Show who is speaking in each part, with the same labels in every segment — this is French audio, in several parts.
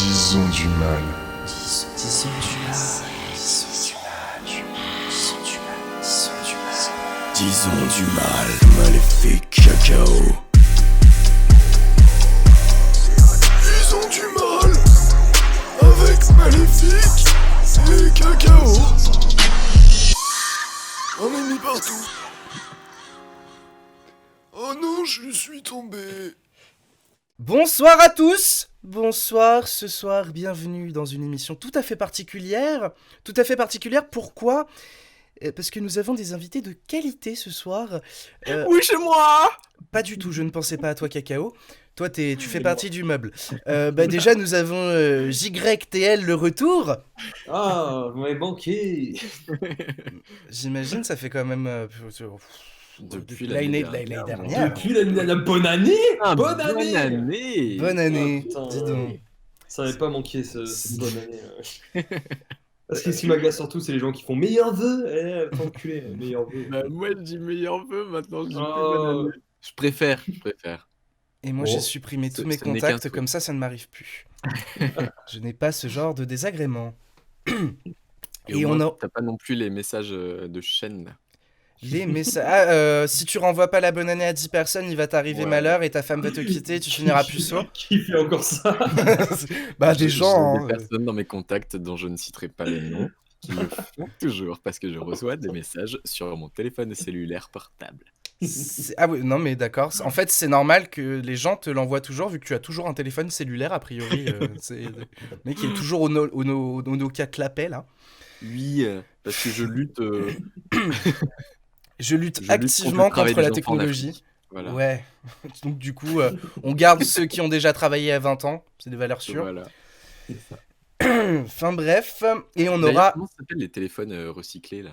Speaker 1: Disons du mal.
Speaker 2: Disons du mal.
Speaker 3: Disons du mal, maléfique cacao.
Speaker 1: Disons du mal avec maléfique et cacao. On est mis partout. Oh non, je suis tombé.
Speaker 2: Bonsoir à tous. Bonsoir, ce soir, bienvenue dans une émission tout à fait particulière. Tout à fait particulière, pourquoi ? Parce que nous avons des invités de qualité ce soir.
Speaker 4: Oui, chez moi.
Speaker 2: Pas du tout, je ne pensais pas à toi, Cacao. Toi, tu fais partie du meuble. Déjà, nous avons JYTL le retour.
Speaker 5: Ah, vous m'avez manqué.
Speaker 2: J'imagine, ça fait quand même...
Speaker 4: Depuis
Speaker 2: l'année
Speaker 4: l'année
Speaker 2: dernière.
Speaker 5: Depuis la bonne année. Bonne
Speaker 4: Bonne
Speaker 5: année.
Speaker 4: année.
Speaker 2: Bonne année,
Speaker 5: Ah, putain,
Speaker 2: dis donc.
Speaker 5: Ça n'avait pas manqué cette bonne année. Parce que ce qui m'agace surtout, c'est les gens qui font meilleurs vœux. Enculé, meilleurs vœux.
Speaker 4: Bah, moi, je dis meilleur vœu, maintenant, je dis plus
Speaker 5: Oh.
Speaker 4: bonne année. Je préfère.
Speaker 2: Et moi,
Speaker 5: Bon.
Speaker 2: j'ai supprimé tous mes
Speaker 4: ce n'est qu'un
Speaker 2: contacts,
Speaker 4: souhait.
Speaker 2: comme ça ne m'arrive plus. Je n'ai pas ce genre de désagrément.
Speaker 4: Et
Speaker 2: on a
Speaker 4: t'as pas non plus les messages de chaîne.
Speaker 2: les messages. Si tu renvoies pas la bonne année à 10 personnes, il va t'arriver
Speaker 5: Ouais.
Speaker 2: malheur et ta femme va te quitter, tu finiras puceau.
Speaker 5: Qui fait encore ça?
Speaker 2: Bah, des gens.
Speaker 4: J'ai
Speaker 2: hein,
Speaker 4: des personnes dans mes contacts dont je ne citerai pas les noms qui le font toujours parce que je reçois des messages sur mon téléphone cellulaire portable.
Speaker 2: Ah oui, non mais d'accord. En fait, c'est normal que les gens te l'envoient toujours vu que tu as toujours un téléphone cellulaire a priori. C'est le mec qui est toujours au Nokia clapet là.
Speaker 4: Oui, parce que je lutte.
Speaker 2: Je lutte
Speaker 4: Je lutte
Speaker 2: activement
Speaker 4: contre le travail
Speaker 2: contre la
Speaker 4: des enfants en
Speaker 2: technologie.
Speaker 4: Afrique. Voilà.
Speaker 2: Ouais. Donc du coup, on garde ceux qui ont déjà travaillé à 20 ans. C'est des valeurs sûres.
Speaker 4: Voilà.
Speaker 2: Enfin bref, et on
Speaker 4: D'ailleurs,
Speaker 2: aura
Speaker 4: comment ça s'appelle les téléphones recyclés là?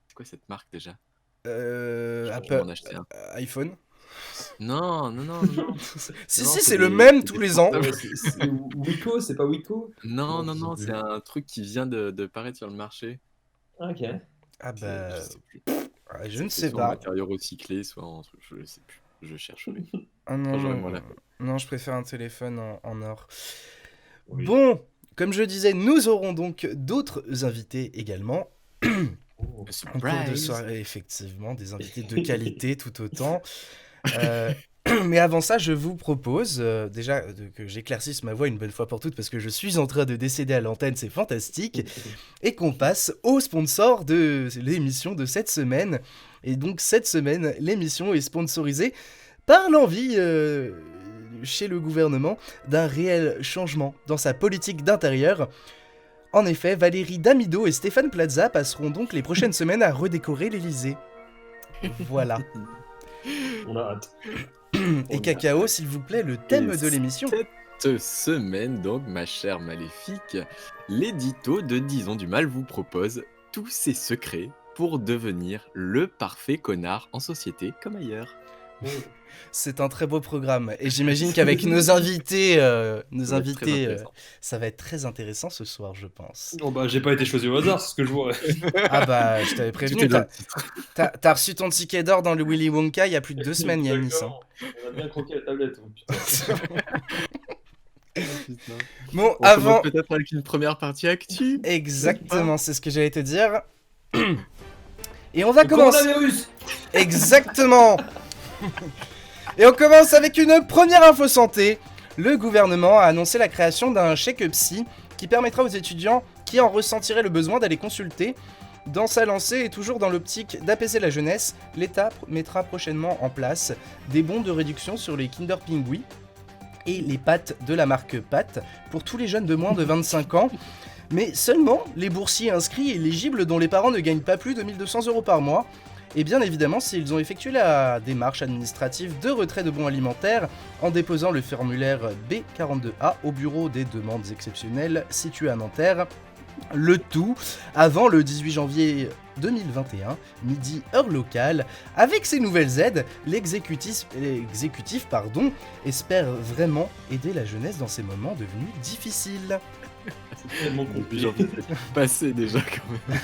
Speaker 4: C'est quoi cette marque déjà? Je
Speaker 2: Apple,
Speaker 4: vais m'en acheter un.
Speaker 2: iPhone.
Speaker 4: Non.
Speaker 2: Si,
Speaker 4: Non,
Speaker 2: si,
Speaker 4: c'est
Speaker 2: c'est le
Speaker 4: des-
Speaker 2: même
Speaker 4: c'est
Speaker 2: tous
Speaker 4: des
Speaker 2: les ans.
Speaker 5: Ah ouais, c'est Wiko, c'est pas Wiko?
Speaker 4: Non,
Speaker 5: Non,
Speaker 4: c'est un truc qui vient de paraître sur le marché.
Speaker 5: Ah, ok.
Speaker 2: Ah bah,
Speaker 4: Je sais plus.
Speaker 2: je ne
Speaker 4: C'est
Speaker 2: sais
Speaker 4: soit en
Speaker 2: pas.
Speaker 4: matériaux recyclés, soit en truc, je sais plus. Je chercherai.
Speaker 2: Ah
Speaker 4: Quand j'aurai
Speaker 2: non,
Speaker 4: moins la
Speaker 2: non, je préfère un téléphone en or.
Speaker 5: Oui.
Speaker 2: Bon, comme je disais, nous aurons donc d'autres invités également.
Speaker 5: Oh.
Speaker 2: En cours de soirée, effectivement, des invités de qualité tout autant. Mais avant ça, je vous propose déjà que j'éclaircisse ma voix une bonne fois pour toutes parce que je suis en train de décéder à l'antenne, c'est fantastique, et qu'on passe au sponsor de l'émission de cette semaine. Et donc cette semaine, l'émission est sponsorisée par l'envie chez le gouvernement d'un réel changement dans sa politique d'intérieur. En effet, Valérie Damido et Stéphane Plaza passeront donc les prochaines semaines à redécorer l'Elysée. Voilà.
Speaker 5: On a hâte.
Speaker 2: Et Cacao, s'il vous plaît, le thème
Speaker 4: Et
Speaker 2: de l'émission.
Speaker 4: Cette semaine, donc, ma chère Maléfique, l'édito de Disons du Mal vous propose tous ses secrets pour devenir le parfait connard en société comme ailleurs.
Speaker 2: C'est un très beau programme. Et j'imagine qu'avec nos invités,
Speaker 4: Ça va être très intéressant.
Speaker 2: ça va être très intéressant ce soir, je pense.
Speaker 5: Oh bah, j'ai pas été choisi au hasard, c'est ce que je vois.
Speaker 2: Ah bah, je t'avais
Speaker 4: Tout
Speaker 2: prévenu.
Speaker 4: est dans le titre.
Speaker 2: T'as reçu ton ticket d'or dans le Willy Wonka il y a plus de 2 semaines, Yanis. hein.
Speaker 5: On a bien croqué la tablette. Oh, putain.
Speaker 2: Bon,
Speaker 4: On
Speaker 2: avant...
Speaker 4: commence peut-être avec une première partie actu.
Speaker 2: Exactement, c'est ce que j'allais te dire. Et on va
Speaker 5: Le
Speaker 2: commencer...
Speaker 5: coronavirus.
Speaker 2: Exactement. Et on commence avec une première info santé. Le gouvernement a annoncé la création d'un chèque psy qui permettra aux étudiants qui en ressentiraient le besoin d'aller consulter. Dans sa lancée et toujours dans l'optique d'apaiser la jeunesse, l'État mettra prochainement en place des bons de réduction sur les Kinder Pingui et les pâtes de la marque Pat pour tous les jeunes de moins de 25 ans. Mais seulement les boursiers inscrits et éligibles dont les parents ne gagnent pas plus de 1 200 € par mois. Et bien évidemment, s'ils ont effectué la démarche administrative de retrait de bons alimentaires en déposant le formulaire B42A au bureau des demandes exceptionnelles situé à Nanterre. Le tout avant le 18 janvier 2021, midi heure locale. Avec ces nouvelles aides, l'exécutif espère vraiment aider la jeunesse dans ces moments devenus difficiles.
Speaker 5: C'est tellement
Speaker 4: Depuis
Speaker 5: compliqué.
Speaker 4: janvier, c'est passé déjà quand même.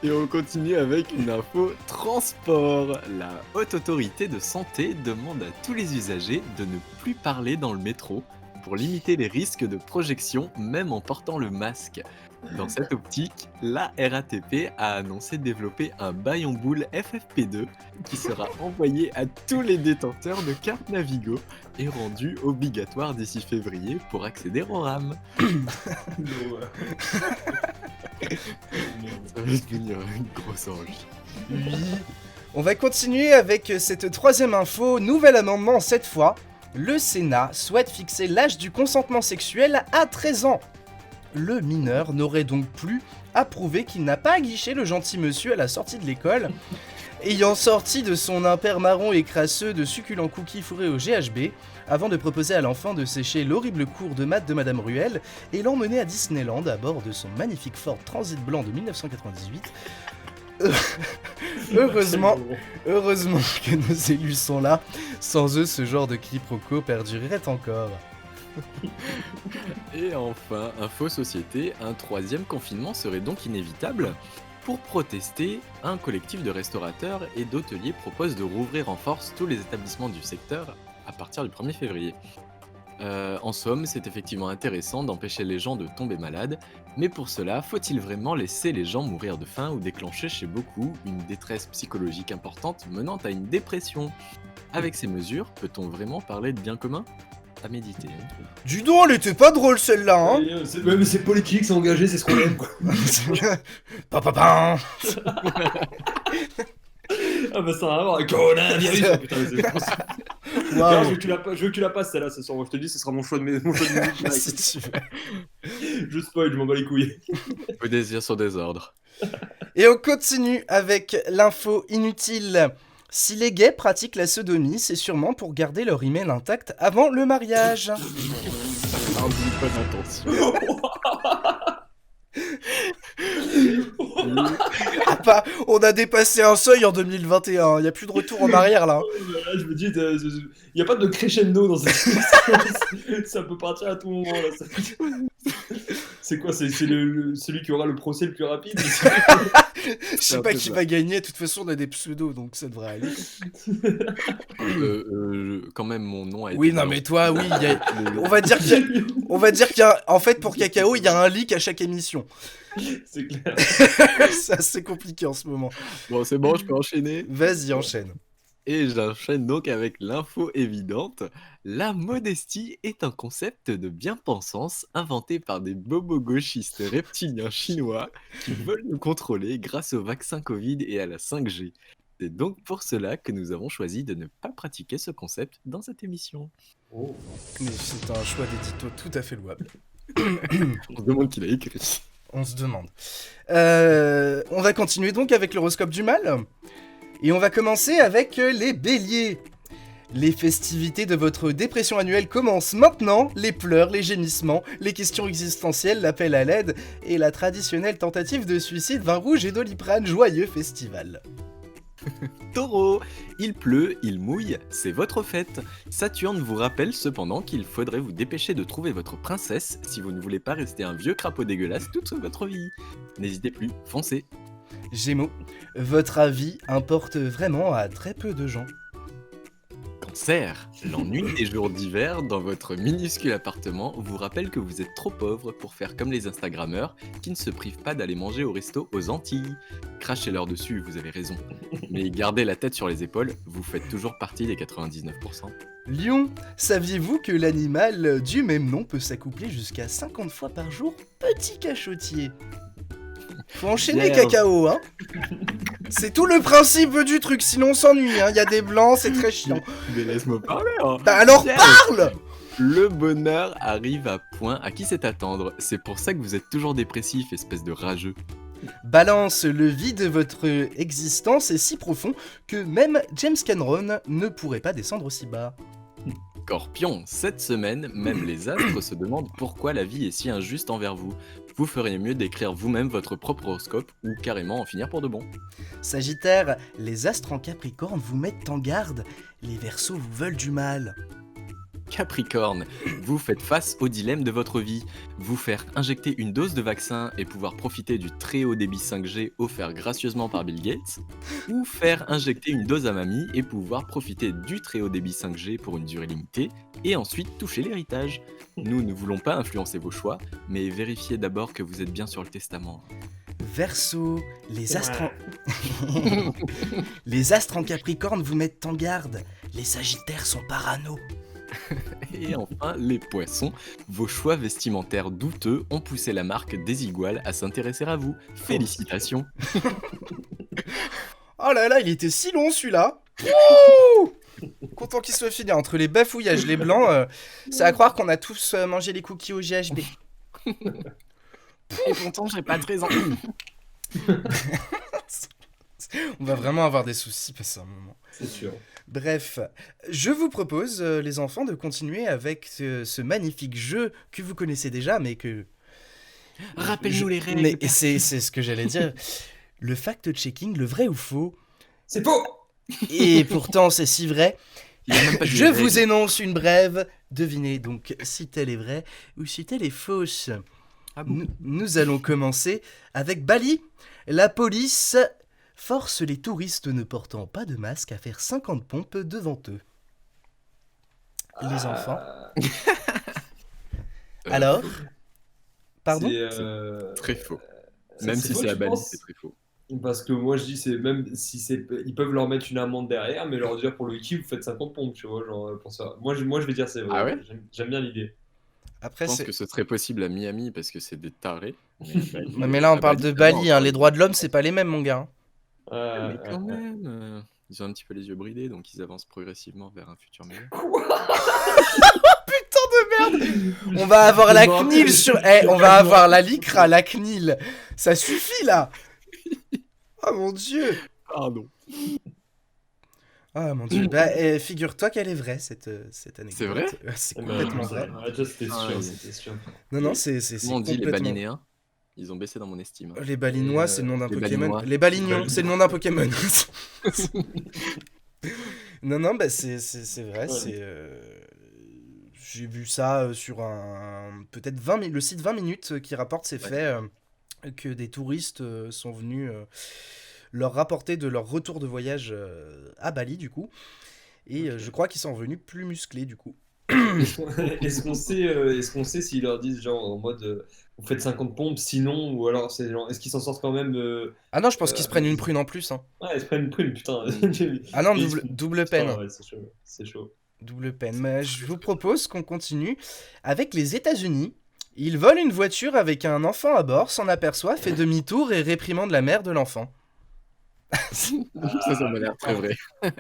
Speaker 4: Et on continue avec une info transport. La Haute Autorité de Santé demande à tous les usagers de ne plus parler dans le métro pour limiter les risques de projection même en portant le masque. Dans cette optique, la RATP a annoncé développer un baillon boule FFP2 qui sera envoyé à tous les détenteurs de carte Navigo et rendu obligatoire d'ici février pour accéder au RAM. Ça va devenir une grosse envie.
Speaker 2: Oui. On va continuer avec cette troisième info. Nouvel amendement cette fois. Le Sénat souhaite fixer l'âge du consentement sexuel à 13 ans. Le mineur n'aurait donc plus à prouver qu'il n'a pas aguiché le gentil monsieur à la sortie de l'école. Ayant sorti de son impair marron et crasseux de succulents cookies fourrés au GHB, avant de proposer à l'enfant de sécher l'horrible cours de maths de Madame Ruel et l'emmener à Disneyland à bord de son magnifique Ford Transit blanc de 1998. Heureusement que nos élus sont là. Sans eux, ce genre de quiproquo perdurerait encore.
Speaker 4: Et enfin, info société, un troisième confinement serait donc inévitable. Pour protester, un collectif de restaurateurs et d'hôteliers propose de rouvrir en force tous les établissements du secteur à partir du 1er février. En somme, c'est effectivement intéressant d'empêcher les gens de tomber malades, mais pour cela, faut-il vraiment laisser les gens mourir de faim ou déclencher chez beaucoup une détresse psychologique importante menant à une dépression ? Avec ces mesures, peut-on vraiment parler de bien commun ? À méditer.
Speaker 2: Du don, elle était pas drôle celle-là, hein.
Speaker 5: Mais c'est politique, c'est engagé, c'est ce qu'on aime, quoi.
Speaker 2: Papa.
Speaker 5: Ah bah ça a rien à voir avec coronavirus. Oh, putain, c'est
Speaker 2: Waouh.
Speaker 5: je veux que tu la passes celle-là ce soir. Je te dis, ce sera mon choix de musique.
Speaker 2: Si tu veux.
Speaker 5: Je spoil, je m'en bats les couilles.
Speaker 4: Vos désirs sont désordre.
Speaker 2: Et on continue avec l'info inutile. Si les gays pratiquent la sodomie, c'est sûrement pour garder leur hymen intact avant le mariage.
Speaker 4: Un but pas d'intention.
Speaker 2: On a dépassé un seuil en 2021, il n'y a plus de retour en arrière là.
Speaker 5: Là, je me dis, il n'y a pas de crescendo dans cette ça peut partir à tout moment. Là. C'est quoi, c'est celui qui aura le procès le plus rapide.
Speaker 2: Je sais pas qui va gagner, de toute façon on a des pseudos donc ça devrait aller.
Speaker 4: Quand même mon nom a été...
Speaker 2: Oui non mais toi oui, on va dire qu'il y a en fait pour Cacao il y a un leak à chaque émission.
Speaker 5: C'est clair.
Speaker 2: C'est assez compliqué en ce moment.
Speaker 4: Bon c'est bon, je peux enchaîner.
Speaker 2: Vas-y enchaîne.
Speaker 4: Et j'enchaîne donc avec l'info évidente. La modestie est un concept de bien-pensance inventé par des bobos gauchistes reptiliens chinois qui veulent nous contrôler grâce au vaccin Covid et à la 5G. C'est donc pour cela que nous avons choisi de ne pas pratiquer ce concept dans cette émission.
Speaker 5: Oh.
Speaker 2: Mais c'est un choix d'édito tout à fait louable.
Speaker 4: On se demande qui l'a écrit.
Speaker 2: On se demande. On va continuer donc avec l'horoscope du mal. Et on va commencer avec les béliers. Les festivités de votre dépression annuelle commencent maintenant. Les pleurs, les gémissements, les questions existentielles, l'appel à l'aide et la traditionnelle tentative de suicide vin rouge et Doliprane. Joyeux festival.
Speaker 4: Taureau, il pleut, il mouille, c'est votre fête. Saturne vous rappelle cependant qu'il faudrait vous dépêcher de trouver votre princesse si vous ne voulez pas rester un vieux crapaud dégueulasse toute votre vie. N'hésitez plus, foncez.
Speaker 2: Gémeaux, votre avis importe vraiment à très peu de gens.
Speaker 4: Cancer, l'ennui des jours d'hiver dans votre minuscule appartement vous rappelle que vous êtes trop pauvre pour faire comme les Instagrammeurs qui ne se privent pas d'aller manger au resto aux Antilles. Crachez-leur dessus, vous avez raison. Mais gardez la tête sur les épaules, vous faites toujours partie des 99%.
Speaker 2: Lion, saviez-vous que l'animal du même nom peut s'accoupler jusqu'à 50 fois par jour? Petit cachotier. Faut enchaîner,
Speaker 4: Vierge.
Speaker 2: Cacao, hein. C'est tout le principe du truc, sinon on s'ennuie, hein. Il y a des blancs, c'est très chiant.
Speaker 4: Mais laisse-moi parler, hein.
Speaker 2: Bah alors
Speaker 4: Vierge.
Speaker 2: parle.
Speaker 4: Le bonheur arrive à point. À qui c'est attendre? C'est pour ça que vous êtes toujours dépressif, espèce de rageux.
Speaker 2: Balance, le vide de votre existence est si profond que même James Cameron ne pourrait pas descendre aussi bas.
Speaker 4: Scorpion, cette semaine, même les astres se demandent pourquoi la vie est si injuste envers vous. Vous feriez mieux d'écrire vous-même votre propre horoscope ou carrément en finir pour de bon.
Speaker 2: Sagittaire, les astres en Capricorne vous mettent en garde. Les Verseaux vous veulent du mal.
Speaker 4: Capricorne, vous faites face au dilemme de votre vie. Vous faire injecter une dose de vaccin et pouvoir profiter du très haut débit 5G offert gracieusement par Bill Gates, ou faire injecter une dose à mamie et pouvoir profiter du très haut débit 5G pour une durée limitée et ensuite toucher l'héritage. Nous ne voulons pas influencer vos choix, mais vérifiez d'abord que vous êtes bien sur le testament.
Speaker 2: Verseau, les astres les astres en Capricorne vous mettent en garde. Les Sagittaires sont parano.
Speaker 4: Et enfin, les poissons, vos choix vestimentaires douteux ont poussé la marque des Iguales à s'intéresser à vous. Félicitations.
Speaker 2: Oh là là, il était si long celui-là. Wouh, content qu'il soit fini. Entre les bafouillages, les blancs, c'est à croire qu'on a tous mangé les cookies au GHB.
Speaker 4: Et pourtant, j'ai pas 13 ans.
Speaker 2: On va vraiment avoir des soucis passer un moment.
Speaker 5: C'est sûr.
Speaker 2: Bref, je vous propose, les enfants, de continuer avec ce magnifique jeu que vous connaissez déjà, mais que...
Speaker 4: Rappelle-nous les règles.
Speaker 2: Mais c'est ce que j'allais dire. Le fact-checking, le vrai ou faux.
Speaker 5: C'est faux.
Speaker 2: Et pourtant, c'est si vrai.
Speaker 4: Il y a même pas de
Speaker 2: Je
Speaker 4: règles.
Speaker 2: vous énonce une brève. Devinez donc si elle est vraie ou si elle est fausse.
Speaker 4: Ah bon.
Speaker 2: Nous allons commencer avec Bali. La police force les touristes ne portant pas de masque à faire 50 pompes devant eux. Les enfants. Alors Pardon
Speaker 5: C'est
Speaker 4: Très faux.
Speaker 5: ça,
Speaker 4: Même
Speaker 5: c'est
Speaker 4: si
Speaker 5: faux,
Speaker 4: c'est à
Speaker 5: tu
Speaker 4: Bali,
Speaker 5: penses
Speaker 4: c'est très faux.
Speaker 5: Parce que moi je dis c'est même si c'est ils peuvent leur mettre une amende derrière mais leur dire pour le wiki vous faites 50 pompes tu vois genre pour ça. Moi je vais dire c'est vrai.
Speaker 4: Ah ouais
Speaker 5: J'aime bien l'idée.
Speaker 2: Après,
Speaker 4: Je pense
Speaker 2: c'est...
Speaker 4: que ce serait possible à Miami parce que c'est des tarés.
Speaker 2: Mais là, on
Speaker 4: à
Speaker 2: parle
Speaker 4: Bali,
Speaker 2: de Bali.
Speaker 4: clairement,
Speaker 2: Les droits de l'homme, c'est pas les mêmes, mon gars.
Speaker 4: Mais quand même, ils ont un petit peu les yeux bridés, donc ils avancent progressivement vers un futur meilleur.
Speaker 2: On va avoir la
Speaker 5: Non,
Speaker 2: CNIL sur... on va avoir la LICRA, la CNIL. Ça suffit, là. Oh, mon Dieu.
Speaker 4: Pardon.
Speaker 2: Ah, mon Dieu. Bah, figure-toi qu'elle est vraie, cette anecdote.
Speaker 4: C'est vrai
Speaker 2: C'est complètement vrai.
Speaker 5: Déjà c'était
Speaker 4: Ah,
Speaker 5: sûr,
Speaker 4: oui.
Speaker 5: c'était sûr.
Speaker 2: Non, non, c'est
Speaker 4: Comment on dit les
Speaker 2: complètement...
Speaker 4: Balinéens? Ils ont baissé dans mon estime.
Speaker 2: Les Balinois, c'est le nom d'un
Speaker 4: les
Speaker 2: Pokémon.
Speaker 4: Balinois.
Speaker 2: Les Balignons, c'est le nom d'un Pokémon. Non, non, bah c'est vrai,
Speaker 5: Ouais.
Speaker 2: c'est... J'ai vu ça sur peut-être 20 le site 20 minutes qui rapporte ces
Speaker 4: Ouais.
Speaker 2: faits, que des touristes sont venus leur rapporter de leur retour de voyage à Bali, du coup. Et
Speaker 5: Ok.
Speaker 2: je crois qu'ils sont revenus plus musclés, du coup.
Speaker 5: Est-ce qu'on sait s'ils leur disent genre en mode vous faites 50 pompes sinon ou alors c'est genre est-ce qu'ils s'en sortent quand même
Speaker 2: Ah non, je pense qu'ils se prennent une prune en plus. Hein.
Speaker 5: Ouais, ils se prennent une prune putain.
Speaker 2: Ah non,
Speaker 5: Ils se-
Speaker 2: double
Speaker 5: Putain,
Speaker 2: peine.
Speaker 5: ouais, c'est chaud. C'est chaud.
Speaker 2: Double peine. Mais je vous propose qu'on continue avec les États-Unis. Ils volent une voiture avec un enfant à bord, s'en aperçoit, fait demi-tour et réprimande la mère de l'enfant.
Speaker 4: Ça m'a l'air très vrai.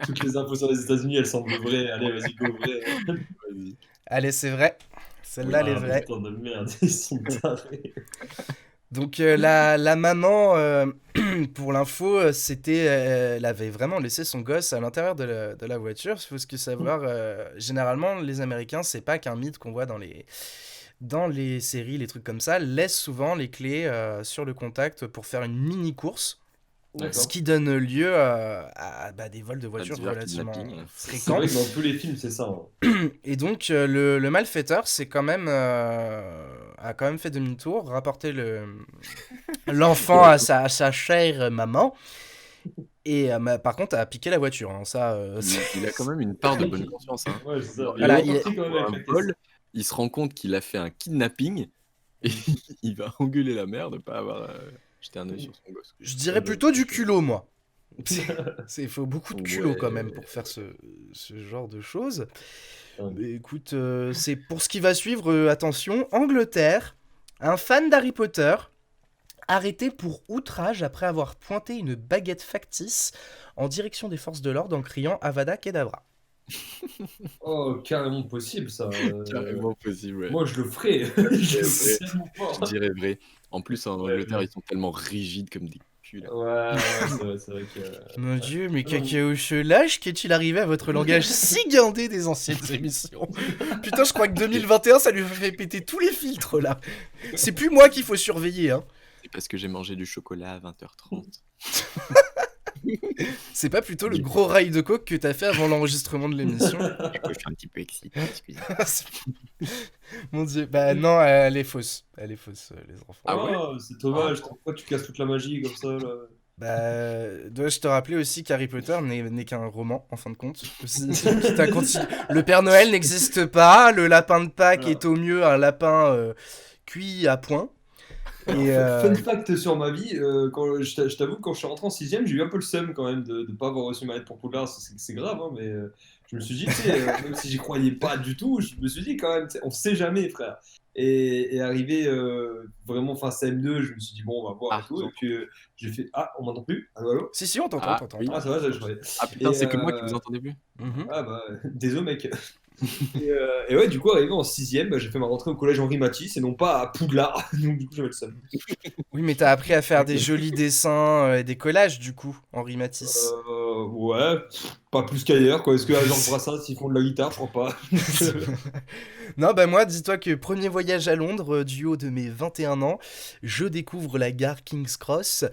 Speaker 5: Toutes les infos sur les États-Unis elles semblent vraies. Allez vas-y go vrai.
Speaker 4: Vas-y.
Speaker 2: Allez, c'est vrai. Celle-là, elle est
Speaker 5: Ah,
Speaker 2: vraie.
Speaker 5: putain de merde ils sont tarés.
Speaker 2: Donc la maman, pour l'info, elle avait vraiment laissé son gosse à l'intérieur de la voiture. Il faut ce que savoir, généralement, les Américains, c'est pas qu'un mythe qu'on voit dans les séries, les trucs comme ça, laissent souvent les clés sur le contact pour faire une mini-course. Ce
Speaker 5: D'accord.
Speaker 2: qui donne lieu à des vols de voitures
Speaker 4: divers
Speaker 2: relativement
Speaker 4: kidnappings.
Speaker 5: C'est
Speaker 2: fréquents.
Speaker 5: vrai que dans tous les films c'est ça. Hein.
Speaker 2: Et donc le malfaiteur a quand même fait demi-tour, rapporté l'enfant à sa chère maman, et par contre a piqué la voiture. Hein, ça,
Speaker 4: Il a quand même une part de bonne conscience. Hein.
Speaker 5: Ouais c'est ça.
Speaker 2: Voilà,
Speaker 5: Il est
Speaker 2: il est-
Speaker 5: reparti quand même avec
Speaker 4: Pour
Speaker 5: la
Speaker 4: un
Speaker 5: caisse.
Speaker 4: vol, il se rend compte qu'il a fait un kidnapping et il va engueuler la mère de pas avoir jeté un œil sur son gosse.
Speaker 2: je dirais plutôt du culot, moi. Il faut beaucoup de culot
Speaker 4: Ouais.
Speaker 2: quand même pour faire ce genre de choses.
Speaker 5: Ouais.
Speaker 2: Mais écoute, c'est pour ce qui va suivre, attention, Angleterre, un fan d'Harry Potter arrêté pour outrage après avoir pointé une baguette factice en direction des forces de l'ordre en criant Avada Kedavra.
Speaker 5: Oh carrément possible ça.
Speaker 4: Carrément possible, ouais.
Speaker 5: Moi je le ferais. Je le
Speaker 4: vrai.
Speaker 5: ferais tellement fort.
Speaker 4: Je dirais vrai. En plus, en
Speaker 5: Ouais,
Speaker 4: Angleterre,
Speaker 5: ouais.
Speaker 4: ils sont tellement rigides comme des culs. Là.
Speaker 5: Ouais, c'est vrai que.
Speaker 2: Mon dieu, mais Cacao lâche, qu'est-il arrivé à votre langage si guindé des anciennes émissions? Putain, je crois que 2021, ça lui fait péter tous les filtres, là. C'est plus moi qu'il faut surveiller, hein.
Speaker 4: C'est parce que j'ai mangé du chocolat à 20h30.
Speaker 2: C'est pas plutôt le gros rail de coke que t'as fait avant l'enregistrement de l'émission?
Speaker 4: Du coup, je suis un petit peu excité, excusez.
Speaker 2: Mon dieu, bah non, elle est fausse. Elle est fausse, les enfants.
Speaker 4: Ah ouais?
Speaker 5: C'est dommage, pourquoi tu casses toute la magie comme ça là?
Speaker 2: Bah, dois-je te rappeler aussi qu'Harry Potter n'est qu'un roman, en fin de compte. Qui t'a le Père Noël n'existe pas, le lapin de Pâques est au mieux un lapin cuit à point. Et,
Speaker 5: Fun fact sur ma vie, je t'avoue que quand je suis rentré en 6ème, j'ai eu un peu le seum quand même de ne pas avoir reçu ma lettre pour Poudlard. C'est grave, hein, mais je me suis dit, tu sais, même si j'y croyais pas du tout, je me suis dit quand même, tu sais, on sait jamais, frère. Et arrivé vraiment fin CM2, je me suis dit, bon, on va voir et tout. Et puis j'ai fait, ah, on m'entend plus? Allô, allô?
Speaker 2: Si, on t'entend,
Speaker 4: Ah,
Speaker 2: t'entends.
Speaker 4: oui.
Speaker 5: Ah, ça va, je croyais.
Speaker 4: Ah putain,
Speaker 5: Et,
Speaker 4: c'est que moi qui vous entendais plus.
Speaker 2: Mhm.
Speaker 5: Ah bah, désolé mec. Et ouais, du coup, arrivé en 6ème, bah, j'ai fait ma rentrée au collège Henri Matisse et non pas à Poudlard. Donc du coup, j'avais le seum.
Speaker 2: Oui, mais t'as appris à faire des jolis dessins et des collages, du coup, Henri Matisse.
Speaker 5: Ouais, pas plus qu'ailleurs, quoi. Est-ce que à Georges Brassens, ils font de la guitare? Je crois pas.
Speaker 2: Non, bah moi, dis-toi que premier voyage à Londres, du haut de mes 21 ans, je découvre la gare King's Cross.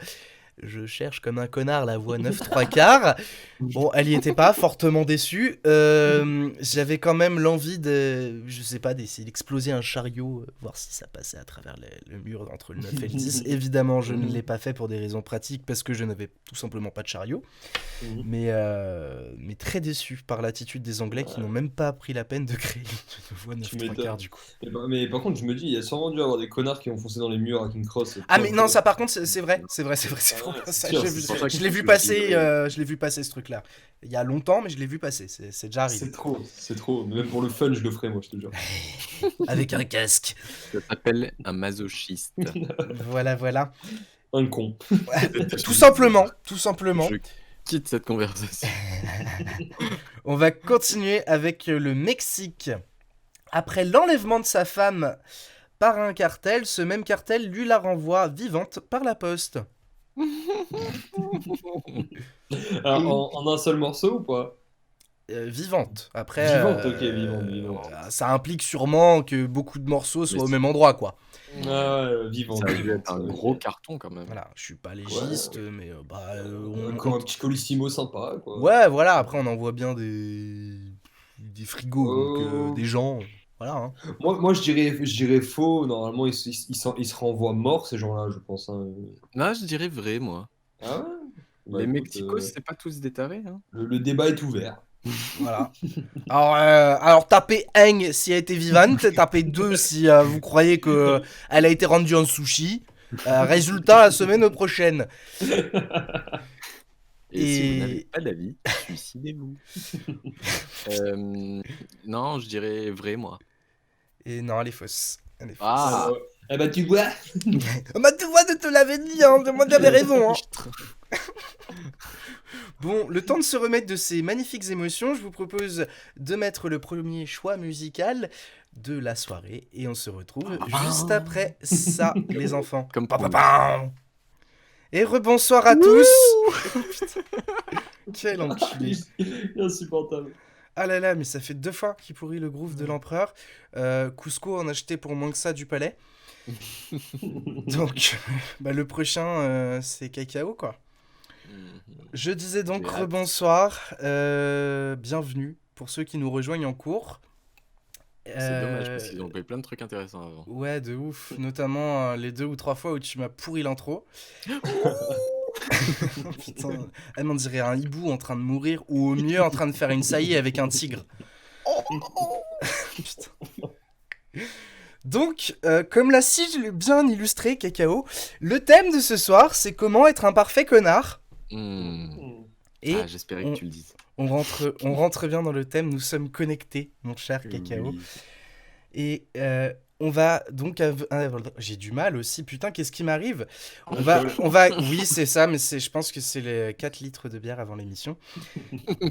Speaker 2: Je cherche comme un connard la voie 9 3 quarts. Bon, elle y était pas, fortement déçue. J'avais quand même l'envie de, je sais pas, d'essayer d'exploser un chariot, voir si ça passait à travers le mur entre le 9 et le 10. Évidemment, je ne l'ai pas fait pour des raisons pratiques, parce que je n'avais tout simplement pas de chariot. Mais très déçu par l'attitude des Anglais qui n'ont même pas pris la peine de créer une voie 9
Speaker 5: Tu
Speaker 2: 3
Speaker 5: m'étonnes.
Speaker 2: quarts, du coup.
Speaker 5: Mais par contre, je me dis, il y a sûrement dû avoir des connards qui ont foncé dans les murs à King Cross.
Speaker 2: Ah mais non, ça par contre c'est vrai, c'est vrai.
Speaker 5: Ouais,
Speaker 2: Ça,
Speaker 5: c'est sûr,
Speaker 2: j'ai
Speaker 5: c'est
Speaker 2: vu-
Speaker 5: pour
Speaker 4: ça que
Speaker 2: je l'ai
Speaker 4: je
Speaker 2: vu
Speaker 4: me
Speaker 2: passer,
Speaker 4: dis,
Speaker 2: je l'ai vu passer ce truc-là. Il y a longtemps, mais je l'ai vu passer. C'est déjà arrivé.
Speaker 5: C'est trop. Mais même pour le fun, je le ferais, moi, je te jure.
Speaker 2: Avec un casque.
Speaker 4: Ça s'appelle un masochiste.
Speaker 2: Voilà.
Speaker 5: Un con.
Speaker 2: Tout simplement.
Speaker 4: Je quitte cette conversation.
Speaker 2: On va continuer avec le Mexique. Après l'enlèvement de sa femme par un cartel, ce même cartel lui la renvoie vivante par la poste.
Speaker 5: Alors, en un seul morceau ou pas?
Speaker 2: Vivante. Après,
Speaker 5: Vivante, ok, vivante.
Speaker 2: ça implique sûrement que beaucoup de morceaux soient
Speaker 4: Mais
Speaker 2: au
Speaker 4: c'est-
Speaker 2: même endroit, quoi.
Speaker 5: Ah ouais, vivant.
Speaker 4: Ça a dû être un gros carton quand même.
Speaker 2: Voilà, je suis pas légiste, mais
Speaker 5: Comme un petit colissimo sympa, quoi.
Speaker 2: Ouais, voilà, après on en voit bien des frigos, donc
Speaker 5: Oh.
Speaker 2: des gens, voilà. Hein.
Speaker 5: Moi je dirais faux. Normalement, ils se renvoient morts, ces gens-là, je pense. Hein.
Speaker 4: Non, je dirais vrai, moi.
Speaker 5: Ah ouais? Bah,
Speaker 4: Les
Speaker 5: écoute,
Speaker 4: Mexicos, c'est pas tous des tarés. Hein.
Speaker 5: le débat est ouvert.
Speaker 2: Voilà. Alors tapez 1 si elle était vivante, tapez 2 si vous croyez que elle a été rendue en sushi. Résultat la semaine prochaine.
Speaker 4: Et si
Speaker 2: Et-
Speaker 4: vous n'avez pas d'avis, suicidez-vous. Non, je dirais vrai, moi.
Speaker 2: Et non, elle est fausse. Elle est fausse.
Speaker 4: Ah,
Speaker 5: Eh bah, tu vois.
Speaker 2: Bah tu vois, de te l'avais dit, hein, moi j'avais raison. Hein. Bon, le temps de se remettre de ces magnifiques émotions, je vous propose de mettre le premier choix musical de la soirée et on se retrouve juste après ça, les enfants.
Speaker 4: Comme
Speaker 2: Pa, pa,
Speaker 4: promis.
Speaker 2: pam. Et rebonsoir à tous. Putain. Quel enculé.
Speaker 5: Insupportable.
Speaker 2: Ah là là, mais ça fait 2 fois qu'il pourrit le groove de l'empereur. Cusco en a acheté pour moins que ça du palais. Donc, bah, le prochain, c'est Cacao, quoi. Je disais donc
Speaker 4: J'ai hâte.
Speaker 2: rebonsoir, bienvenue pour ceux qui nous rejoignent en cours.
Speaker 4: C'est dommage parce qu'ils ont fait plein de trucs intéressants avant.
Speaker 2: Ouais, de ouf, notamment les 2 ou 3 fois où tu m'as pourri l'intro. Putain, elle m'en dirait un hibou en train de mourir ou au mieux en train de faire une saillie avec un tigre. Putain. Donc, comme l'a si bien illustré Cacao, le thème de ce soir, c'est comment être un parfait connard. Et
Speaker 4: Ah, j'espérais
Speaker 2: on-
Speaker 4: que tu le dises.
Speaker 2: on rentre bien dans le thème, nous sommes connectés, mon cher Cacao.
Speaker 4: Oui.
Speaker 2: Et on va donc... j'ai du mal aussi, putain, qu'est-ce qui m'arrive ? On va... Oui, c'est ça, mais je pense que c'est les 4 litres de bière avant l'émission.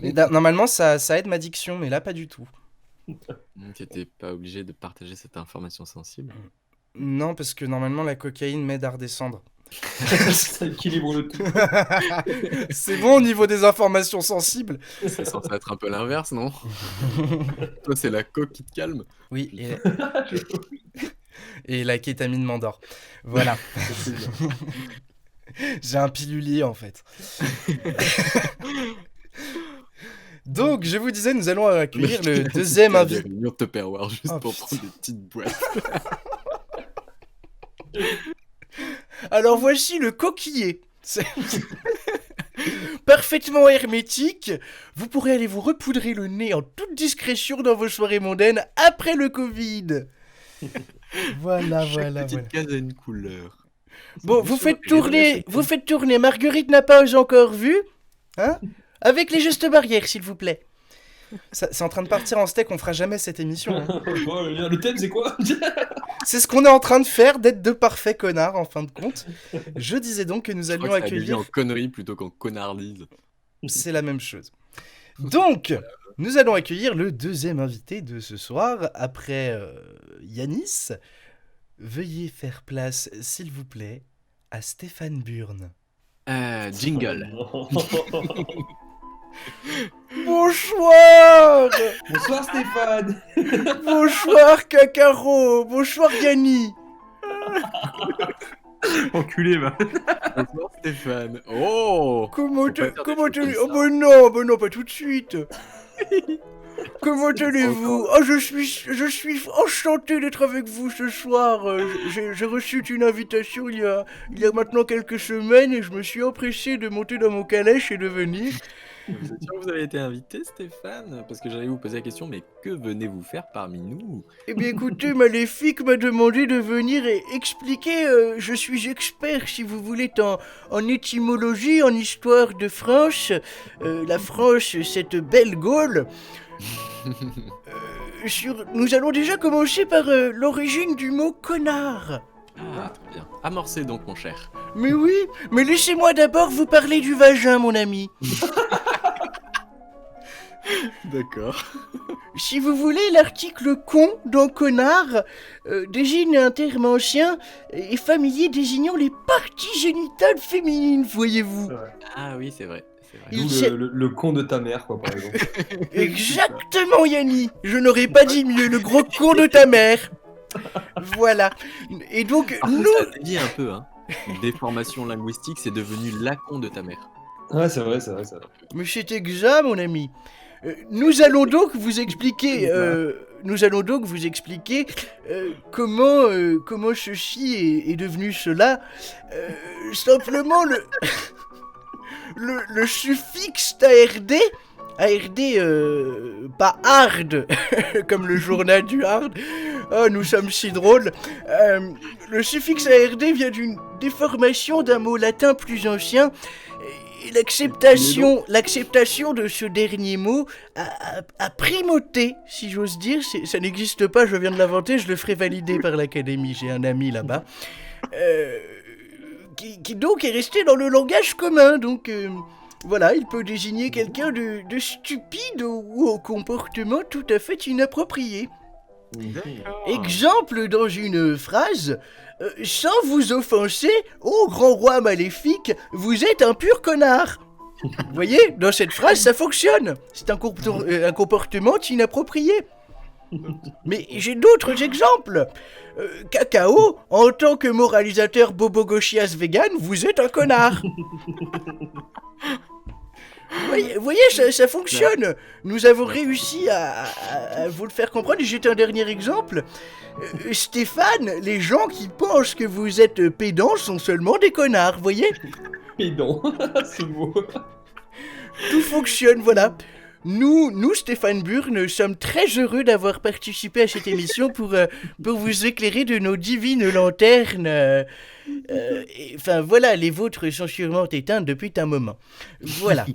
Speaker 2: Mais normalement, ça aide ma diction, mais là, pas du tout.
Speaker 4: Tu n'étais pas obligé de partager cette information sensible.
Speaker 2: Non, parce que normalement, la cocaïne m'aide à redescendre.
Speaker 5: Ça équilibre le tout.
Speaker 2: C'est bon au niveau des informations sensibles.
Speaker 4: C'est censé être un peu l'inverse, non? Toi, c'est la coque qui te calme.
Speaker 2: Oui, et la kétamine m'endort. Voilà. J'ai un pilulier en fait. Donc, je vous disais, nous allons accueillir le deuxième invité.
Speaker 4: Réunion Tupperware juste
Speaker 2: Oh,
Speaker 4: pour
Speaker 2: putain.
Speaker 4: prendre des petites boîtes.
Speaker 2: Alors voici le coquillet. C'est parfaitement hermétique. Vous pourrez aller vous repoudrer le nez en toute discrétion dans vos soirées mondaines après le Covid. Voilà,
Speaker 4: Chaque
Speaker 2: voilà,
Speaker 4: petite
Speaker 2: voilà.
Speaker 4: case a une couleur.
Speaker 2: Bon, vous faites tourner. Marguerite n'a pas encore vu, hein? Avec les gestes barrières, s'il vous plaît. C'est en train de partir en steak, on fera jamais cette émission. Hein.
Speaker 5: Bon, le thème, c'est quoi?
Speaker 2: C'est ce qu'on est en train de faire, d'être de parfaits connards en fin de compte. Je disais donc que nous
Speaker 4: Je crois
Speaker 2: allions
Speaker 4: que ça a
Speaker 2: accueillir...
Speaker 4: en connerie plutôt qu'en connardise.
Speaker 2: C'est la même chose. Donc, nous allons accueillir le deuxième invité de ce soir, après Yanis. Veuillez faire place, s'il vous plaît, à Stéphane Burn.
Speaker 4: Jingle.
Speaker 2: Bonsoir.
Speaker 5: Bonsoir Stéphane.
Speaker 2: Bonsoir Kakaro. Bonsoir Yanni.
Speaker 6: Enculé, va.
Speaker 4: Bonsoir Stéphane. Oh
Speaker 2: Comment
Speaker 4: Faut pas faire des
Speaker 2: comment
Speaker 4: choses
Speaker 2: allez...
Speaker 4: comme
Speaker 2: Oh
Speaker 4: ça.
Speaker 2: bah non, pas tout de suite. Comment allez-vous? Oh, je suis enchanté d'être avec vous ce soir. J'ai reçu une invitation il y a maintenant quelques semaines et je me suis empressé de monter dans mon calèche et de venir.
Speaker 4: Vous êtes sûr que vous avez été invité, Stéphane? Parce que j'allais vous poser la question, mais que venez-vous faire parmi nous?
Speaker 2: Eh bien écoutez, Maléfique m'a demandé de venir et expliquer, je suis expert si vous voulez en étymologie, en histoire de France, la France, cette belle Gaule. Nous allons déjà commencer par l'origine du mot connard.
Speaker 4: Ah, très bien. Amorcez donc, mon cher.
Speaker 2: Mais oui, mais laissez-moi d'abord vous parler du vagin, mon ami.
Speaker 4: D'accord.
Speaker 2: Si vous voulez, l'article con dans connard désigne un terme ancien et familier désignant les parties génitales féminines, voyez-vous.
Speaker 4: Ah oui, c'est vrai. C'est vrai.
Speaker 2: Il
Speaker 5: D'où
Speaker 2: sait-
Speaker 5: le con de ta mère, quoi, par exemple.
Speaker 2: Exactement, Yanni. Je n'aurais pas dit mieux, le gros con de ta mère. Voilà. Et donc,
Speaker 4: Par contre,
Speaker 2: nous...
Speaker 4: ça dévie un peu, hein. Une déformation linguistique, c'est devenu la con de ta mère.
Speaker 5: Ouais, c'est vrai, c'est vrai, c'est vrai.
Speaker 2: Mais c'est exact, mon ami. Nous allons donc vous expliquer... comment ceci est devenu cela. Simplement, le suffixe ARD... ARD, pas hard, comme le journal du hard. Oh, nous sommes si drôles. Le suffixe ARD vient d'une déformation d'un mot latin plus ancien. Et l'acceptation de ce dernier mot a primauté, si j'ose dire. Ça n'existe pas, je viens de l'inventer, je le ferai valider par l'académie. J'ai un ami là-bas. Qui donc est resté dans le langage commun, donc... Voilà, il peut désigner quelqu'un de stupide ou au comportement tout à fait inapproprié. Exemple dans une phrase, sans vous offenser, ô grand roi maléfique, vous êtes un pur connard. Vous voyez, dans cette phrase, ça fonctionne. C'est un comportement inapproprié. Mais j'ai d'autres exemples. Cacao, en tant que moralisateur bobo-gauchias vegan, vous êtes un connard. Vous voyez, ça fonctionne. Nous avons réussi à vous le faire comprendre. Et j'ai un dernier exemple. Stéphane, les gens qui pensent que vous êtes pédant sont seulement des connards, vous voyez.
Speaker 5: Pédant, ce mot.
Speaker 2: Tout fonctionne, voilà. Nous, Stéphane Burn, sommes très heureux d'avoir participé à cette émission pour vous éclairer de nos divines lanternes. Enfin, voilà, les vôtres sont sûrement éteintes depuis un moment. Voilà.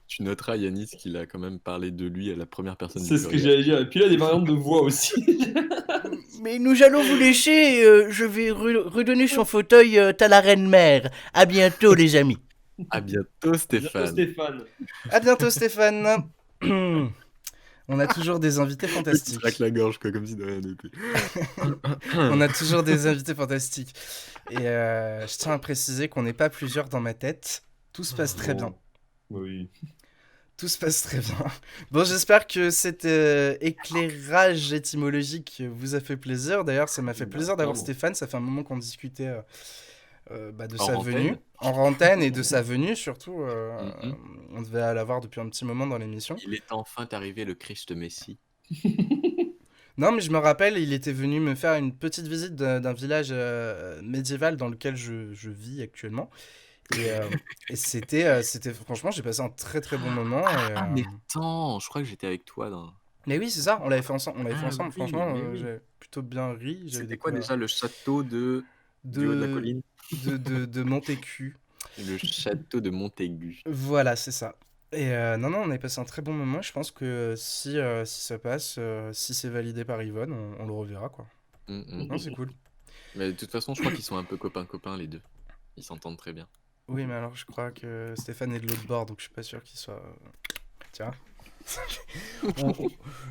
Speaker 4: Tu noteras, Yanis, qu'il a quand même parlé de lui à la première personne du
Speaker 5: C'est ce que
Speaker 4: pluriel.
Speaker 5: j'allais dire. Et puis là, des variantes de voix aussi.
Speaker 2: Mais nous allons vous laisser. Je vais redonner son fauteuil à la reine mère. À bientôt, les amis.
Speaker 4: À bientôt, Stéphane.
Speaker 5: Stéphane.
Speaker 2: À bientôt, Stéphane. On a toujours des invités
Speaker 4: Il se
Speaker 2: fantastiques.
Speaker 4: claque la gorge, quoi, comme si de rien n'était.
Speaker 2: On a toujours des invités fantastiques. Et je tiens à préciser qu'on n'est pas plusieurs dans ma tête. Tout se passe très bien.
Speaker 5: Oui.
Speaker 2: Tout se passe très bien. Bon, j'espère que cet éclairage étymologique vous a fait plaisir. D'ailleurs, ça m'a fait plaisir d'avoir
Speaker 5: Clairement.
Speaker 2: Stéphane. Ça fait un moment qu'on discutait de
Speaker 4: En
Speaker 2: sa
Speaker 4: rantaine.
Speaker 2: venue. En rantaine et de sa venue, surtout.
Speaker 4: Mhm.
Speaker 2: On devait l'avoir depuis un petit moment dans l'émission.
Speaker 4: Il est enfin arrivé le Christ Messie.
Speaker 2: Non, mais je me rappelle, il était venu me faire une petite visite d'un village médiéval dans lequel je vis actuellement. Et c'était franchement, j'ai passé un très très bon moment.
Speaker 4: Ah, mais attends, je crois que j'étais avec toi dans.
Speaker 2: Mais oui, c'est ça, on l'avait fait ensemble. On l'avait fait
Speaker 4: Ah
Speaker 2: ensemble.
Speaker 4: oui,
Speaker 2: Franchement,
Speaker 4: mais oui.
Speaker 2: j'ai plutôt bien ri. J'avais
Speaker 4: C'était quoi
Speaker 2: découvert
Speaker 4: déjà le château du haut de la
Speaker 2: de
Speaker 4: colline?
Speaker 2: de Montécu.
Speaker 4: Le château de Montaigu.
Speaker 2: Voilà, c'est ça. Et non, on avait passé un très bon moment. Je pense que si ça passe, si c'est validé par Yvonne, on le reverra, quoi. Non, c'est cool.
Speaker 4: Mais de toute façon, je crois qu'ils sont un peu copains-copains les deux. Ils s'entendent très bien.
Speaker 2: Oui, mais alors je crois que Stéphane est de l'autre bord, donc je suis pas sûr qu'il soit. Tiens.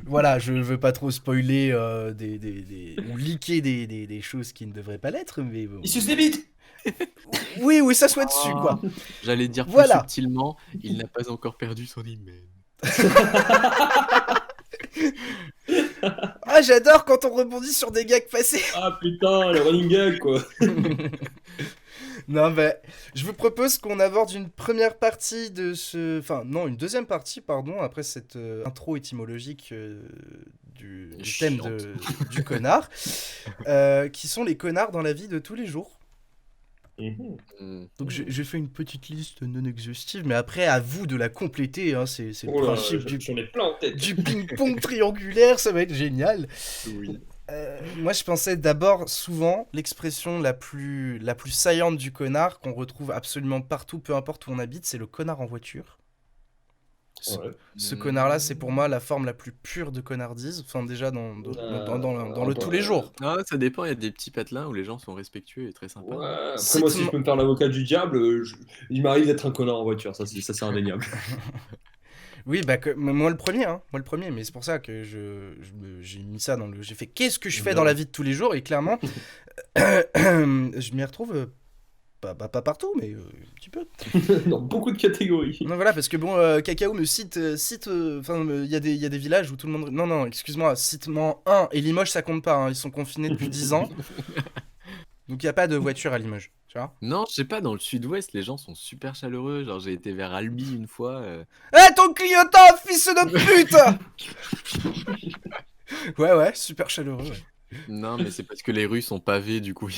Speaker 2: Voilà, je veux pas trop spoiler ou leaker des choses qui ne devraient pas l'être, mais bon.
Speaker 5: Il suce des bites.
Speaker 2: Oui, ça soit dessus, quoi.
Speaker 4: J'allais dire plus
Speaker 2: Voilà.
Speaker 4: subtilement, il n'a pas encore perdu son hymen.
Speaker 2: Ah, j'adore quand on rebondit sur des gags passés.
Speaker 5: Ah putain, le running gag quoi.
Speaker 2: Non, bah, je vous propose qu'on aborde une première partie de ce... Enfin, non, une deuxième partie, pardon, après cette intro étymologique du thème du connard, qui sont les connards dans la vie de tous les jours. Donc j'ai fait une petite liste non exhaustive, mais après, à vous de la compléter, hein, c'est le
Speaker 5: Oh là,
Speaker 2: principe
Speaker 5: j'en ai plein en tête.
Speaker 2: du ping-pong triangulaire, ça va être génial.
Speaker 4: Oui.
Speaker 2: Moi, je pensais d'abord souvent l'expression la plus saillante du connard qu'on retrouve absolument partout, peu importe où on habite, c'est le connard en voiture.
Speaker 5: Ouais.
Speaker 2: Ce connard-là, c'est pour moi la forme la plus pure de connardise. Enfin, déjà dans le tous les jours.
Speaker 4: Ah, ça dépend, il y a des petits patelins où les gens sont respectueux et très sympas.
Speaker 5: Ouais, après moi si je peux me faire l'avocat du diable, il m'arrive d'être un connard en voiture, ça c'est indéniable.
Speaker 2: Oui, bah moi le premier, hein. Moi le premier, mais c'est pour ça que j'ai mis ça dans le... J'ai fait qu'est-ce que je fais dans la vie de tous les jours, et clairement, je m'y retrouve pas partout, mais un petit peu.
Speaker 5: Dans beaucoup de catégories.
Speaker 2: Non, voilà, parce que bon, Cacao me cite, enfin, il y a des villages où tout le monde... Non, excuse-moi, cite-moi un, et Limoges ça compte pas, hein, ils sont confinés depuis 10 ans, donc il n'y a pas de voiture à Limoges, tu vois.
Speaker 4: Non, je sais pas, dans le sud-ouest, les gens sont super chaleureux. Genre, j'ai été vers Albi une fois.
Speaker 2: Eh, ton clignotant, fils de pute. Ouais, super chaleureux, ouais.
Speaker 4: Non, mais c'est parce que les rues sont pavées, du coup,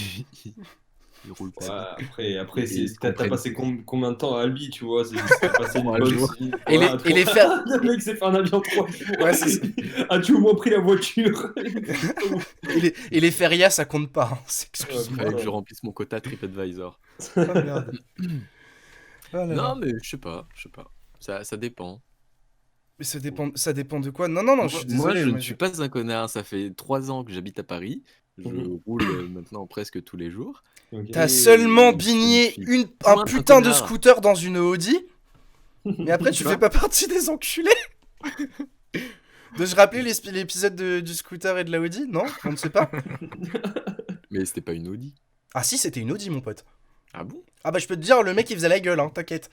Speaker 4: ils roulent
Speaker 5: Ouais,
Speaker 4: pas.
Speaker 5: après
Speaker 4: Ils
Speaker 5: t'as
Speaker 4: comprennent.
Speaker 5: passé combien de temps à Albi, tu vois, t'as passé une
Speaker 4: 3
Speaker 5: bonne
Speaker 4: jours.
Speaker 2: Et
Speaker 5: voilà,
Speaker 2: les faire...
Speaker 5: Le mec s'est fait un avion 3 jours.
Speaker 2: Ouais, c'est ça.
Speaker 5: As-tu au moins pris la voiture?
Speaker 2: Et les férias, ça compte pas, hein. Excuse-moi.
Speaker 4: Fallait que je remplisse mon quota TripAdvisor.
Speaker 2: Oh, merde. Oh là là.
Speaker 4: Non, mais je sais pas. Ça dépend.
Speaker 2: Mais ça dépend de quoi? Non, je suis
Speaker 4: Moi,
Speaker 2: désolé.
Speaker 4: je ne suis pas un connard. Ça fait 3 ans que j'habite à Paris. Je roule maintenant presque tous les jours.
Speaker 5: Ok.
Speaker 2: T'as seulement
Speaker 4: je
Speaker 2: bigné
Speaker 4: suis
Speaker 2: un
Speaker 4: point un
Speaker 2: putain de
Speaker 4: connard.
Speaker 2: scooter dans une Audi, mais après tu
Speaker 4: Quoi
Speaker 2: fais pas partie des enculés. Dois-je rappeler l'épisode du scooter et de la Audi? Non, on ne sait pas.
Speaker 4: Mais c'était pas une Audi.
Speaker 2: Ah si, c'était une Audi, mon pote.
Speaker 4: Ah bon?
Speaker 2: Ah bah je peux te dire, le mec il faisait la gueule, hein, t'inquiète.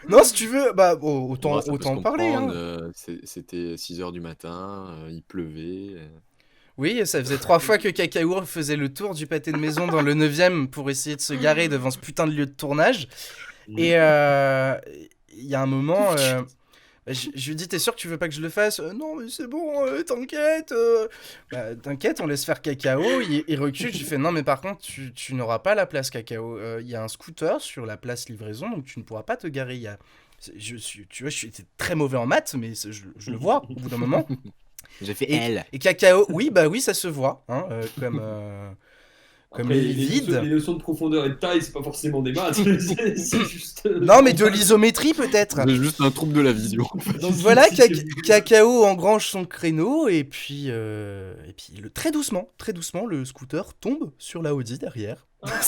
Speaker 2: Non, si tu veux, bah autant
Speaker 4: Moi, ça peut se
Speaker 2: en parler.
Speaker 4: comprendre,
Speaker 2: Hein.
Speaker 4: C'était 6h du matin, il pleuvait.
Speaker 2: Oui, ça faisait 3 fois que Cacao faisait le tour du pâté de maison dans le 9ème pour essayer de se garer devant ce putain de lieu de tournage. Et il y a un moment, je lui dis, t'es sûr que tu veux pas que je le fasse? Non, mais c'est bon, t'inquiète. Bah, t'inquiète, on laisse faire Cacao. Il recule, je lui fais, non, mais par contre, tu n'auras pas la place Cacao. Il y a un scooter sur la place livraison, donc tu ne pourras pas te garer. Tu vois, je suis très mauvais en maths, mais je le vois au bout d'un moment.
Speaker 4: J'ai fait L.
Speaker 2: Et Cacao, oui, ça se voit, hein, comme
Speaker 5: Après,
Speaker 2: il est vide.
Speaker 5: Les notions de profondeur et de taille, c'est pas forcément des maths, c'est juste.
Speaker 2: Non, mais de l'isométrie peut-être.
Speaker 4: J'ai juste un trouble de la vision.
Speaker 2: Donc voilà, Cacao engrange son créneau et puis très doucement, le scooter tombe sur la Audi derrière.
Speaker 5: Ah,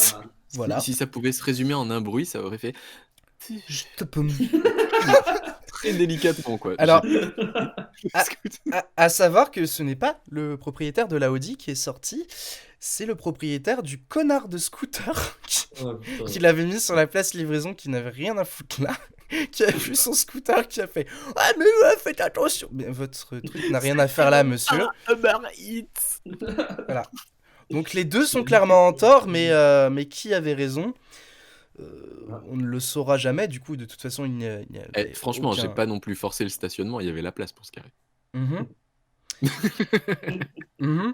Speaker 2: Voilà.
Speaker 4: Si ça pouvait se résumer en un bruit, ça aurait fait très délicatement, quoi.
Speaker 2: Alors, à savoir que ce n'est pas le propriétaire de la Audi qui est sorti, c'est le propriétaire du connard de scooter qui l'avait mis sur la place livraison, qui n'avait rien à foutre là, qui a vu son scooter, qui a fait « Ah mais ouais, faites attention !» Mais votre truc n'a rien à faire là, monsieur.
Speaker 4: Uber Eats.
Speaker 2: Voilà. Donc les deux sont clairement en tort, mais qui avait raison? On ne le saura jamais, du coup, de toute façon, il n'y avait
Speaker 4: Franchement, j'ai
Speaker 2: aucun-
Speaker 4: pas non plus forcé le stationnement, il y avait la place pour se garer.
Speaker 2: Mhm. Mhm.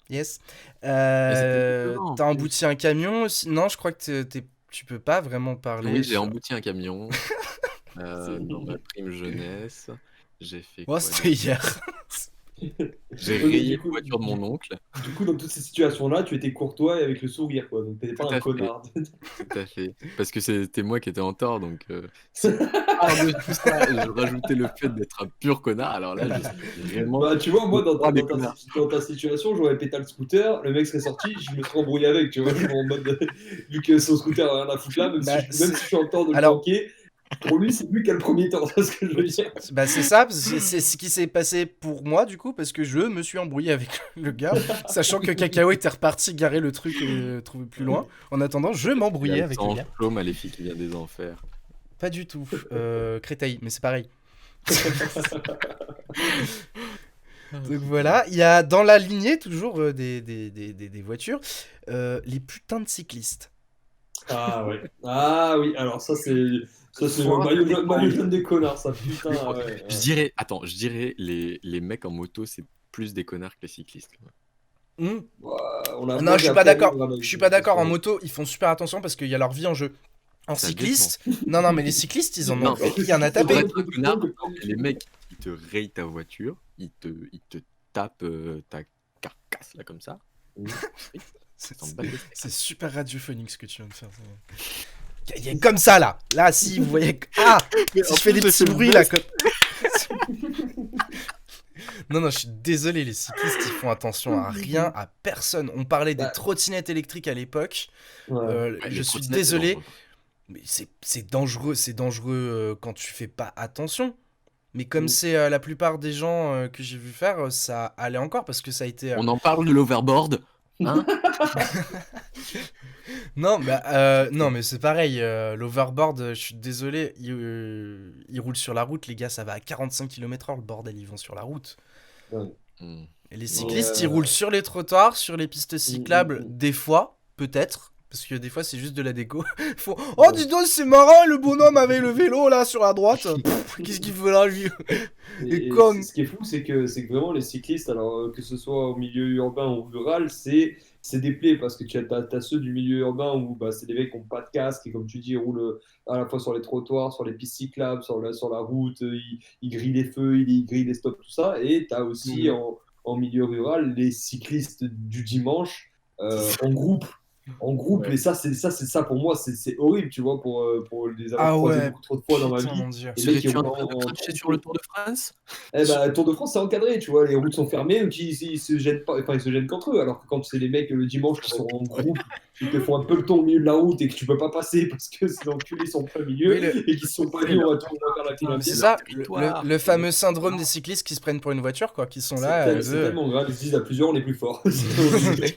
Speaker 2: Yes.
Speaker 4: c'était étonnant, en
Speaker 2: T'as
Speaker 4: plus.
Speaker 2: embouti un camion aussi? Non, je crois que tu peux pas vraiment parler.
Speaker 4: Oui, j'ai
Speaker 2: sur-
Speaker 4: embouti un camion
Speaker 5: C'est
Speaker 4: dans ma
Speaker 5: mignon.
Speaker 4: prime jeunesse. J'ai fait
Speaker 2: Oh,
Speaker 4: quoi
Speaker 2: c'était
Speaker 4: d'autre?
Speaker 2: hier.
Speaker 4: J'ai
Speaker 5: Oui, mais
Speaker 4: rayé
Speaker 5: du
Speaker 4: la
Speaker 5: coup,
Speaker 4: voiture de mon oncle.
Speaker 5: Du coup, dans toutes ces situations-là, tu étais courtois et avec le sourire, quoi. Donc, t'étais
Speaker 4: Tout
Speaker 5: pas
Speaker 4: à
Speaker 5: un
Speaker 4: fait.
Speaker 5: connard.
Speaker 4: Tout à fait. Parce que c'était moi qui étais en tort, donc si par-dessus ça, je rajoutais le fait d'être un pur connard, alors là, je suis vraiment
Speaker 5: Bah, tu vois, moi,
Speaker 4: le roi des
Speaker 5: dans
Speaker 4: connards.
Speaker 5: dans ta situation, j'aurais pété le scooter, le mec serait sorti, je me serais embrouillé avec, tu vois. En mode, vu que son scooter a rien à foutre là,
Speaker 2: Bah,
Speaker 5: même si je suis en tort de le
Speaker 2: Alors-
Speaker 5: planquer, pour lui, c'est lui qui a le premier tort, c'est ce que je veux dire.
Speaker 2: Bah c'est ça, parce que c'est ce qui s'est passé pour moi du coup, parce que je me suis embrouillé avec le gars, sachant que Cacao était reparti garer le truc trouvé plus loin. En attendant, je m'embrouillais avec le gars.
Speaker 4: Flo maléfique qui vient des enfers.
Speaker 2: Pas du tout. Créteil, mais c'est pareil. Donc voilà, il y a dans la lignée toujours des voitures, les putains de cyclistes.
Speaker 5: Ah ouais. Ah oui, alors ça, c'est le maillot jaune des connards, ça, putain. Ouais.
Speaker 4: Je dirais les mecs en moto, c'est plus des connards que les cyclistes.
Speaker 2: Hmm.
Speaker 5: Moi,
Speaker 2: Non, je
Speaker 5: j'ai
Speaker 2: suis pas
Speaker 5: appris à
Speaker 2: d'accord.
Speaker 5: vivre avec
Speaker 2: Je suis pas d'accord. En
Speaker 5: ça.
Speaker 2: moto, ils font super attention parce qu'il y a leur vie en jeu. En
Speaker 4: Ça
Speaker 2: cycliste, non, mais les cyclistes, ils en ont
Speaker 4: Non,
Speaker 2: rien à
Speaker 4: Pour
Speaker 2: taper.
Speaker 4: être un connard, les mecs, ils te rayent ta voiture, ils te tapent ta carcasse là comme ça.
Speaker 2: C'est-
Speaker 4: S'en battent les steaks.
Speaker 2: C'est super radiophonique ce que tu viens de faire. Il y a comme ça là. Là, si vous voyez. Ah, si je fais des petits bruits là. Comme... Non, je suis désolé, les cyclistes ils font attention à rien, à personne. On parlait des
Speaker 5: Bah.
Speaker 2: trottinettes électriques à l'époque.
Speaker 5: Ouais.
Speaker 4: Ouais,
Speaker 2: Je
Speaker 4: les
Speaker 2: suis
Speaker 4: trottinettes,
Speaker 2: désolé,
Speaker 4: c'est dangereux.
Speaker 2: mais c'est dangereux quand tu fais pas attention. Mais comme
Speaker 5: Mm.
Speaker 2: c'est la plupart des gens que j'ai vu faire, ça allait encore parce que ça a été.
Speaker 4: On en parle de l'overboard, hein?
Speaker 2: Non, mais c'est pareil. L'overboard, je suis désolé, il roule sur la route, les gars, ça va à 45 km/h, le bordel, ils vont sur la route.
Speaker 4: Hmm.
Speaker 2: Et les cyclistes,
Speaker 5: Ouais.
Speaker 2: ils roulent sur les trottoirs, sur les pistes cyclables,
Speaker 5: mm.
Speaker 2: des fois, peut-être. Parce que des fois, c'est juste de la déco. Ils font oh, dis donc, c'est marrant, le bonhomme avec le vélo là sur la droite. Pff, qu'est-ce qu'il veut là, lui? Et comme-
Speaker 5: Ce qui est fou, c'est que vraiment les cyclistes, alors que ce soit au milieu urbain ou rural, c'est des plaies parce que tu as ceux du milieu urbain où bah, c'est des mecs qui n'ont pas de casque et comme tu dis, ils roulent à la fois sur les trottoirs, sur les pistes cyclables, sur la route, ils grillent les feux, ils grillent les stops, tout ça. Et tu as aussi en milieu rural les cyclistes du dimanche en groupe.
Speaker 4: Ouais.
Speaker 5: Et ça pour moi, c'est horrible, tu vois, pour les avoir
Speaker 2: Ah
Speaker 5: croisés
Speaker 2: ouais,
Speaker 5: beaucoup trop de fois dans ma
Speaker 2: putain,
Speaker 5: vie.
Speaker 2: mon dieu.
Speaker 5: Les mecs qui
Speaker 4: Serais-tu en
Speaker 5: roulent
Speaker 4: train de cracher sur le Tour de France?
Speaker 5: Eh ben, Tour de France, c'est encadré, tu vois, les routes sont fermées, donc ils se gênent pas, enfin ils se gênent qu'entre eux, alors que quand c'est les mecs le dimanche qui sont en groupe, qui te font un peloton au milieu de la route et que tu peux pas passer parce que ces enculés sont plein milieu
Speaker 2: Oui,
Speaker 5: et qu'ils se sont pas dit on va faire la file
Speaker 2: C'est
Speaker 5: indienne.
Speaker 2: ça,
Speaker 4: territoire.
Speaker 2: le fameux syndrome des cyclistes qui se prennent pour une voiture, quoi, qui sont là.
Speaker 5: C'est tellement grave, ils se disent à plusieurs on est plus fort. C'est horrible.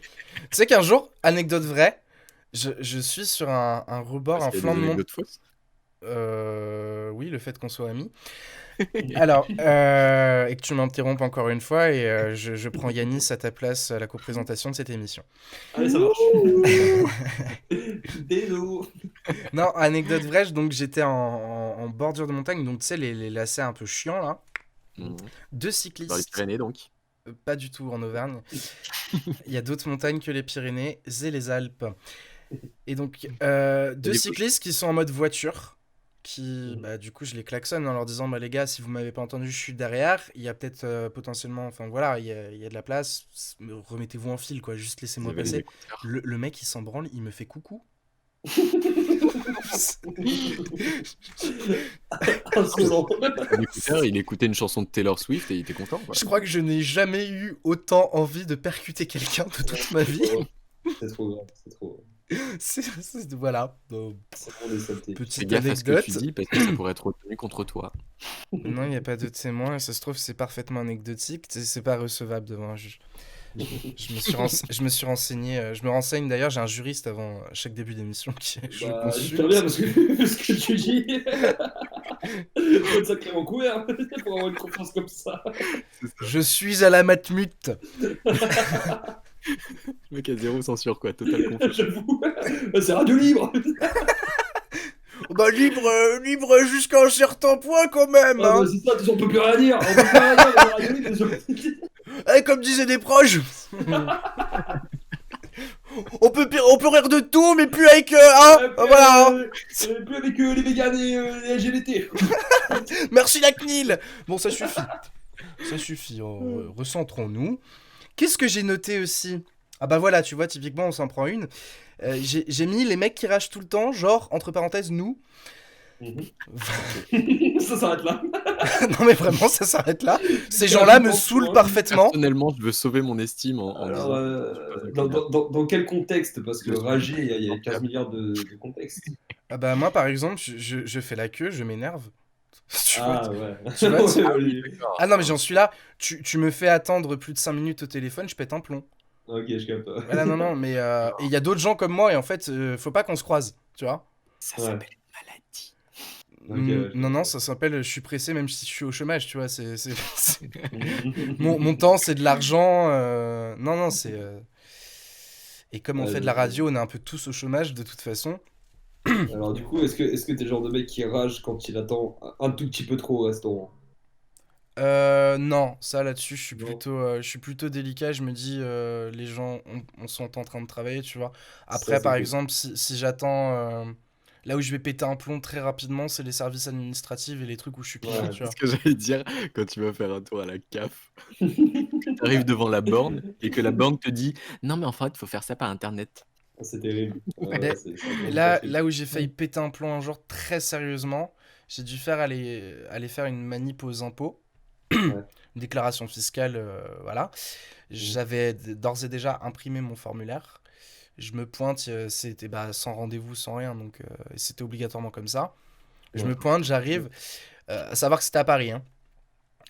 Speaker 2: Tu sais qu'un jour, anecdote vraie, je suis sur un rebord, un
Speaker 4: Parce qu'il y a
Speaker 2: flanc de
Speaker 4: des
Speaker 2: montagne.
Speaker 4: anecdotes fausses.
Speaker 2: Oui, le fait qu'on soit amis. Alors, et que tu m'interrompes encore une fois, et je prends Yanis à ta place à la co-présentation de cette émission.
Speaker 5: Allez, ça marche. Désolé.
Speaker 2: Non, anecdote vraie, donc j'étais en bordure de montagne, donc tu sais, les lacets un peu chiants là.
Speaker 4: Hmm.
Speaker 2: Deux
Speaker 4: Dans les
Speaker 2: cyclistes,
Speaker 4: Pyrénées, donc.
Speaker 2: pas du tout en Auvergne. Il y a d'autres montagnes que les Pyrénées et les Alpes. Et donc, deux
Speaker 4: des
Speaker 2: cyclistes qui sont en mode voiture, qui, bah, du coup, je les klaxonne en leur disant, bah, les gars, si vous m'avez pas entendu, je suis derrière. Il y a peut-être potentiellement, enfin voilà, il y a de la place. Remettez-vous en file, quoi, juste
Speaker 4: Vous
Speaker 2: laissez-moi
Speaker 4: avez les
Speaker 2: passer.
Speaker 4: écouteurs.
Speaker 2: Le mec, il s'en branle, il me fait coucou.
Speaker 5: Insolent.
Speaker 4: Les écouteurs, il écoutait une chanson de Taylor Swift et il était content, quoi.
Speaker 2: Je crois que je n'ai jamais eu autant envie de percuter quelqu'un de toute ma vie.
Speaker 5: C'est trop grave, c'est trop.
Speaker 2: Voilà, donc,
Speaker 5: C'est vraiment des saletés.
Speaker 4: Fais
Speaker 2: petite
Speaker 4: gaffe à ce que
Speaker 2: anecdote.
Speaker 4: tu dis parce que ça pourrait être retenu contre toi.
Speaker 2: Non, il n'y a pas de témoin, et ça se trouve, c'est parfaitement anecdotique, c'est pas recevable devant un juge. Je me suis renseigné, je me renseigne d'ailleurs, j'ai un juriste avant chaque début d'émission qui je
Speaker 5: Bah,
Speaker 2: consulte.
Speaker 5: j'espère bien parce que ce que tu dis, faut être sacrément couvert pour avoir une confiance comme ça.
Speaker 2: Je suis à la matmute.
Speaker 4: Le mec a zéro censure, quoi. Total confiance.
Speaker 5: J'avoue. C'est radio libre.
Speaker 2: Bah libre jusqu'à un certain point quand même,
Speaker 5: Ah,
Speaker 2: hein.
Speaker 5: bah, c'est ça, on peut plus rien dire. On peut plus rien dire dans la radio libre.
Speaker 2: Comme disaient des proches. on peut rire de tout, mais plus avec voilà. Hein.
Speaker 5: Plus avec les véganes et les LGBT.
Speaker 2: Merci la CNIL. Bon, ça suffit. Ça suffit. Recentrons-nous. Qu'est-ce que j'ai noté aussi? Ah bah voilà, tu vois, typiquement, on s'en prend une. J'ai mis les mecs qui ragent tout le temps, genre, entre parenthèses, nous.
Speaker 5: Ça s'arrête là.
Speaker 2: Non mais vraiment, ça s'arrête là. Ces gens-là me saoulent parfaitement.
Speaker 4: Personnellement, je veux sauver mon estime en
Speaker 5: Alors, dans quel contexte? Parce que rager, il y a 15 milliards de contextes.
Speaker 2: Ah bah moi, par exemple, je fais la queue, je m'énerve. Tu vois,
Speaker 5: Ah ouais.
Speaker 2: tu vois, tu-
Speaker 5: Ouais,
Speaker 2: Ah non mais j'en suis là. Tu me fais attendre plus de 5 minutes au téléphone, je pète un plomb.
Speaker 5: ok, je capte.
Speaker 2: Voilà, non, mais il y a d'autres gens comme moi et en fait, faut pas qu'on se croise, tu vois.
Speaker 4: Ça
Speaker 5: Ouais.
Speaker 4: s'appelle une maladie.
Speaker 5: Ok, ouais,
Speaker 2: Non, ça s'appelle je suis pressé même si je suis au chômage, tu vois. Mon temps, c'est de l'argent. Non, c'est... Et comme on fait de la radio, on est un peu tous au chômage de toute façon.
Speaker 5: Alors du coup, est-ce que t'es le genre de mec qui rage quand il attend un tout petit peu trop au restaurant?
Speaker 2: Non, ça là-dessus,
Speaker 5: Non.
Speaker 2: je suis plutôt délicat. Je me dis, les gens on sont en train de travailler, tu vois.
Speaker 5: Ça,
Speaker 2: Après,
Speaker 5: c'est
Speaker 2: par
Speaker 5: cool.
Speaker 2: exemple, si j'attends, là où je vais péter un plomb très rapidement, c'est les services administratifs et les trucs où je suis client,
Speaker 5: Ouais.
Speaker 2: tu vois.
Speaker 4: Ce que j'allais dire quand tu vas faire un tour à la CAF, tu arrives devant la borne et que la borne te dit non, mais en fait, il faut faire ça par internet.
Speaker 5: Ah, c'est terrible.
Speaker 2: Ouais.
Speaker 5: C'est un
Speaker 2: Là,
Speaker 5: truc.
Speaker 2: là où j'ai failli péter un plomb un jour très sérieusement, j'ai dû aller faire une manip aux impôts,
Speaker 5: Ouais.
Speaker 2: une déclaration fiscale, voilà. J'avais d'ores et déjà imprimé mon formulaire. Je me pointe, c'était sans rendez-vous, sans rien, donc c'était obligatoirement comme ça. Je
Speaker 5: Ouais.
Speaker 2: me pointe, j'arrive, à savoir que c'était à Paris, hein,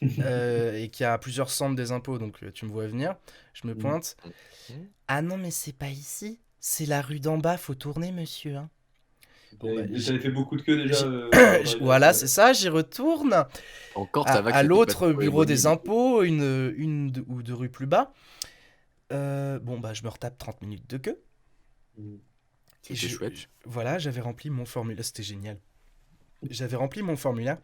Speaker 2: et qu'il y a plusieurs centres des impôts, donc tu me vois venir. Je me pointe. Ah non, mais c'est pas ici, c'est la rue d'en bas, faut tourner, monsieur. Hein. Bon, bah,
Speaker 5: J'avais fait beaucoup de queues déjà.
Speaker 2: voilà, c'est ça, j'y retourne.
Speaker 4: Encore, ça va que
Speaker 2: À
Speaker 4: c'était
Speaker 2: l'autre
Speaker 4: pas trop
Speaker 2: bureau
Speaker 4: éloigné,
Speaker 2: des
Speaker 4: mais-
Speaker 2: impôts, ou deux rues plus bas. Bon, bah, je me retape 30 minutes de queue. Et
Speaker 4: C'était chouette.
Speaker 2: Voilà, j'avais rempli mon formulaire. C'était génial. J'avais rempli mon formulaire.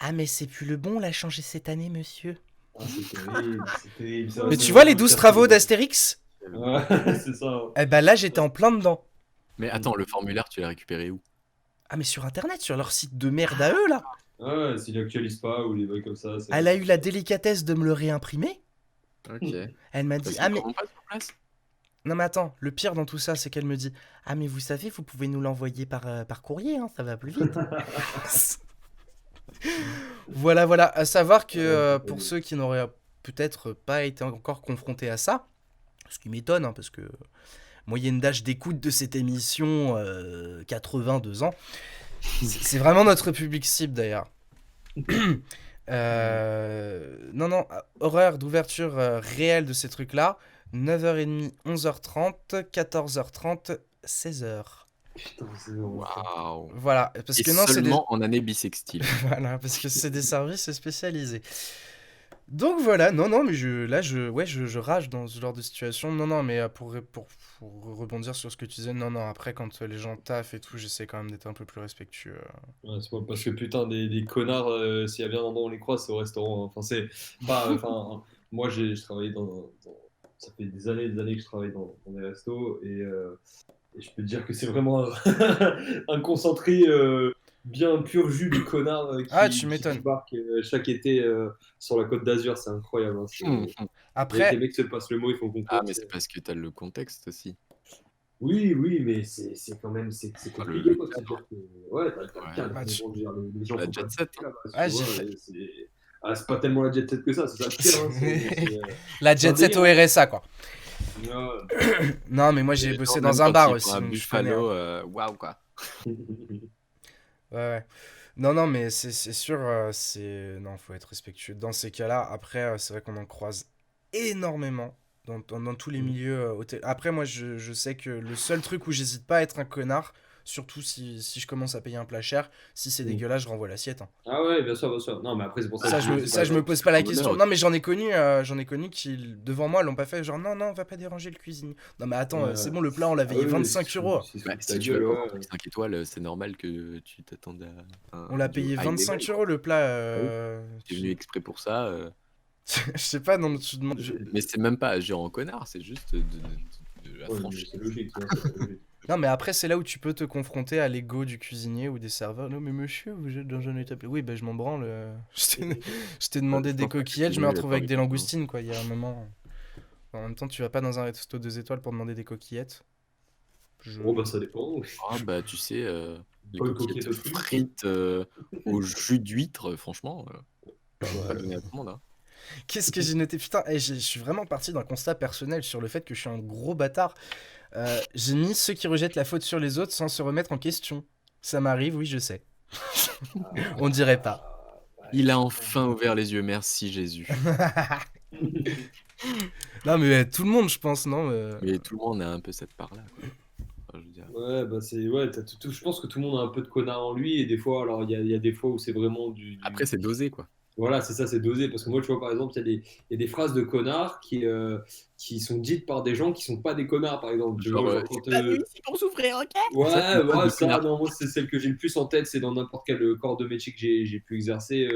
Speaker 2: Ah, mais c'est plus le bon, on l'a changé cette année, monsieur.
Speaker 5: Ah, c'est terrible, c'est terrible. Ça,
Speaker 2: Mais
Speaker 5: ça,
Speaker 2: tu vois
Speaker 5: ça,
Speaker 2: les
Speaker 5: ça,
Speaker 2: 12
Speaker 5: ça,
Speaker 2: travaux
Speaker 5: ça.
Speaker 2: d'Astérix?
Speaker 5: Ouais, c'est ça.
Speaker 2: Eh ben là, j'étais en plein dedans.
Speaker 4: Mais attends, le formulaire, tu l'as récupéré où?
Speaker 2: Ah, mais sur Internet, sur leur site de merde à eux, là.
Speaker 5: Ouais, s'il actualise pas ou des trucs comme ça.
Speaker 2: Elle a eu la délicatesse de me le réimprimer.
Speaker 4: Ok.
Speaker 2: Elle m'a
Speaker 4: Parce
Speaker 2: dit,
Speaker 4: qu'ils
Speaker 2: ah, mais...
Speaker 4: feront pas sur place.
Speaker 2: Non, mais attends, le pire dans tout ça, c'est qu'elle me dit, ah, mais vous savez, vous pouvez nous l'envoyer par courrier, hein, ça va plus vite. Voilà, à savoir que pour ceux qui n'auraient peut-être pas été encore confrontés à ça, ce qui m'étonne, hein, parce que moyenne d'âge d'écoute de cette émission, 82 ans, c'est vraiment notre public cible d'ailleurs. Non, horaire d'ouverture réelle de ces trucs-là, 9h30, 11h30, 14h30, 16h.
Speaker 5: Putain, c'est bon.
Speaker 4: Waouh.
Speaker 2: Voilà, parce
Speaker 4: Et
Speaker 2: que non, c'est des...
Speaker 4: seulement en année bissextile.
Speaker 2: Voilà, parce que c'est des services spécialisés. Donc voilà, non, mais je rage dans ce genre de situation. Non, mais pour rebondir sur ce que tu disais, non, après, quand les gens taffent et tout, j'essaie quand même d'être un peu plus respectueux.
Speaker 5: Ouais, c'est pas parce que putain, des connards, s'il y a bien un endroit où on les croise, c'est au restaurant. Enfin, c'est pas. Enfin, moi, j'ai travaillé ça fait des années que je travaille dans des restos et je peux te dire que c'est vraiment un concentré bien pur jus de connards
Speaker 2: Tu
Speaker 5: qui
Speaker 2: m'étonnes.
Speaker 5: débarque chaque été sur la Côte d'Azur. C'est incroyable. Hein, les
Speaker 2: Après,
Speaker 5: mecs se passent le mot, ils font concours.
Speaker 4: Ah, mais c'est parce que t'as le contexte aussi.
Speaker 5: Oui, mais c'est quand même c'est compliqué quoi. C'est-à-dire que ouais, t'as le cadre,
Speaker 2: Bah,
Speaker 5: mais bon, je veux dire, les gens
Speaker 4: La
Speaker 5: font
Speaker 4: jet
Speaker 5: pas
Speaker 4: set.
Speaker 5: ça, là-bas,
Speaker 2: Ah,
Speaker 5: tu vois, c'est pas tellement la jet set que ça, c'est ça le pire. Hein,
Speaker 2: la jet set au RSA, quoi.
Speaker 5: ouais.
Speaker 2: Non, mais moi, j'ai
Speaker 4: Et
Speaker 2: bossé
Speaker 4: même
Speaker 2: dans un
Speaker 4: quand
Speaker 2: bar
Speaker 4: ils
Speaker 2: aussi,
Speaker 4: font un
Speaker 2: donc je connais,
Speaker 4: Buffalo,
Speaker 2: hein.
Speaker 4: waouh, quoi.
Speaker 2: Ouais. Non, mais c'est sûr, non, faut être respectueux. Dans ces cas-là, après, c'est vrai qu'on en croise énormément dans tous les milieux hôtels. Après, moi, je sais que le seul truc où j'hésite pas à être un connard, Surtout si je commence à payer un plat cher. Si c'est dégueulasse, je renvoie l'assiette, hein.
Speaker 5: Ah ouais, bien sûr, bien sûr. Non, mais après, c'est pour ça
Speaker 2: Ça,
Speaker 5: que
Speaker 2: je me,
Speaker 5: dis,
Speaker 2: ça, je me pose pas la
Speaker 4: un
Speaker 2: question.
Speaker 4: honneur.
Speaker 2: Non, mais j'en ai connu qui, devant moi, l'ont pas fait. Genre, non, non, va pas déranger le cuisinier. Non, mais attends,
Speaker 5: Ouais.
Speaker 2: c'est bon, le plat, on l'a
Speaker 5: Ah
Speaker 2: payé
Speaker 5: oui,
Speaker 2: 25 euros.
Speaker 5: c'est
Speaker 4: Bah,
Speaker 5: ta
Speaker 4: si tu
Speaker 5: gueule,
Speaker 4: vas
Speaker 5: ouais.
Speaker 4: pas 5 étoiles, c'est normal que tu t'attendes à
Speaker 2: On l'a payé 25 euros le plat.
Speaker 4: Tu es venu exprès pour ça.
Speaker 2: Je sais pas, non, tu demandes.
Speaker 4: Mais c'est même pas agir en connard, c'est juste de la
Speaker 5: Ouais, mais
Speaker 4: franchise.
Speaker 5: c'est logique, hein, c'est logique.
Speaker 2: Non, mais après, c'est là où tu peux te confronter à l'ego du cuisinier ou des serveurs. Non, mais monsieur, vous êtes dans un état. Oui, ben je m'en branle. Je t'ai demandé
Speaker 4: Je
Speaker 2: des
Speaker 4: pense pas que
Speaker 2: coquillettes, je
Speaker 4: c'est
Speaker 2: me
Speaker 4: mieux,
Speaker 2: retrouve
Speaker 4: la
Speaker 2: avec des
Speaker 4: plupart du temps.
Speaker 2: langoustines, quoi. Il y a un moment. En même temps, tu vas pas dans un resto 2 étoiles pour demander des coquillettes.
Speaker 5: Bon, bah, ça dépend.
Speaker 4: Ah bah tu sais, les
Speaker 5: Pas une
Speaker 4: coquillettes
Speaker 5: coquillette au cul.
Speaker 4: frites au jus d'huître, franchement, pas
Speaker 5: Ouais.
Speaker 4: donné à tout le monde. Hein.
Speaker 2: Qu'est-ce que j'ai noté? Putain, je suis vraiment parti d'un constat personnel sur le fait que je suis un gros bâtard. J'ai mis ceux qui rejettent la faute sur les autres sans se remettre en question. Ça m'arrive, oui, je sais. On dirait pas.
Speaker 4: Il a enfin ouvert les yeux, merci Jésus.
Speaker 2: Non, mais tout le monde, je pense, non
Speaker 4: Mais tout le monde a un peu cette part-là. Quoi. Enfin, je veux dire.
Speaker 5: Ouais, bah c'est. Ouais, je pense que tout le monde a un peu de connard en lui, et des fois, alors il y a des fois où c'est vraiment
Speaker 4: Après, c'est dosé, quoi.
Speaker 5: Voilà, c'est ça, c'est dosé. Parce que moi, tu vois, par exemple, il y a des phrases de connards qui sont dites par des gens qui sont pas des connards, par exemple. Tu vois,
Speaker 4: Genre,
Speaker 5: genre quand,
Speaker 4: ici pour souffrir, ok.
Speaker 5: Ouais,
Speaker 4: Ça, c'est une phrase
Speaker 5: ouais,
Speaker 4: de
Speaker 5: ça,
Speaker 4: connard.
Speaker 5: non, moi, c'est celle que j'ai le plus en tête, c'est dans n'importe quel corps de métier que j'ai pu exercer,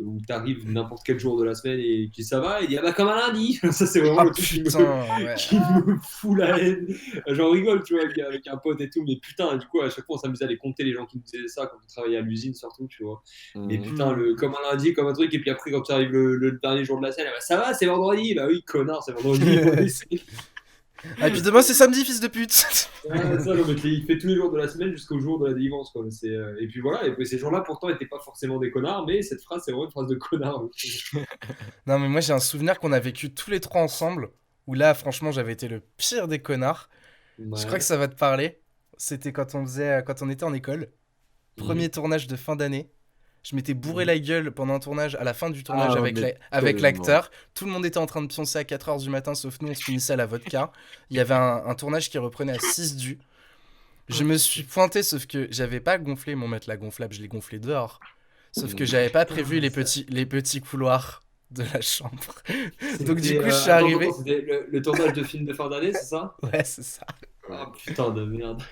Speaker 5: où t'arrives n'importe quel jour de la semaine et tu dis ça va, et il dit ah bah comme un lundi. Ça, c'est vraiment
Speaker 2: Ah
Speaker 5: le truc
Speaker 2: putain, ouais.
Speaker 5: qui me fout la haine. J'en rigole, tu vois, avec un pote et tout, mais putain, du coup, à chaque fois, on s'amusait à les compter, les gens qui nous disaient ça quand on travaillait à l'usine, surtout, tu vois. Mais
Speaker 4: Mhm.
Speaker 5: putain, comme un lundi, comme un truc, et puis après, quand tu arrives le dernier jour de la semaine, ah bah, ça va, c'est vendredi. Bah oui, connard, c'est vendredi.
Speaker 2: Ah, et puis demain, c'est samedi, fils de pute.
Speaker 5: Ah, ça, non, mais il fait tous les jours de la semaine jusqu'au jour de la délivrance, quoi. Et puis voilà, et puis ces gens-là, pourtant, n'étaient pas forcément des connards, mais cette phrase, c'est vraiment une phrase de connard.
Speaker 2: Non, mais moi, j'ai un souvenir qu'on a vécu tous les trois ensemble, où là, franchement, j'avais été le pire des connards. Je crois que ça va te parler. C'était quand on était en école. Premier tournage de fin d'année. Je m'étais bourré la gueule pendant un tournage, à la fin du tournage
Speaker 4: Ah,
Speaker 2: avec
Speaker 4: mais
Speaker 2: avec
Speaker 4: tellement.
Speaker 2: l'acteur. Tout le monde était en train de pioncer à 4h du matin, sauf nous, on se finissait à la vodka. Il y avait un tournage qui reprenait à 6 du. Je me suis pointé, sauf que j'avais pas gonflé mon matelas gonflable, je l'ai gonflé dehors. Sauf que j'avais pas prévu les petits couloirs de la chambre. Donc du coup, je suis arrivé.
Speaker 5: C'était le tournage de film de fin d'année, c'est ça?
Speaker 2: Ouais, c'est ça.
Speaker 5: Ah putain de merde.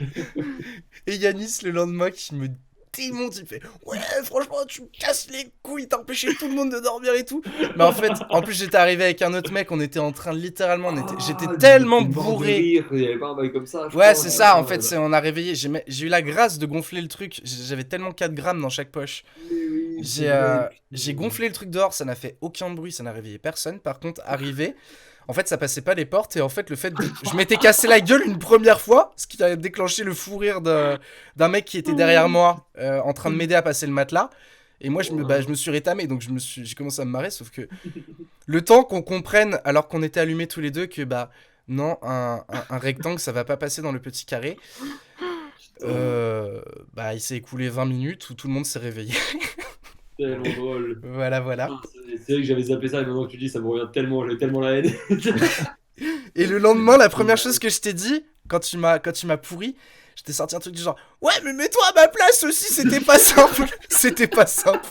Speaker 2: Et Yanis, le lendemain, qui me démonte, il fait ouais, franchement, tu me casses les couilles, t'as empêché tout le monde de dormir et tout. Mais en fait, en plus, j'étais arrivé avec un autre mec, on était en train, littéralement, j'étais tellement bourré.
Speaker 5: Il n'y avait pas un bail comme ça. je
Speaker 2: Ouais,
Speaker 5: crois.
Speaker 2: c'est ça, en fait, on a réveillé. J'ai eu la grâce de gonfler le truc. J'avais tellement 4 grammes dans chaque poche.
Speaker 5: Oui,
Speaker 2: J'ai gonflé le truc dehors, ça n'a fait aucun bruit, ça n'a réveillé personne. Par contre, arrivé, en fait, ça passait pas les portes. Et en fait, je m'étais cassé la gueule une première fois, ce qui a déclenché le fou rire d'un mec qui était derrière moi, en train de m'aider à passer le matelas. Et moi, je me suis rétamé, donc j'ai commencé à me marrer. Sauf que le temps qu'on comprenne, alors qu'on était allumés tous les deux, que bah non, un rectangle, ça va pas passer dans le petit carré. Bah, il s'est écoulé 20 minutes où tout le monde s'est réveillé.
Speaker 5: Tellement drôle.
Speaker 2: Voilà.
Speaker 5: C'est vrai que j'avais zappé ça et maintenant que tu dis ça me revient tellement, j'ai tellement la haine.
Speaker 2: Et le lendemain, la première chose que je t'ai dit, quand tu m'as pourri, je t'ai sorti un truc du genre ouais, mais mets-toi à ma place aussi, c'était pas simple. C'était pas simple.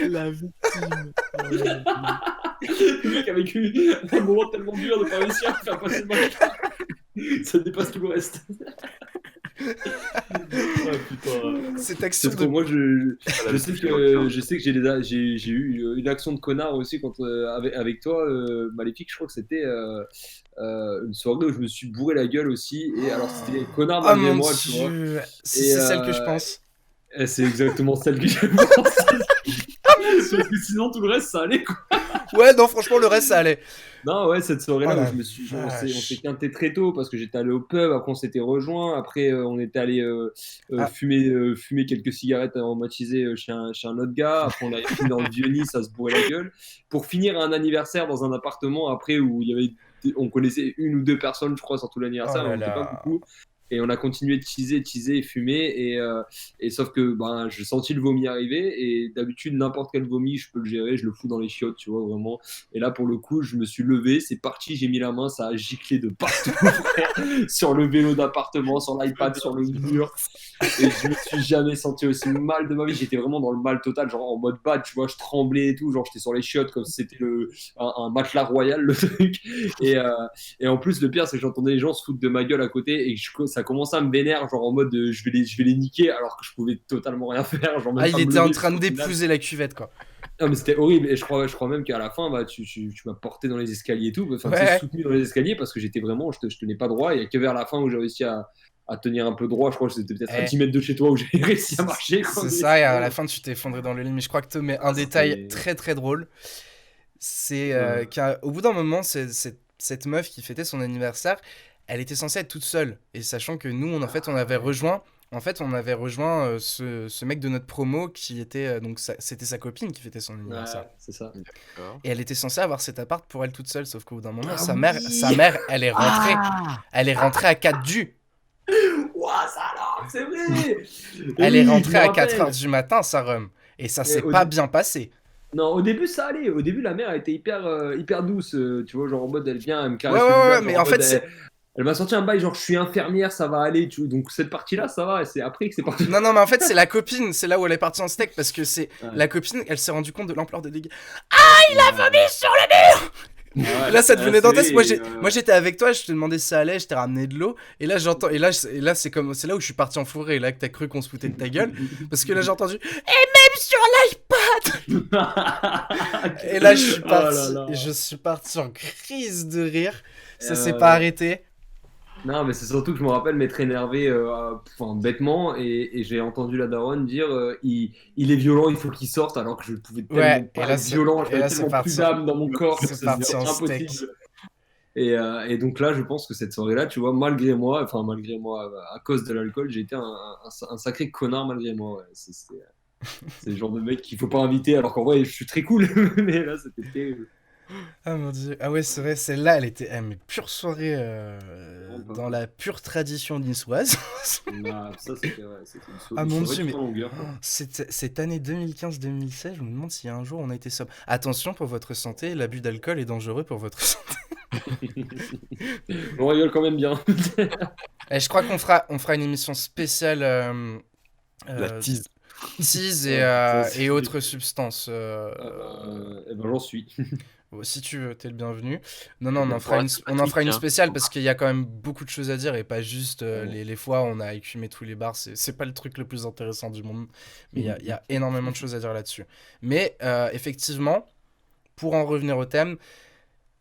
Speaker 4: La victime.
Speaker 5: Le mec a vécu un moment tellement dur de pas réussir à faire passer le match. Ça dépasse tout le reste. Ah putain.
Speaker 2: Cette action
Speaker 5: C'est
Speaker 2: de...
Speaker 5: trop, moi je sais que j'ai eu une action de connard aussi avec toi, Maléfique. Je crois que c'était une soirée où je me suis bourré la gueule aussi. Et alors c'était les connards
Speaker 2: Oh
Speaker 5: malgré
Speaker 2: mon
Speaker 5: moi, tu vois.
Speaker 2: dieu. Si
Speaker 5: Et,
Speaker 2: c'est celle que je pense.
Speaker 5: Et c'est exactement celle que j'ai pensé. Parce que sinon tout le reste ça allait quoi.
Speaker 2: Ouais, non, franchement, le reste, ça allait.
Speaker 5: Non, ouais, cette soirée-là
Speaker 2: Oh la
Speaker 5: où on
Speaker 2: vache.
Speaker 5: s'est quinté très tôt parce que j'étais allé au pub, après on s'était rejoint, après on était allé
Speaker 2: Ah.
Speaker 5: fumer quelques cigarettes aromatisées chez un autre gars, après on a fini dans le Vieux-Nice à se bourrer la gueule, pour finir un anniversaire dans un appartement après où on connaissait une ou deux personnes, je crois, sur tout l'anniversaire,
Speaker 2: Oh
Speaker 5: mais
Speaker 2: là
Speaker 5: on n'était
Speaker 2: là.
Speaker 5: pas beaucoup. Et on a continué de teaser et fumer. Et sauf que ben, j'ai senti le vomi arriver. Et d'habitude, n'importe quel vomi, je peux le gérer. Je le fous dans les chiottes, tu vois, vraiment. Et là, pour le coup, je me suis levé. C'est parti. J'ai mis la main. Ça a giclé de partout, frère. Sur le vélo d'appartement, sur l'iPad, sur le mur. Et je me suis jamais senti aussi mal de ma vie. J'étais vraiment dans le mal total. Genre en mode bad, tu vois. Je tremblais et tout. Genre, j'étais sur les chiottes comme si c'était un matelas royal, le truc. Et en plus, le pire, c'est que j'entendais les gens se foutre de ma gueule à côté et que ça commençait à me vénère, genre en mode je vais les niquer alors que je pouvais totalement rien faire. Genre même
Speaker 2: Ah,
Speaker 5: pas
Speaker 2: il
Speaker 5: me
Speaker 2: était en
Speaker 5: lever,
Speaker 2: train de
Speaker 5: au final.
Speaker 2: d'épouser la cuvette, quoi.
Speaker 5: Non, mais c'était horrible. Et je crois même qu'à la fin, bah, tu m'as porté dans les escaliers et tout. Enfin, tu
Speaker 2: Ouais.
Speaker 5: sais, soutenu dans les escaliers parce que j'étais vraiment, je tenais pas droit. Et que vers la fin où j'ai réussi à tenir un peu droit, je crois que c'était peut-être à 10 mètres de chez toi où j'ai réussi à marcher. quoi.
Speaker 2: C'est ça, et à la fin, tu t'es effondré dans le lit. Mais je crois que tu mets un détail
Speaker 5: c'était-
Speaker 2: très très drôle. C'est
Speaker 5: Ouais.
Speaker 2: qu'au bout d'un moment, cette meuf qui fêtait son anniversaire, elle était censée être toute seule. Et sachant que nous, en fait, on avait rejoint. En fait, on avait rejoint ce mec de notre promo qui était c'était sa copine qui fêtait son anniversaire.
Speaker 5: Ouais, c'est ça.
Speaker 4: D'accord.
Speaker 2: Et elle était censée avoir cet appart pour elle toute seule, sauf qu'au bout d'un moment,
Speaker 5: Ah
Speaker 2: sa
Speaker 5: oui.
Speaker 2: mère, elle est rentrée. Elle est rentrée à 4 du.
Speaker 5: Ouah, ça alors, c'est vrai.
Speaker 2: Elle
Speaker 5: Oui,
Speaker 2: est
Speaker 5: je
Speaker 2: rentrée
Speaker 5: me
Speaker 2: à
Speaker 5: rappelle.
Speaker 2: 4h du matin, sa rhum. Et ça s'est
Speaker 5: au
Speaker 2: pas
Speaker 5: dé-
Speaker 2: bien passé.
Speaker 5: Non, au début ça allait. Au début, la mère elle était hyper douce. Tu vois, genre en mode elle vient, elle me
Speaker 2: Ouais,
Speaker 5: caresse
Speaker 2: ouais,
Speaker 5: le
Speaker 2: ouais,
Speaker 5: visage,
Speaker 2: mais
Speaker 5: genre
Speaker 2: en fait,
Speaker 5: mode,
Speaker 2: c'est.
Speaker 5: elle m'a sorti un bail genre je suis infirmière, ça va aller. Donc cette partie-là, ça va. Et c'est après que c'est parti.
Speaker 2: Non, non, mais en fait, c'est la copine. C'est là où elle est partie en steak parce que c'est.
Speaker 5: Ouais.
Speaker 2: La copine, elle s'est rendue compte de l'ampleur des dégâts.
Speaker 5: Il a vomi sur le mur.
Speaker 2: Et là, ça devenait dantesque. Moi, j'étais avec toi, je te demandais si ça allait, je t'ai ramené de l'eau. Et là, j'entends. Et là, c'est comme. C'est là où je suis parti en forêt. Et là, que t'as cru qu'on se foutait de ta gueule. Parce que là, j'ai entendu. Et même sur l'iPad. Et là, je suis parti.
Speaker 5: Oh là là.
Speaker 2: Je suis parti en crise de rire. Ça
Speaker 5: Euh,
Speaker 2: s'est pas arrêté.
Speaker 5: Non, mais c'est surtout que je me rappelle m'être énervé enfin, bêtement et j'ai entendu la daronne dire il est violent, il faut qu'il sorte alors que je pouvais tellement
Speaker 2: Ouais,
Speaker 5: pas
Speaker 2: et là,
Speaker 5: être violent,
Speaker 2: et
Speaker 5: j'avais
Speaker 2: là, c'est
Speaker 5: tellement
Speaker 2: parti.
Speaker 5: plus d'âme dans mon corps que
Speaker 2: C'est
Speaker 5: ça
Speaker 2: parti
Speaker 5: devenait
Speaker 2: en steak.
Speaker 5: impossible. Et donc là, je pense que cette soirée-là, tu vois, malgré moi, à cause de l'alcool, j'ai été un sacré connard malgré moi. Ouais. C'est le genre de mec qu'il faut pas inviter alors qu'en vrai, je suis très cool. Mais là, c'était terrible.
Speaker 2: Ah mon dieu. Ah ouais, c'est vrai, celle-là, elle était mais pure soirée
Speaker 5: Vraiment pas.
Speaker 2: dans la pure tradition niçoise.
Speaker 5: Non, ça, c'était ouais, c'était une
Speaker 2: Ah, mon
Speaker 5: soirée
Speaker 2: Dieu,
Speaker 5: toute en longueur.
Speaker 2: Cette année 2015-2016, je me demande si un jour on a été sobre. Attention pour votre santé, l'abus d'alcool est dangereux pour votre santé.
Speaker 5: On rigole quand même bien.
Speaker 2: Et je crois on fera une émission spéciale
Speaker 4: La tease.
Speaker 2: tease
Speaker 5: Ça,
Speaker 2: et autres substances.
Speaker 5: Eh ben, j'en suis.
Speaker 2: Si tu veux, t'es le bienvenu. Non, non, on en
Speaker 4: Ouais, c'est
Speaker 2: on en fera une
Speaker 4: pratique, hein.
Speaker 2: spéciale parce qu'il y a quand même beaucoup de choses à dire et pas juste
Speaker 5: Ouais.
Speaker 2: les fois où on a écumé tous les bars. C'est pas le truc le plus intéressant du monde, mais il y a énormément de choses à dire là-dessus. Mais effectivement, pour en revenir au thème,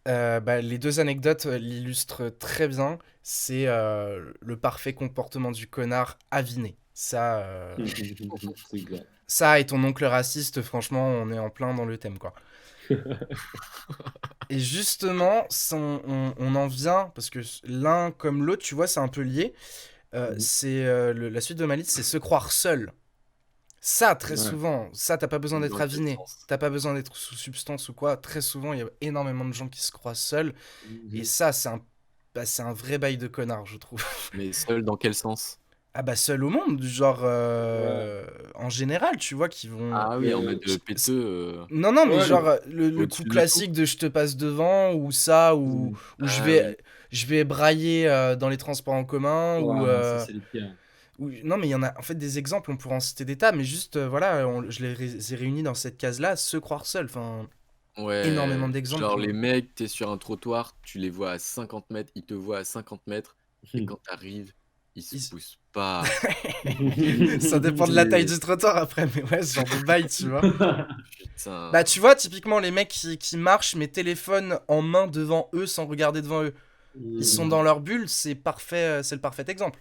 Speaker 2: les deux anecdotes l'illustrent très bien. C'est le parfait comportement du connard aviné.
Speaker 5: C'est clair.
Speaker 2: Ça et ton oncle raciste, franchement, on est en plein dans le thème, quoi. Et justement, on en vient, parce que l'un comme l'autre, tu vois, c'est un peu lié. C'est la suite de ma liste, c'est se croire seul. Ça, très
Speaker 5: Ouais.
Speaker 2: souvent, ça, t'as pas besoin d'être
Speaker 4: Dans quel
Speaker 2: aviné.
Speaker 4: sens
Speaker 2: T'as pas besoin d'être sous substance ou quoi. Très souvent, il y a énormément de gens qui se croient seuls. Et ça, c'est un vrai bail de connard, je trouve.
Speaker 4: Mais seul dans quel sens?
Speaker 2: Ah bah, seul au monde, genre, en général, tu vois, qui vont...
Speaker 4: Ah oui, en mode
Speaker 2: c'est-
Speaker 4: péteux.
Speaker 2: Non, non, mais
Speaker 5: Ouais,
Speaker 2: genre, le
Speaker 4: au-dessus
Speaker 2: coup
Speaker 4: de
Speaker 2: classique de je te passe devant, ou ça, ou
Speaker 4: Ah
Speaker 2: je vais brailler dans les transports en commun, ou...
Speaker 5: ça, c'est les pires.
Speaker 2: Non, mais il y en a en fait des exemples, on pourrait en citer des tas, mais juste, voilà, je les ai réunis dans cette case-là, se croire seul. Enfin,
Speaker 4: Ouais,
Speaker 2: énormément d'exemples.
Speaker 4: genre les mecs, t'es sur un trottoir, tu les vois à 50 mètres, ils te voient à 50 mètres, et quand t'arrives, ils
Speaker 2: Ils-
Speaker 4: se poussent pas.
Speaker 2: ça dépend de la taille du trottoir après, mais ouais, ce genre de bail, tu vois.
Speaker 4: Putain.
Speaker 2: Bah, tu vois, typiquement, les mecs qui marchent, mais téléphone en main devant eux sans regarder devant eux. Ils sont dans leur bulle, c'est parfait, c'est le parfait exemple.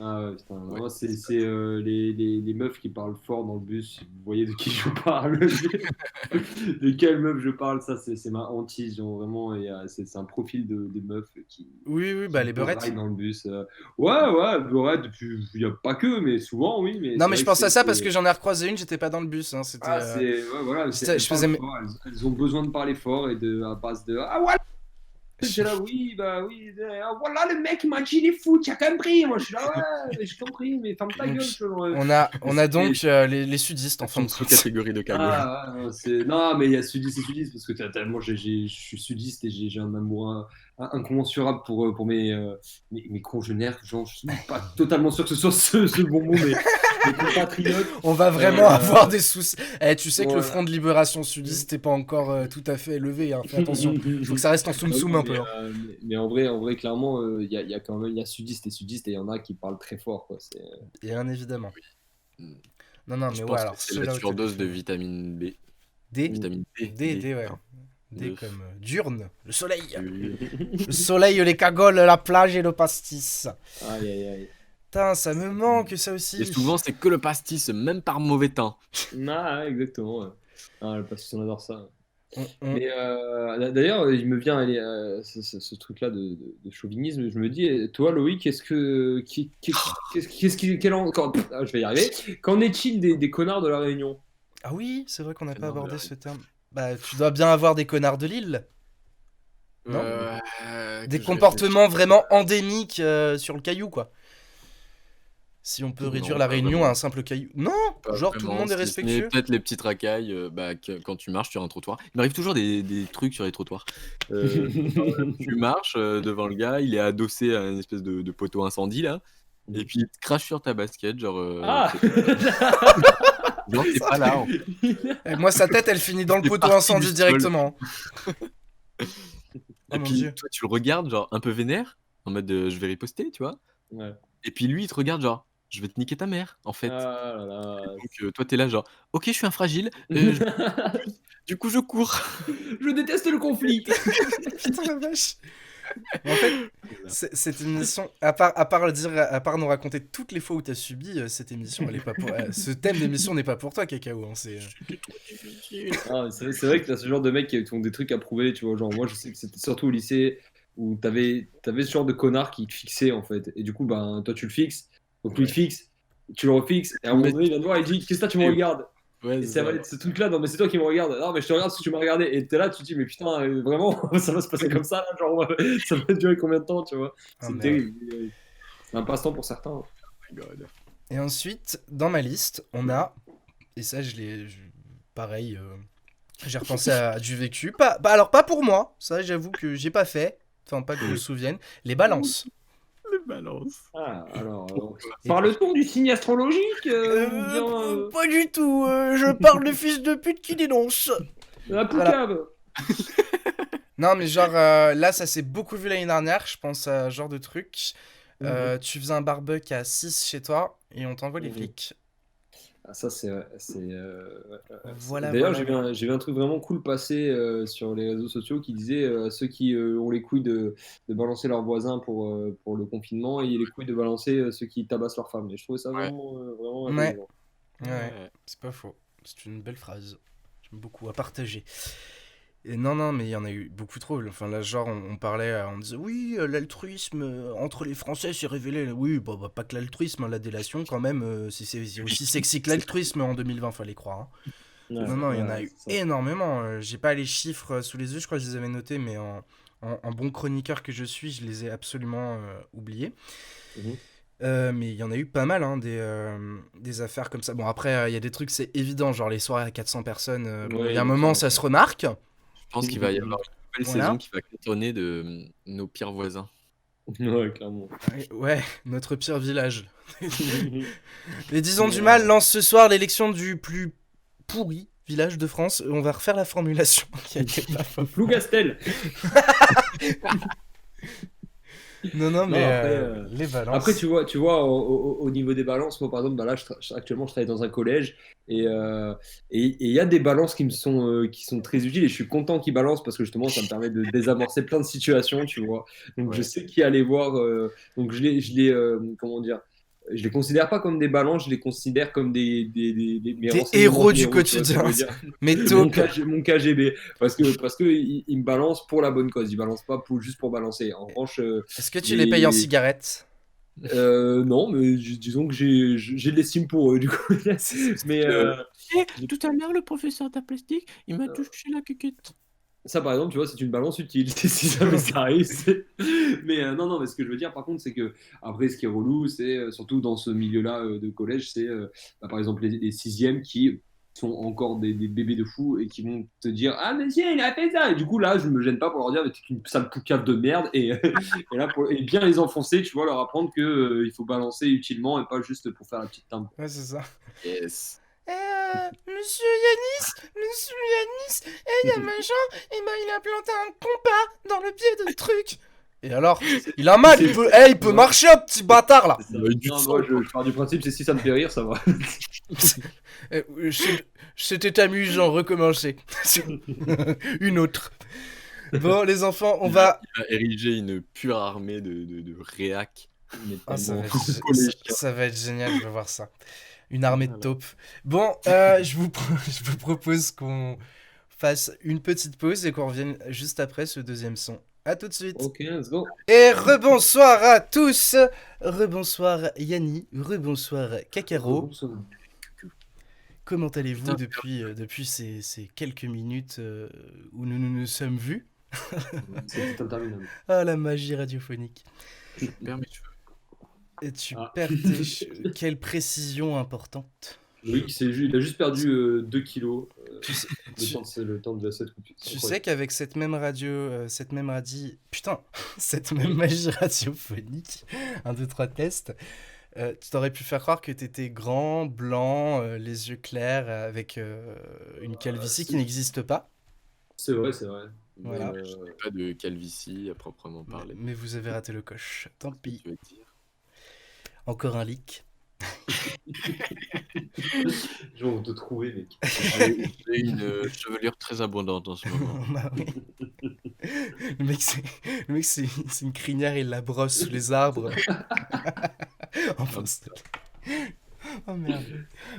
Speaker 5: Ah ouais, putain.
Speaker 4: Ouais,
Speaker 5: Moi, c'est
Speaker 4: c'est
Speaker 5: les meufs qui parlent fort dans le bus. Vous voyez de qui je parle. De quelle meuf je parle, ça, c'est ma hantise. Genre, vraiment, c'est un profil de meufs qui.
Speaker 2: Oui, oui, bah,
Speaker 5: qui
Speaker 2: les beurettes.
Speaker 5: braillent dans le bus. Ouais, beurette. Il n'y a pas que, mais souvent, oui. Mais
Speaker 2: Non,
Speaker 5: c'est
Speaker 2: mais
Speaker 5: vrai
Speaker 2: je
Speaker 5: que
Speaker 2: pense à ça
Speaker 5: c'est-
Speaker 2: parce que j'en ai recroisé une, j'étais pas dans le bus. Hein, c'était.
Speaker 5: Ah, c'est. Ouais, voilà.
Speaker 2: C'était-
Speaker 5: Elles
Speaker 2: je faisais
Speaker 5: parlent
Speaker 2: mes-
Speaker 5: fort, elles ont besoin de parler fort et à base de. Ah, ouais! J'étais là, oui, voilà le mec, il m'a dit les foot, il a compris. Moi, je suis là, ouais, j'ai compris, mais ferme ta
Speaker 2: Donc,
Speaker 5: gueule.
Speaker 2: on a donc les sudistes en fin de
Speaker 4: Une
Speaker 2: compte.
Speaker 4: sous-catégorie de cagoules.
Speaker 5: Non, non, mais il y a sudiste et sudiste, parce que moi, je suis sudiste et j'ai un amour incommensurable pour mes congénères. Genre, je suis pas totalement sûr que ce soit ce bon mot, mais mes compatriotes.
Speaker 2: On va vraiment
Speaker 5: Euh,
Speaker 2: avoir des soucis. Tu sais que le
Speaker 5: voilà.
Speaker 2: front de libération sudiste n'est pas encore tout à fait élevé, hein. Fais attention. Faut que ça reste en soum-soum un peu, hein.
Speaker 5: Mais en vrai, clairement, il y a quand même il y a sudistes et il y en a qui parlent très fort, quoi.
Speaker 2: Bien évidemment.
Speaker 4: Mm.
Speaker 2: Non, non,
Speaker 4: Je
Speaker 2: mais
Speaker 4: pense
Speaker 2: ouais,
Speaker 4: que
Speaker 2: alors
Speaker 4: c'est la
Speaker 2: ceux-là,
Speaker 4: surdose de vitamine B.
Speaker 2: D,
Speaker 4: Vitamine D.
Speaker 2: D, ouais.
Speaker 4: pardon.
Speaker 2: D
Speaker 4: De-
Speaker 2: comme diurne, le soleil.
Speaker 4: Euh,
Speaker 2: Le soleil, les cagoles, la plage et le pastis.
Speaker 5: Aïe, aïe, aïe.
Speaker 2: Putain, ça me manque ça aussi.
Speaker 4: Et souvent, c'est que le pastis, même par mauvais temps.
Speaker 5: Ah, ouais, exactement. Ouais. Ah, le pastis, on adore ça.
Speaker 2: On-
Speaker 5: Mais d'ailleurs, il me vient ce truc-là de chauvinisme. Je me dis, toi, Loïc, je vais y arriver. Qu'en est-il des connards de la Réunion?
Speaker 2: Ah oui, c'est vrai qu'on n'a pas
Speaker 4: Connards de
Speaker 2: abordé
Speaker 4: la
Speaker 2: ce terme. Bah, tu dois bien avoir des connards de Lille. Non Des
Speaker 4: Que je
Speaker 2: comportements vraiment endémiques sur le caillou, quoi. Si on peut
Speaker 4: Non,
Speaker 2: réduire la
Speaker 4: pas
Speaker 2: Réunion
Speaker 4: vraiment.
Speaker 2: à un simple caillou. Non,
Speaker 4: Pas
Speaker 2: genre tout le
Speaker 4: vraiment,
Speaker 2: monde est
Speaker 4: si ce n'est
Speaker 2: respectueux.
Speaker 4: peut-être les petites racailles, quand tu marches sur un trottoir. Il m'arrive toujours des trucs sur les trottoirs. Tu marches devant le gars, il est adossé à une espèce de poteau incendie là, et puis il te crache sur ta basket, genre,
Speaker 5: Ah
Speaker 4: genre t'es pas là. En fait.
Speaker 2: Et moi, sa tête, elle finit dans le
Speaker 4: C'est
Speaker 2: poteau
Speaker 4: parti
Speaker 2: incendie
Speaker 4: du sol.
Speaker 2: directement. Oh
Speaker 4: Et
Speaker 2: mon
Speaker 4: puis
Speaker 2: dieu.
Speaker 4: toi tu le regardes genre un peu vénère, en mode je vais riposter, tu vois.
Speaker 5: Ouais.
Speaker 4: Et puis lui il te regarde genre je vais te niquer ta mère en fait.
Speaker 5: Ah là là.
Speaker 4: Donc toi t'es là genre ok je suis un fragile, du coup je cours.
Speaker 5: Je déteste le conflit.
Speaker 2: Putain la vache. Mais en fait, cette émission, à part nous raconter toutes les fois où t'as subi cette émission, elle est pas pour. Ce thème d'émission n'est pas pour toi, Cacao. Hein,
Speaker 5: Ah, c'est vrai que t'as ce genre de mecs qui ont des trucs à prouver, tu vois. Genre, moi, je sais que c'était surtout au lycée où t'avais ce genre de connard qui te fixait, en fait. Et du coup, ben, toi, tu le fixes. Donc, lui, il te fixe, tu le refixes. Et à un moment donné, il vient te voir et il dit: Qu'est-ce que tu me regardes?
Speaker 4: Ouais,
Speaker 5: Et
Speaker 4: c'est
Speaker 5: ça
Speaker 4: ça.
Speaker 5: va être ce truc-là. Non, mais c'est toi qui me regarde. Non, mais je te regarde parce que tu m'as regardé. Et t'es là, tu te dis: Mais putain, vraiment, ça va se passer comme ça, là, genre, ça va durer combien de temps, tu vois?
Speaker 2: Ah,
Speaker 5: C'est
Speaker 2: merde.
Speaker 5: terrible. C'est un passe-temps pour certains.
Speaker 4: Oh my God.
Speaker 2: Et ensuite, dans ma liste, on a. Et ça, pareil, j'ai repensé à du vécu. Alors, pas pour moi. Ça, j'avoue que j'ai pas fait. Enfin, pas que je me souvienne. Les balances.
Speaker 4: Les balances.
Speaker 5: Ah, alors. Parle-t-on du signe astrologique ou bien.
Speaker 2: Pas du tout. Je parle de fils de pute qui dénonce.
Speaker 5: La poucave.
Speaker 2: Non, mais genre, là, ça s'est beaucoup vu l'année dernière. Je pense à ce genre de truc. Tu faisais un barbecue à 6 chez toi et on t'envoie les flics.
Speaker 5: Ah, ça, c'est.
Speaker 2: Voilà,
Speaker 5: D'ailleurs,
Speaker 2: voilà.
Speaker 5: j'ai vu un truc vraiment cool passer sur les réseaux sociaux qui disait ceux qui ont les couilles de balancer leurs voisins pour le confinement et les couilles de balancer ceux qui tabassent leurs femmes. Et je trouvais ça
Speaker 4: Ouais.
Speaker 5: vraiment
Speaker 2: Ouais.
Speaker 5: intelligent.
Speaker 2: Ouais, c'est pas faux. C'est une belle phrase. J'aime beaucoup à partager. Et non, mais il y en a eu beaucoup trop. Enfin, là, genre, on parlait, on disait, oui, l'altruisme entre les Français s'est révélé. Oui, bah, pas que l'altruisme, hein, la délation, quand même, c'est aussi sexy que l'altruisme en 2020, fallait croire. Hein.
Speaker 5: Ouais,
Speaker 2: Non, il y en a
Speaker 5: ouais,
Speaker 2: eu
Speaker 5: c'est ça.
Speaker 2: énormément. J'ai pas les chiffres sous les yeux, je crois que je les avais notés, mais en bon chroniqueur que je suis, je les ai absolument oubliés. Mais il y en a eu pas mal, hein, des affaires comme ça. Bon, après, il y a des trucs, c'est évident, genre les soirées à 400 personnes. Bon, il y a un moment, ça se remarque.
Speaker 4: Je pense qu'il va y avoir une nouvelle
Speaker 2: Voilà.
Speaker 4: saison qui va cartonner de nos pires voisins.
Speaker 5: Ouais, clairement.
Speaker 2: Ouais, notre pire village. Les Disons du Mal lancent ce soir l'élection du plus pourri village de France. On va refaire la formulation qui a été pas folle.
Speaker 5: Plougastel.
Speaker 2: Non, mais
Speaker 5: après,
Speaker 2: les balances.
Speaker 5: Après, tu vois au niveau des balances, moi par exemple, bah là, actuellement, je travaille dans un collège et il y a des balances qui sont très utiles et je suis content qu'ils balancent parce que justement, ça me permet de désamorcer plein de situations, tu vois. Donc,
Speaker 4: Ouais.
Speaker 5: je sais qui aller voir. Donc, comment dire, je les considère pas comme des balances, je les considère comme mes
Speaker 2: Des
Speaker 5: renseignements
Speaker 2: héros du
Speaker 5: généraux, tu vois ce que
Speaker 2: quotidien.
Speaker 5: je veux dire.
Speaker 2: Mais
Speaker 5: Mon,
Speaker 2: taupe.
Speaker 5: mon KGB. Parce que ils me balancent pour la bonne cause, ils balancent pas juste pour balancer. En revanche.
Speaker 2: Est-ce que tu les payes en cigarettes?
Speaker 5: Non, mais disons que j'ai de l'estime pour eux, du coup. Mais
Speaker 4: Tout à l'heure, le professeur d'art plastique, il m'a touché la cuquette.
Speaker 5: Ça, par exemple, tu vois, c'est une balance utile. Si jamais ça arrive. Mais non, mais ce que je veux dire, par contre, c'est que, après, ce qui est relou, c'est surtout dans ce milieu-là de collège, c'est par exemple les sixièmes qui sont encore des bébés de fous et qui vont te dire ah, monsieur, il a fait ça. Et du coup, là, je me gêne pas pour leur dire, mais t'es une sale poucave de merde. Et là, et bien les enfoncer, tu vois, leur apprendre que il faut balancer utilement et pas juste pour faire la petite timbre.
Speaker 2: Ouais, c'est ça.
Speaker 4: Yes.
Speaker 2: Monsieur Yanis, il y a machin, et ben il a planté un compas dans le pied de truc. Et alors, il a mal, il peut marcher, un petit bâtard là.
Speaker 5: Non, moi, je pars du principe, c'est si ça me fait rire, ça va.
Speaker 2: C'était amusant, recommencer. Une autre. Bon, les enfants, on va.
Speaker 4: Il va ériger une pure armée de réac.
Speaker 2: Ah, ça
Speaker 5: Collège.
Speaker 2: va être génial, je veux voir ça. Une armée de taupes. Bon, je vous propose qu'on fasse une petite pause et qu'on revienne juste après ce deuxième son. À tout de suite.
Speaker 5: Ok, let's go.
Speaker 2: Et rebonsoir à tous. Rebonsoir Yanni. Rebonsoir Kakaro. Comment allez-vous depuis ces quelques minutes où nous nous sommes vus?
Speaker 5: C'est interminable.
Speaker 2: Ah, la magie radiophonique.
Speaker 4: Je perds mes cheveux.
Speaker 2: Et tu perds tes cheveux. Quelle précision importante.
Speaker 5: Oui, il a juste perdu 2 kilos.
Speaker 2: Tu sais,
Speaker 5: Le temps de cette coupure.
Speaker 2: tu sais qu'avec cette même magie radiophonique, 1, 2, 3 tests, tu t'aurais pu faire croire que t'étais grand, blanc, les yeux clairs, avec une calvitie qui n'existe pas.
Speaker 5: C'est vrai, c'est vrai.
Speaker 2: Voilà.
Speaker 4: Je n'ai pas de calvitie à proprement parler.
Speaker 2: Mais vous avez raté le coche. Tant pis.
Speaker 4: Je veux dire.
Speaker 2: Encore un leak.
Speaker 5: Je vais te trouver, mec.
Speaker 4: J'ai une chevelure très abondante en ce moment.
Speaker 2: Bah oui. Le mec, c'est une crinière, il la brosse sous les arbres. Enfin, oh merde.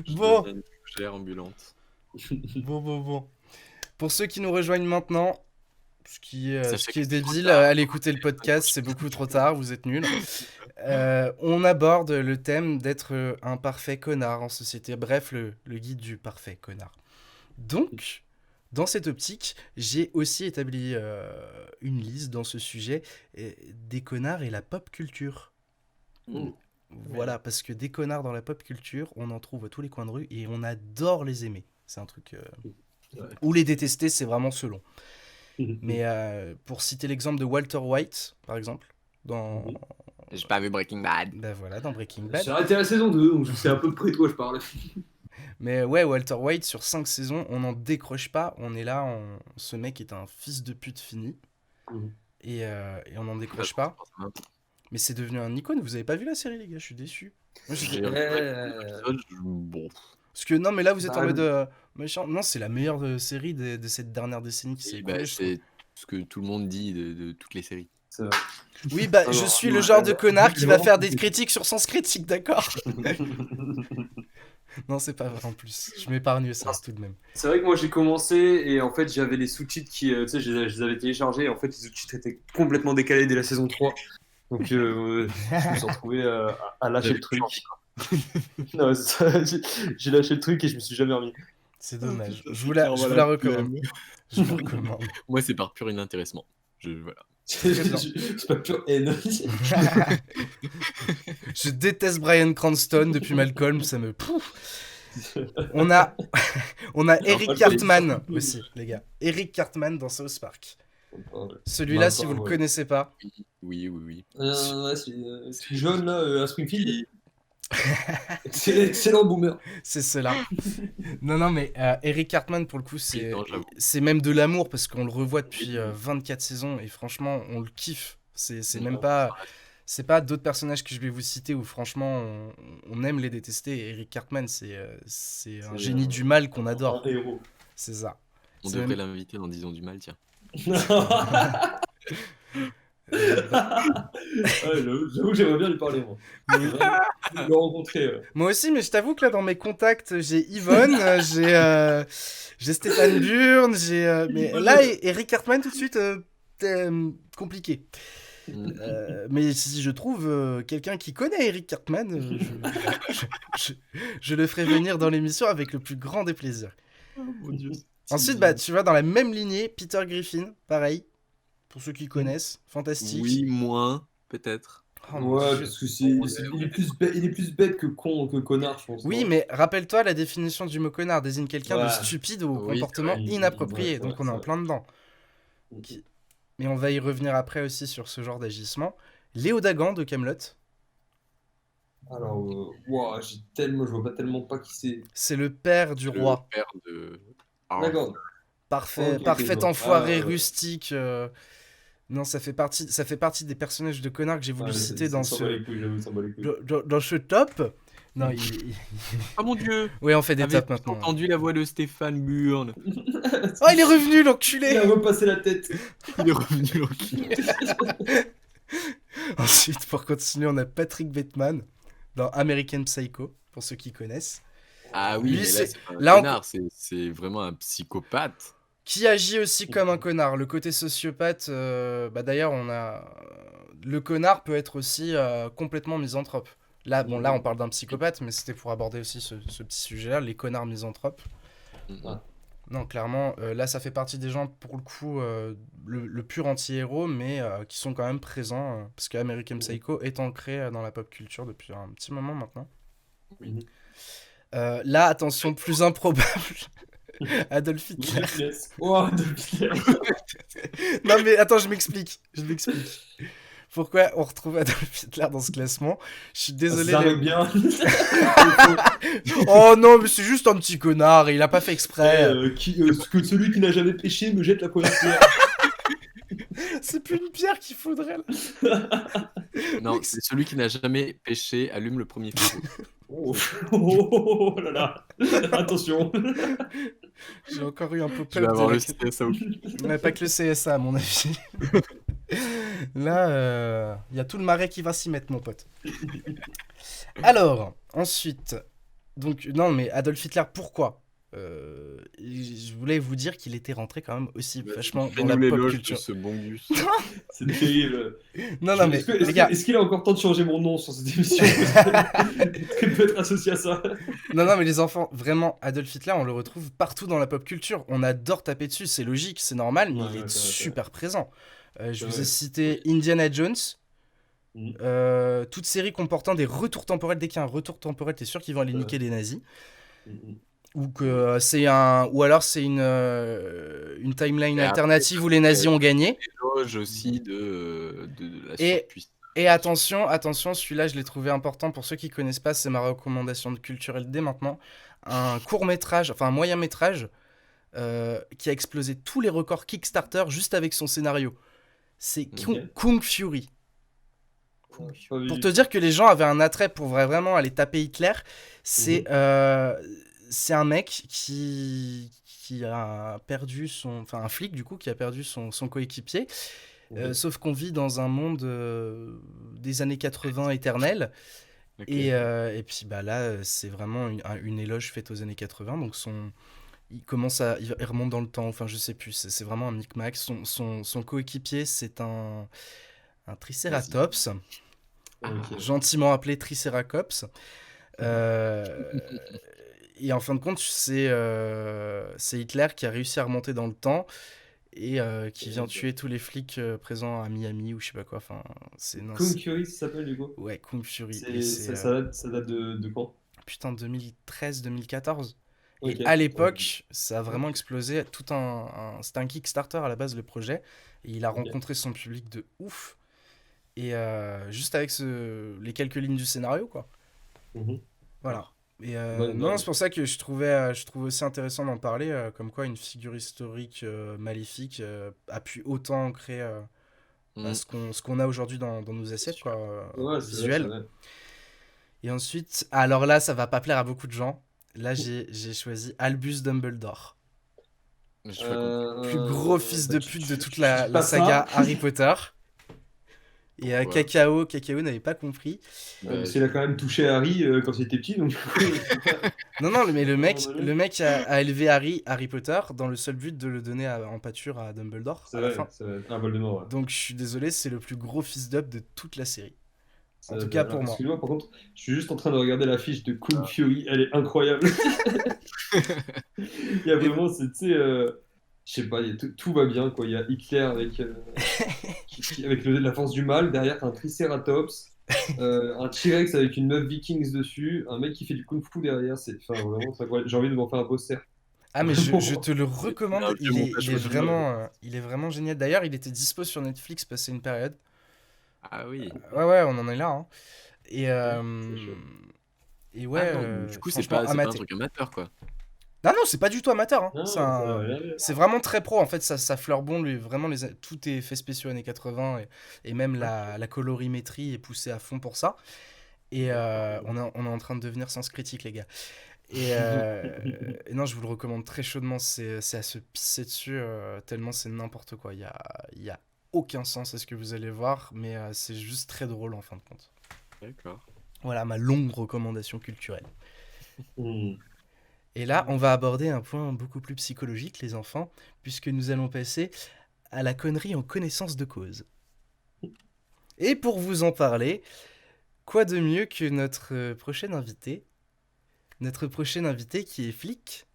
Speaker 2: Bon.
Speaker 4: Je deviens une fougère ambulante.
Speaker 2: Bon. Pour ceux qui nous rejoignent maintenant, ce qui est
Speaker 4: Sachez que c'est
Speaker 2: débile,
Speaker 4: trop tard.
Speaker 2: allez écouter le podcast, c'est beaucoup trop tard, vous êtes nuls. On aborde le thème d'être un parfait connard en société. Bref, le guide du parfait connard. Donc, dans cette optique, j'ai aussi établi une liste dans ce sujet des connards et la pop culture.
Speaker 4: Mm.
Speaker 2: Voilà, parce que des connards dans la pop culture, on en trouve à tous les coins de rue et on adore les aimer. C'est un truc...
Speaker 5: Ouais.
Speaker 2: Ou les détester, c'est vraiment selon. Mais pour citer l'exemple de Walter White, par exemple, dans...
Speaker 4: J'ai pas vu Breaking Bad.
Speaker 2: Ben voilà, dans Breaking
Speaker 5: J'ai
Speaker 2: Bad.
Speaker 5: arrêté la saison 2, donc je sais à peu près de quoi je parle.
Speaker 2: Mais ouais, Walter White, sur 5 saisons, on n'en décroche pas. On est là, ce mec est un fils de pute fini.
Speaker 5: Mhm.
Speaker 2: Et on n'en décroche pas. Mais c'est devenu un icône. Vous avez pas vu la série, les gars? Je suis déçu. Moi,
Speaker 4: J'ai
Speaker 2: j'ai-
Speaker 4: regardé bon.
Speaker 2: Parce que non, mais là, vous êtes en
Speaker 5: Bah,
Speaker 2: mode méchant. Non, c'est la meilleure série de cette dernière décennie qui s'est
Speaker 4: Et bah,
Speaker 2: écoulée, je trouve.
Speaker 4: c'est ce que tout le monde dit de toutes les séries.
Speaker 5: C'est vrai.
Speaker 2: Oui, bah, je
Speaker 5: Alors,
Speaker 2: suis
Speaker 5: non,
Speaker 2: le genre de connard qui va
Speaker 5: non.
Speaker 2: faire des critiques sur Sens Critique, d'accord? Non, c'est pas vrai en plus. Je m'épargne ça tout de même.
Speaker 5: C'est vrai que moi j'ai commencé et en fait j'avais les sous-titres qui, tu sais, je les avais téléchargés et en fait les sous-titres étaient complètement décalés dès la saison 3. Donc je me suis retrouvé à lâcher le truc. Non, c'est ça, j'ai lâché le truc et je me suis jamais remis.
Speaker 2: C'est dommage. Je vous la recommande. Je vous la recommande.
Speaker 4: Moi, c'est par pur inintéressement. Voilà.
Speaker 2: bien.
Speaker 5: C'est pas pure haine.
Speaker 2: Je déteste Bryan Cranston depuis Malcolm, ça me... Pouf. On a Eric
Speaker 5: pas
Speaker 2: Cartman aussi, les gars. Eric Cartman dans South Park. Celui-là,
Speaker 5: Bah,
Speaker 2: si vous le
Speaker 5: ouais.
Speaker 2: connaissez pas,
Speaker 4: Oui.
Speaker 5: Ouais, c'est jaune là à Springfield. Excellent boomer.
Speaker 2: c'est cela. Non, mais Eric Cartman, pour le coup,
Speaker 4: Non, j'avoue.
Speaker 2: c'est même de l'amour parce qu'on le revoit depuis 24 saisons et franchement, on le kiffe. C'est même pas... C'est pas d'autres personnages que je vais vous citer où franchement on aime les détester. Eric Cartman, c'est un génie du mal qu'on adore.
Speaker 5: Un héros.
Speaker 2: C'est ça.
Speaker 4: On
Speaker 2: C'est
Speaker 4: devrait
Speaker 2: même-
Speaker 4: l'inviter dans Disons du mal, tiens.
Speaker 5: Ouais, j'avoue que j'aimerais bien lui parler, moi. Le rencontrer.
Speaker 2: Moi aussi, mais je t'avoue que là dans mes contacts, j'ai Yvonne, j'ai Stéphane Burn, mais là Eric Cartman tout de suite, compliqué. Mais si je trouve quelqu'un qui connaît Eric Cartman, je le ferai venir dans l'émission avec le plus grand des plaisirs.
Speaker 4: Oh mon dieu.
Speaker 2: Ensuite, bah, tu vois, dans la même lignée, Peter Griffin, pareil. Pour ceux qui connaissent, fantastique.
Speaker 4: Oui, moins, peut-être.
Speaker 2: Oh mon
Speaker 5: Ouais,
Speaker 2: Dieu.
Speaker 5: parce que il est plus bête que con, que connard, je pense.
Speaker 2: Oui,
Speaker 5: non.
Speaker 2: mais rappelle-toi, la définition du mot connard désigne quelqu'un de
Speaker 5: Ouais.
Speaker 2: stupide ou au
Speaker 4: Oui,
Speaker 2: comportement
Speaker 5: c'est vrai.
Speaker 2: inapproprié.
Speaker 5: Ouais,
Speaker 2: Donc
Speaker 5: c'est
Speaker 2: on est en
Speaker 5: vrai.
Speaker 2: plein dedans. Mais on va y revenir après aussi sur ce genre d'agissement. Léo Dagan de Camelot,
Speaker 5: Alors, ouah, je vois pas tellement pas qui c'est.
Speaker 2: c'est le père du
Speaker 4: Le
Speaker 2: roi.
Speaker 4: père de.
Speaker 5: D'accord.
Speaker 2: Parfait,
Speaker 5: Ok, je
Speaker 2: parfait
Speaker 5: vois.
Speaker 2: enfoiré
Speaker 5: Ouais.
Speaker 2: rustique. Non, ça fait partie des personnages de connards que j'ai voulu
Speaker 5: Ouais,
Speaker 2: citer dans
Speaker 5: ça s'en bat
Speaker 2: ce,
Speaker 5: les couilles, j'avoue, ça s'en bat les couilles.
Speaker 2: dans ce top. Non,
Speaker 4: Oh mon dieu!
Speaker 2: ouais, on fait des
Speaker 4: Avez
Speaker 2: tops maintenant.
Speaker 4: entendu la voix de Stéphane Burn?
Speaker 2: Oh, il est revenu,
Speaker 5: Il
Speaker 2: l'enculé.
Speaker 5: a repassé la tête.
Speaker 4: Il est revenu l'enculé.
Speaker 2: Ensuite, pour continuer, on a Patrick Bateman dans American Psycho, pour ceux qui connaissent,
Speaker 4: Ah oui,
Speaker 2: Lui,
Speaker 4: mais là,
Speaker 2: c'est-
Speaker 4: c'est pas un
Speaker 2: là, on-
Speaker 4: connard, c'est vraiment un psychopathe.
Speaker 2: qui agit aussi comme un connard. Le côté sociopathe, bah d'ailleurs, on a le connard peut être aussi complètement misanthrope. Là, bon, là, on parle d'un psychopathe, mais c'était pour aborder aussi ce petit sujet-là, les connards misanthropes.
Speaker 4: Mhm.
Speaker 2: Non, clairement, là, ça fait partie des gens, pour le coup, le pur anti-héros, mais qui sont quand même présents, parce que American Psycho est ancré dans la pop culture depuis un petit moment maintenant.
Speaker 5: Oui.
Speaker 2: Là, attention, plus improbable, Adolf Hitler.
Speaker 5: Oh, de
Speaker 2: Non, mais attends, je m'explique. Pourquoi on retrouve Adolf Hitler dans ce classement? Je suis désolé.
Speaker 5: Ça
Speaker 2: les-
Speaker 5: arrive bien.
Speaker 2: Oh non, mais c'est juste un petit connard, il a pas fait exprès.
Speaker 5: Que celui qui n'a jamais péché me jette la première pierre.
Speaker 2: C'est plus une pierre qu'il faudrait là.
Speaker 4: Non, c'est celui qui n'a jamais péché, allume le premier feu.
Speaker 5: Oh là là. Attention.
Speaker 2: J'ai encore eu un
Speaker 4: Je
Speaker 2: pop-up
Speaker 4: vais avoir
Speaker 2: de
Speaker 4: le
Speaker 2: la-
Speaker 4: CSA au
Speaker 2: Ouais, pas que le CSA, à mon avis. Là, il y a tout le marais qui va s'y mettre, mon pote. Alors, ensuite, donc, non, mais Adolf Hitler, pourquoi je voulais vous dire qu'il était rentré quand même aussi vachement dans la
Speaker 4: Fais-nous
Speaker 2: pop
Speaker 4: l'éloge de
Speaker 2: culture.
Speaker 4: ce bon Gus.
Speaker 5: C'est terrible.
Speaker 2: Non, non, mais les gars,
Speaker 5: Est-ce qu'il a encore le temps de changer mon nom sur cette émission? Parce qu'il peut être associé à ça.
Speaker 2: non, non, mais les enfants, vraiment, Adolf Hitler, on le retrouve partout dans la pop culture. On adore taper dessus, c'est logique, c'est normal, mais
Speaker 5: Ouais,
Speaker 2: il
Speaker 5: ouais,
Speaker 2: est
Speaker 5: c'est vrai, c'est
Speaker 2: super présent. Je
Speaker 5: C'est
Speaker 2: vous ai
Speaker 5: vrai.
Speaker 2: cité Indiana Jones.
Speaker 5: Mhm.
Speaker 2: Toute série comportant des retours temporels. Dès qu'il y a un retour temporel, t'es sûr qu'ils vont aller
Speaker 5: Ouais.
Speaker 2: niquer les nazis.
Speaker 5: Mhm.
Speaker 2: Ou que c'est un, ou alors c'est une timeline
Speaker 4: Et après,
Speaker 2: alternative où les nazis ont gagné.
Speaker 4: Éloge aussi de la
Speaker 2: Et-
Speaker 4: surpuissance.
Speaker 2: Et attention, celui-là je l'ai trouvé important pour ceux qui connaissent pas, c'est ma recommandation de culturelle dès maintenant. Un court métrage, enfin un moyen métrage qui a explosé tous les records Kickstarter juste avec son scénario. C'est
Speaker 5: Ok.
Speaker 2: Kung Fury.
Speaker 5: Pas vu.
Speaker 2: Pour te dire que les gens avaient un attrait pour vraiment aller taper Hitler, c'est un mec qui a perdu son... Enfin, un flic, du coup, qui a perdu son coéquipier. Sauf qu'on vit dans un monde des années 80 éternel.
Speaker 4: Ok.
Speaker 2: Et puis bah, là, c'est vraiment une éloge faite aux années 80. Donc il remonte dans le temps, enfin je sais plus, c'est vraiment un micmac. Son coéquipier, c'est un Triceratops,
Speaker 5: Ok.
Speaker 2: gentiment appelé Triceratops. Et en fin de compte, c'est Hitler qui a réussi à remonter dans le temps et qui vient tuer tous les flics présents à Miami ou je sais pas quoi. Enfin,
Speaker 5: Kung Fury, ça s'appelle du coup.
Speaker 2: ouais, Kung Fury.
Speaker 5: C'est-
Speaker 2: Et c'est,
Speaker 5: ça date de quand?
Speaker 2: putain, 2013-2014. Et
Speaker 5: Ok.
Speaker 2: à l'époque, ça a vraiment explosé. C'était un Kickstarter à la base, le projet. Et il a
Speaker 5: Ok.
Speaker 2: rencontré son public de ouf. Et juste avec les quelques lignes du scénario, quoi.
Speaker 5: Mhm.
Speaker 2: Voilà. Et
Speaker 5: Bonne
Speaker 2: non,
Speaker 5: blague.
Speaker 2: c'est pour ça que je trouvais aussi intéressant d'en parler. Comme quoi, une figure historique maléfique a pu autant créer
Speaker 4: Mm.
Speaker 2: ce qu'on a aujourd'hui dans nos assiettes, quoi,
Speaker 5: Ouais, c'est vrai,
Speaker 2: visuels.
Speaker 5: c'est vrai.
Speaker 2: Et ensuite, alors là, ça va pas plaire à beaucoup de gens. Là, j'ai choisi Albus Dumbledore.
Speaker 4: Je fais comprendre.
Speaker 2: Plus gros fils de pute de toute la
Speaker 5: pas
Speaker 2: saga
Speaker 5: ça.
Speaker 2: Harry Potter. Et
Speaker 4: Ouais.
Speaker 2: Cacao n'avait pas compris.
Speaker 5: Parce qu'il a quand même touché Harry quand il était petit, donc.
Speaker 2: Non, mais le mec,
Speaker 5: Voilà.
Speaker 2: le mec a élevé Harry Potter dans le seul but de le donner en pâture à Dumbledore
Speaker 5: C'est
Speaker 2: à la
Speaker 5: vrai,
Speaker 2: fin.
Speaker 5: c'est vrai. Un Voldemort, ouais.
Speaker 2: Donc je suis désolé, c'est le plus gros fils d'up de toute la série. En
Speaker 5: Ça-
Speaker 2: tout cas,
Speaker 5: alors,
Speaker 2: pour moi.
Speaker 5: Excuse-moi, par contre, je suis juste en train de regarder l'affiche de Kung Fury, elle est incroyable. Il y a vraiment, tu sais, je sais pas, tout va bien, quoi. Il y a Hitler avec, avec la force du mal, derrière, t'as un Triceratops, un T-Rex avec une meuf Vikings dessus, un mec qui fait du kung-fu derrière, enfin, vraiment, c'est incroyable. J'ai envie de m'en faire un poster.
Speaker 2: Ah mais je
Speaker 5: Vraiment.
Speaker 2: te le
Speaker 4: C'est
Speaker 2: recommande,
Speaker 4: un vieux montage audio,
Speaker 2: il est vraiment génial. D'ailleurs, il était dispo sur Netflix passé une période.
Speaker 4: Ah oui.
Speaker 2: Ouais, on en est là, hein. Et,
Speaker 5: C'est chaud.
Speaker 2: et ouais,
Speaker 4: Ah non, donc du coup, c'est
Speaker 2: franchement,
Speaker 4: pas un
Speaker 2: amaté.
Speaker 4: truc amateur, quoi.
Speaker 2: Non, c'est pas du tout amateur, hein.
Speaker 5: Non, ça n'a rien à voir.
Speaker 2: C'est vraiment très pro, en fait, ça fleure bon, lui, vraiment, tout est effets spéciaux années 80, et même la colorimétrie est poussée à fond pour ça. Et on est en train de devenir sens critique, les gars. Et non, je vous le recommande très chaudement, c'est à se pisser dessus, tellement c'est n'importe quoi. Il y a aucun sens à ce que vous allez voir, mais c'est juste très drôle en fin de compte.
Speaker 4: D'accord.
Speaker 2: Voilà ma longue recommandation culturelle.
Speaker 5: Hmm.
Speaker 2: Et là, on va aborder un point beaucoup plus psychologique, les enfants, puisque nous allons passer à la connerie en connaissance de cause. Et pour vous en parler, quoi de mieux que notre prochain invité qui est flic.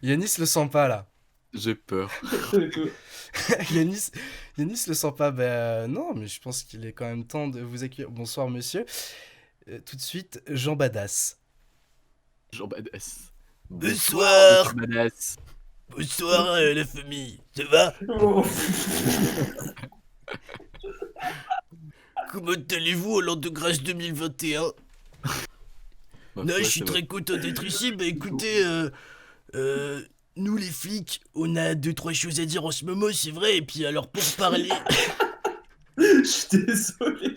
Speaker 2: Yanis le sent pas là.
Speaker 4: J'ai peur.
Speaker 2: Yanis le sent pas. Non, mais je pense qu'il est quand même temps de vous accueillir. Bonsoir monsieur. Tout de suite, Jean Badass.
Speaker 4: Jean Badass.
Speaker 6: Bonsoir.
Speaker 4: Jean Badass.
Speaker 6: Bonsoir la famille, ça va?
Speaker 5: Oh.
Speaker 6: Comment allez-vous au l'an de grâce 2021?
Speaker 4: Ma
Speaker 6: Non,
Speaker 4: foi,
Speaker 6: je suis
Speaker 4: ça va.
Speaker 6: très content d'être ici. Bah écoutez, nous les flics, on a 2-3 choses à dire en ce moment, c'est vrai. Et puis alors pour parler,
Speaker 5: Je suis désolé.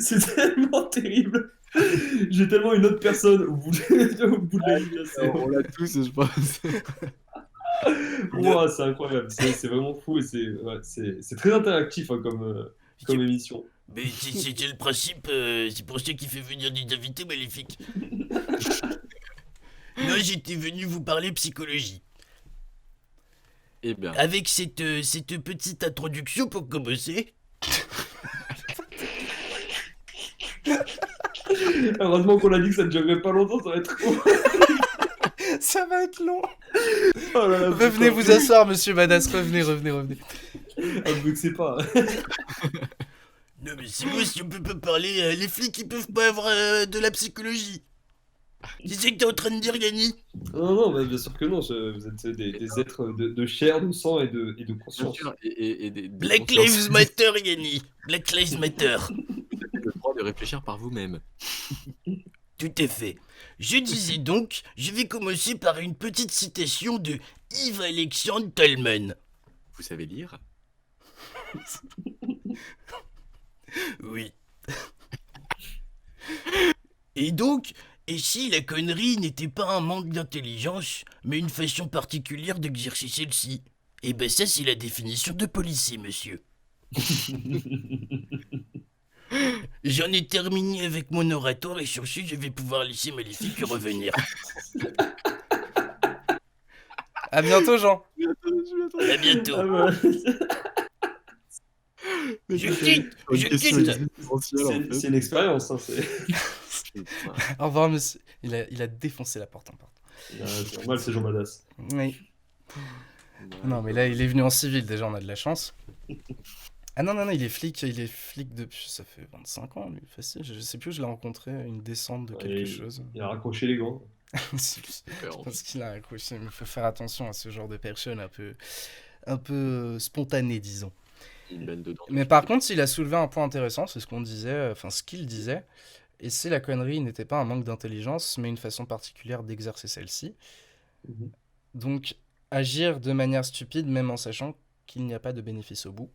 Speaker 5: C'est tellement terrible. J'ai tellement une autre personne au bout de la ligne.
Speaker 4: On l'a tous, je pense.
Speaker 5: Ouah, c'est incroyable. C'est vraiment fou et c'est très interactif, hein, comme émission.
Speaker 6: mais c'était le principe. C'est pour ça qu'il fait venir des invités maléfiques. Non, j'étais venu vous parler psychologie.
Speaker 4: Eh bien,
Speaker 6: Avec cette petite introduction pour commencer.
Speaker 5: Heureusement qu'on a dit que ça ne durerait pas longtemps, ça va être trop.
Speaker 2: Ça va être long.
Speaker 5: Oh là là,
Speaker 2: Revenez
Speaker 5: putain.
Speaker 2: vous asseoir, monsieur Badass. Revenez.
Speaker 5: Ah, me vexez pas.
Speaker 6: Non mais c'est moi si on peut pas parler, les flics ils peuvent pas avoir de la psychologie. C'est ça que t'es en train de dire Yanni?
Speaker 5: Non, bah, bien sûr que non. Vous êtes des êtres de chair, de sang et de
Speaker 4: bien
Speaker 5: conscience.
Speaker 4: sûr, et des
Speaker 6: Black
Speaker 4: consciences.
Speaker 6: Lives Matter Yanni. Black Lives Matter.
Speaker 4: Vous avez le droit de réfléchir par vous-même.
Speaker 6: Tout à fait. Je disais donc, je vais commencer par une petite citation de Yves Alexandre Talman.
Speaker 4: Vous savez lire?
Speaker 6: Oui. Et donc, et si la connerie n'était pas un manque d'intelligence, mais une façon particulière d'exercer celle-ci? Eh ben ça c'est la définition de policier, monsieur. J'en ai terminé avec mon oratoire et sur ce je vais pouvoir laisser Maléfique revenir.
Speaker 2: À bientôt, Jean.
Speaker 6: À bientôt.
Speaker 5: Ah, bah,
Speaker 6: Je quitte, je quitte.
Speaker 5: c'est une expérience. Hein,
Speaker 2: Au revoir, monsieur. Il a défoncé la porte en porte.
Speaker 5: C'est normal, c'est Jean Badass.
Speaker 2: Oui. Non, mais là, il est venu en civil, déjà, on a de la chance. Ah non, il est flic depuis, ça fait 25 ans, lui, facile. Je sais plus, je l'ai rencontré à une descente de quelque chose.
Speaker 5: Il a raccroché les gants.
Speaker 2: Je pense qu'il a accroché, mais il faut faire attention à ce genre de personnes un peu spontanées, disons.
Speaker 4: Une benne dedans.
Speaker 2: Mais par contre, il a soulevé un point intéressant, c'est ce qu'il disait, et c'est la connerie n'était pas un manque d'intelligence, mais une façon particulière d'exercer celle-ci.
Speaker 5: Mhm.
Speaker 2: Donc, agir de manière stupide, même en sachant qu'il n'y a pas de bénéfice au bout.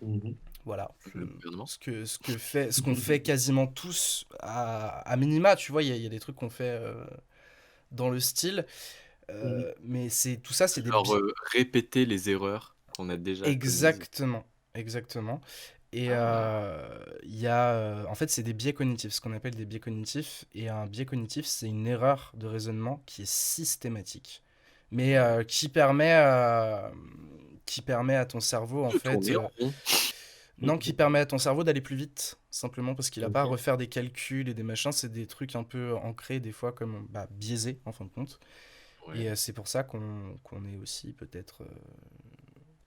Speaker 5: Mhm.
Speaker 2: Voilà.
Speaker 4: Le gouvernement.
Speaker 2: Ce qu'on fait quasiment tous à minima, tu vois, il y a des trucs qu'on fait dans le style, mais tout ça, c'est des
Speaker 4: Genre répéter les erreurs qu'on a déjà commises.
Speaker 2: Exactement. Et il y a, en fait, c'est des biais cognitifs, ce qu'on appelle des biais cognitifs. Et un biais cognitif, c'est une erreur de raisonnement qui est systématique, mais qui permet à ton cerveau, en fait,
Speaker 4: Tourner en rond.
Speaker 2: Non, qui permet à ton cerveau d'aller plus vite, simplement parce qu'il n'a pas à
Speaker 5: Ok.
Speaker 2: refaire des calculs et des machins, c'est des trucs un peu ancrés, des fois comme biaisés en fin de compte.
Speaker 4: Ouais.
Speaker 2: Et c'est pour ça qu'on est aussi peut-être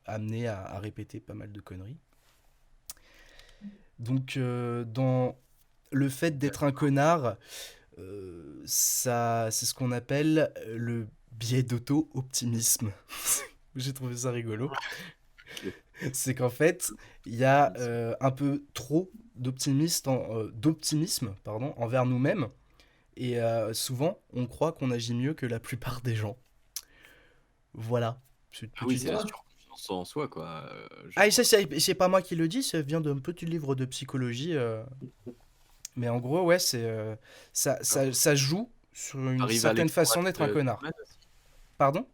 Speaker 2: amené à répéter pas mal de conneries. Donc, dans le fait d'être un connard, ça, c'est ce qu'on appelle le biais d'auto-optimisme. J'ai trouvé ça rigolo.
Speaker 4: Ok.
Speaker 2: C'est qu'en fait, il y a un peu trop d'optimisme pardon, envers nous-mêmes. Et souvent, on croit qu'on agit mieux que la plupart des gens. Voilà. C'est une
Speaker 4: Ah oui,
Speaker 2: petite-
Speaker 4: c'est la surconfiance en soi, quoi.
Speaker 2: Ah, et ça, c'est pas moi qui le dis, ça vient d'un petit livre de psychologie. Mais en gros, ouais, ça joue sur une
Speaker 4: T'arrives à
Speaker 2: certaine
Speaker 4: l'extract
Speaker 2: façon d'être un
Speaker 4: de
Speaker 2: connard.
Speaker 4: Goldman aussi.
Speaker 2: Pardon?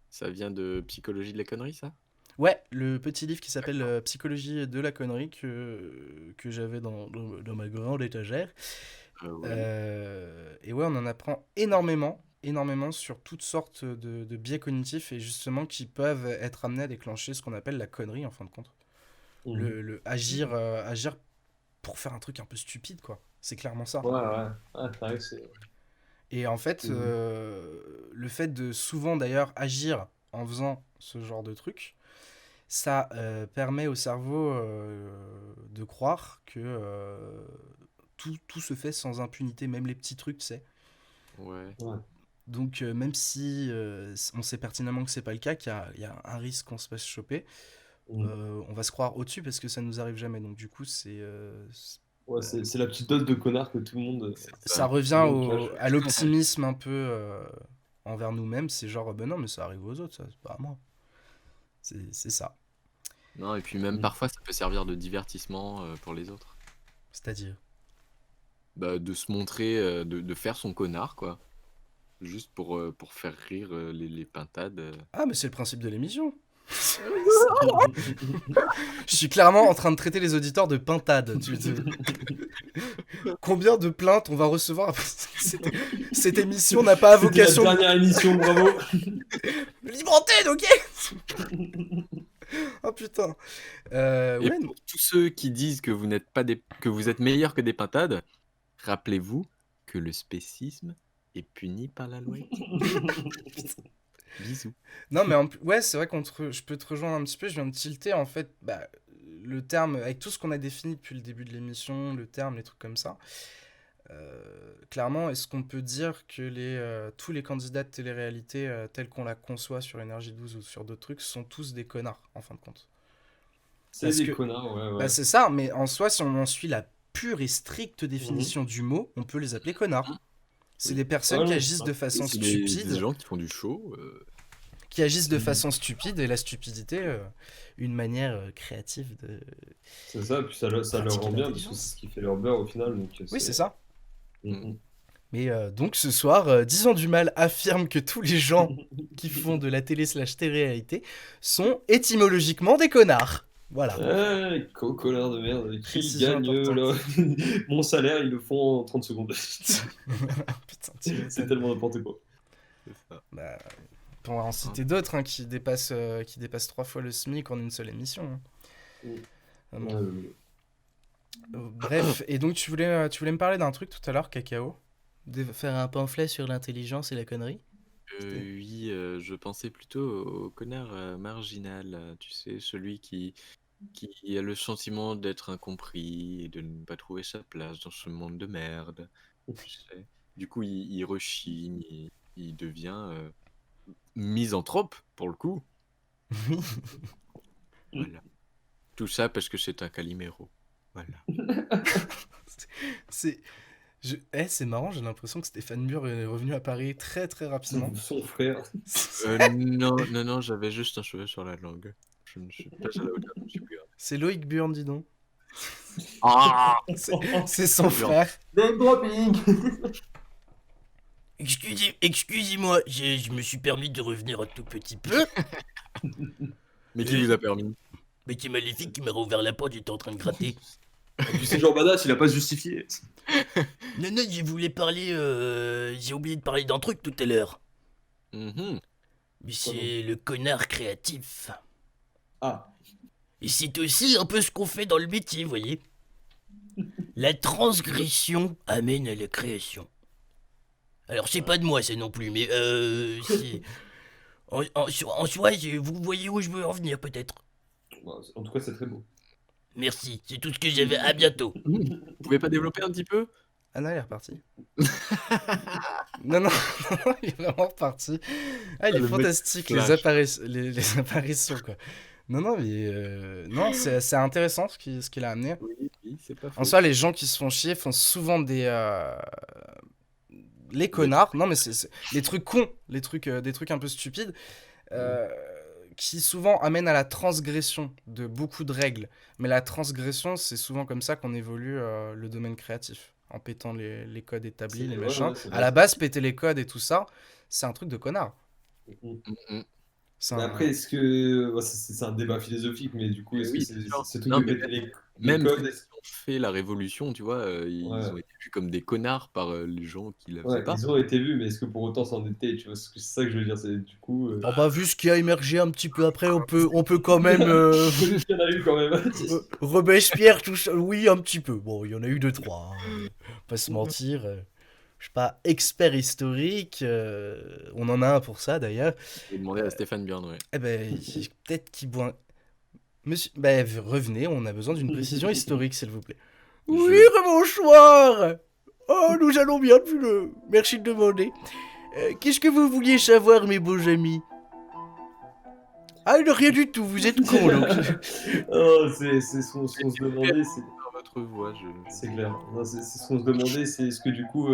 Speaker 4: Ça vient de Psychologie de la connerie, ça?
Speaker 2: Ouais, le petit livre qui s'appelle Psychologie de la connerie que j'avais dans ma grande étagère.
Speaker 4: Ouais.
Speaker 2: Et ouais, on en apprend énormément sur toutes sortes de biais cognitifs et justement qui peuvent être amenés à déclencher ce qu'on appelle la connerie en fin de compte.
Speaker 5: Mhm.
Speaker 2: Le agir pour faire un truc un peu stupide, quoi. C'est clairement ça.
Speaker 5: Ouais, ouais. Ouais, c'est vrai que c'est.
Speaker 2: Et en fait,
Speaker 5: Mhm.
Speaker 2: le fait de souvent d'ailleurs agir en faisant ce genre de truc, ça permet au cerveau de croire que tout se fait sans impunité, même les petits trucs, tu sais.
Speaker 4: Ouais.
Speaker 5: Ouais.
Speaker 2: Donc même si on sait pertinemment que c'est pas le cas, qu'il y a un risque qu'on se fasse choper,
Speaker 5: Mhm.
Speaker 2: on va se croire au-dessus parce que ça nous arrive jamais. Donc du coup,
Speaker 5: Ouais, c'est la petite dose de connard que tout le monde.
Speaker 2: ça
Speaker 5: Tout
Speaker 2: revient
Speaker 5: le monde cache.
Speaker 2: à l'optimisme un peu envers nous-mêmes. C'est genre, ben non, mais ça arrive aux autres, ça, c'est pas à moi. C'est ça.
Speaker 4: Non, et puis même
Speaker 5: Mhm.
Speaker 4: parfois, ça peut servir de divertissement pour les autres.
Speaker 2: C'est-à-dire.
Speaker 4: Bah, de se montrer, de faire son connard, quoi. Juste pour faire rire les pintades.
Speaker 2: Ah, mais c'est le principe de l'émission. Je suis clairement en train de traiter les auditeurs de pintade. Combien de plaintes on va recevoir après cette émission n'a pas
Speaker 5: C'était
Speaker 2: vocation.
Speaker 5: la dernière émission, bravo.
Speaker 2: Libre antenne, ok. Oh putain.
Speaker 4: Et
Speaker 2: Ouais,
Speaker 4: pour tous ceux qui disent que vous n'êtes pas que vous êtes meilleurs que des pintades, rappelez-vous que le spécisme est puni par la loi éthique. Bisous.
Speaker 2: non, mais ouais, c'est vrai je peux te rejoindre un petit peu. Je viens de tilter en fait le terme, avec tout ce qu'on a défini depuis le début de l'émission, le terme, les trucs comme ça. Clairement, est-ce qu'on peut dire que tous les candidats de télé-réalité tels qu'on la conçoit sur Énergie 12 ou sur d'autres trucs sont tous des connards en fin de compte?
Speaker 5: C'est
Speaker 2: Parce
Speaker 5: des
Speaker 2: que
Speaker 5: connards, ouais,
Speaker 2: bah,
Speaker 5: ouais.
Speaker 2: c'est ça, mais en soi, si on en suit la pure et stricte
Speaker 5: Mhm.
Speaker 2: définition du mot, on peut les appeler connards. C'est
Speaker 4: Oui.
Speaker 2: des personnes
Speaker 5: Ouais,
Speaker 2: qui
Speaker 5: non,
Speaker 2: agissent de
Speaker 4: Oui,
Speaker 2: façon
Speaker 4: c'est des
Speaker 2: stupide,
Speaker 4: gens qui font du show.
Speaker 2: qui agissent de
Speaker 5: Mhm.
Speaker 2: façon stupide, et la stupidité, une manière créative de
Speaker 5: C'est ça, puis ça leur
Speaker 2: pratiquer
Speaker 5: rend bien parce que
Speaker 2: l'intelligence.
Speaker 5: c'est ce qui fait leur beurre au final. Donc
Speaker 2: Oui, c'est ça.
Speaker 5: Mhm.
Speaker 2: Mais donc ce soir, Disons du mal affirme que tous les gens qui font de la télé/télé-réalité sont étymologiquement des connards. Voilà.
Speaker 5: Connard de merde, qui
Speaker 2: Précision
Speaker 5: gagne
Speaker 2: importante.
Speaker 5: mon salaire, ils le font en 30 secondes.
Speaker 2: Putain, tu
Speaker 5: C'est
Speaker 2: m'étonnes.
Speaker 5: tellement n'importe quoi.
Speaker 4: C'est ça.
Speaker 2: Bah, on pourra en citer d'autres qui dépassent 3 fois le SMIC en une seule émission. Hein.
Speaker 5: Mm.
Speaker 2: Vraiment.
Speaker 5: Euh,
Speaker 2: Bref, et donc tu voulais me parler d'un truc tout à l'heure, Cacao? De faire un pamphlet sur l'intelligence et la connerie?
Speaker 4: Oui, je pensais plutôt au connard marginal, tu sais, celui qui a le sentiment d'être incompris et de ne pas trouver sa place dans ce monde de merde, tu sais. Du coup, il rechigne, il devient misanthrope, pour le coup. Voilà. Tout ça parce que c'est un Calimero. Voilà.
Speaker 2: C'est c'est marrant, j'ai l'impression que Stéphane Mur est revenu à Paris très très rapidement.
Speaker 5: son frère.
Speaker 4: Non, j'avais juste un cheveu sur la langue. Je ne suis pas à la hauteur, je ne suis plus grave.
Speaker 2: C'est Loïc Burn, dis donc.
Speaker 4: Ah
Speaker 2: C'est son frère.
Speaker 5: Name dropping.
Speaker 6: Excusez-moi, je me suis permis de revenir un tout petit peu.
Speaker 4: Mais qui vous a permis?
Speaker 6: Mais c'est Maléfique qui m'a rouvert la porte, j'étais en train de gratter.
Speaker 5: Tu sais, Jean Badass, il a pas se justifié.
Speaker 6: Non, je voulais parler. J'ai oublié de parler d'un truc tout à l'heure.
Speaker 4: Mhm.
Speaker 6: Mais c'est le connard créatif.
Speaker 5: Ah.
Speaker 6: Et c'est aussi un peu ce qu'on fait dans le métier, vous voyez. La transgression amène à la création. Alors c'est pas de moi ça non plus, mais c'est... En soi, vous voyez où je veux en venir peut-être.
Speaker 5: Bon, en tout cas, c'est très beau.
Speaker 6: Merci, c'est tout ce que j'avais. À bientôt.
Speaker 4: Vous pouvez pas développer un petit peu?
Speaker 2: Ah non, il est reparti. Non, non, non, il est vraiment reparti. Ah, il est
Speaker 4: Le mec
Speaker 2: fantastique, les,
Speaker 4: flash.
Speaker 2: les apparitions, quoi. Non, non, mais non, c'est intéressant ce qu'il a amené.
Speaker 4: Oui, oui, c'est pas faux.
Speaker 2: En soi, les gens qui se font chier font souvent les connards. Non, mais c'est les trucs cons, des trucs un peu stupides, euh, qui souvent amènent à la transgression de beaucoup de règles. Mais la transgression, c'est souvent comme ça qu'on évolue le domaine créatif, en pétant les codes établis,
Speaker 5: C'est
Speaker 2: les
Speaker 5: vrai,
Speaker 2: machins.
Speaker 5: ouais, c'est
Speaker 2: À
Speaker 5: vrai.
Speaker 2: la base, péter les codes et tout ça, c'est un truc de connard.
Speaker 5: Mhm.
Speaker 4: Mm.
Speaker 2: C'est
Speaker 5: Mais
Speaker 2: un-
Speaker 5: après, est-ce que. Ouais, c'est un débat philosophique, mais du coup,
Speaker 4: Mais
Speaker 5: est-ce que
Speaker 4: oui, c'est sûr.
Speaker 5: ce truc
Speaker 4: Non,
Speaker 5: de
Speaker 4: mais
Speaker 5: péter les
Speaker 4: Même
Speaker 5: codes,
Speaker 4: ceux qui ont fait la révolution, tu vois, ils
Speaker 5: Ouais.
Speaker 4: ont été vus comme des connards par les gens qui la faisaient
Speaker 5: ouais,
Speaker 4: pas.
Speaker 5: ils ont été vus, mais est-ce que pour autant c'en était, tu vois, c'est ça que je veux dire, c'est du coup.
Speaker 6: Bon bah vu ce qui a émergé un petit peu après, on peut quand même
Speaker 5: Il y en a eu quand même.
Speaker 6: Robespierre tout ça, oui un petit peu. Bon il y en a eu deux trois, hein. Pas se mentir. Je suis pas expert historique, on en a un pour ça d'ailleurs.
Speaker 4: J'ai demandé à Stéphane Bern, ouais.
Speaker 2: Eh ben, peut-être qu'il boit. Monsieur, ben, revenez, on a besoin d'une précision historique, s'il vous plaît. Oui, bonsoir. Oh, nous allons bien depuis le. Merci de demander. Qu'est-ce que vous vouliez savoir, mes beaux amis? Ah, rien du tout, vous êtes cons, donc.
Speaker 5: Oh, c'est ce qu'on se demandait,
Speaker 4: Dans votre voix,
Speaker 5: c'est clair. Non, c'est ce qu'on se demandait, c'est est-ce que du coup,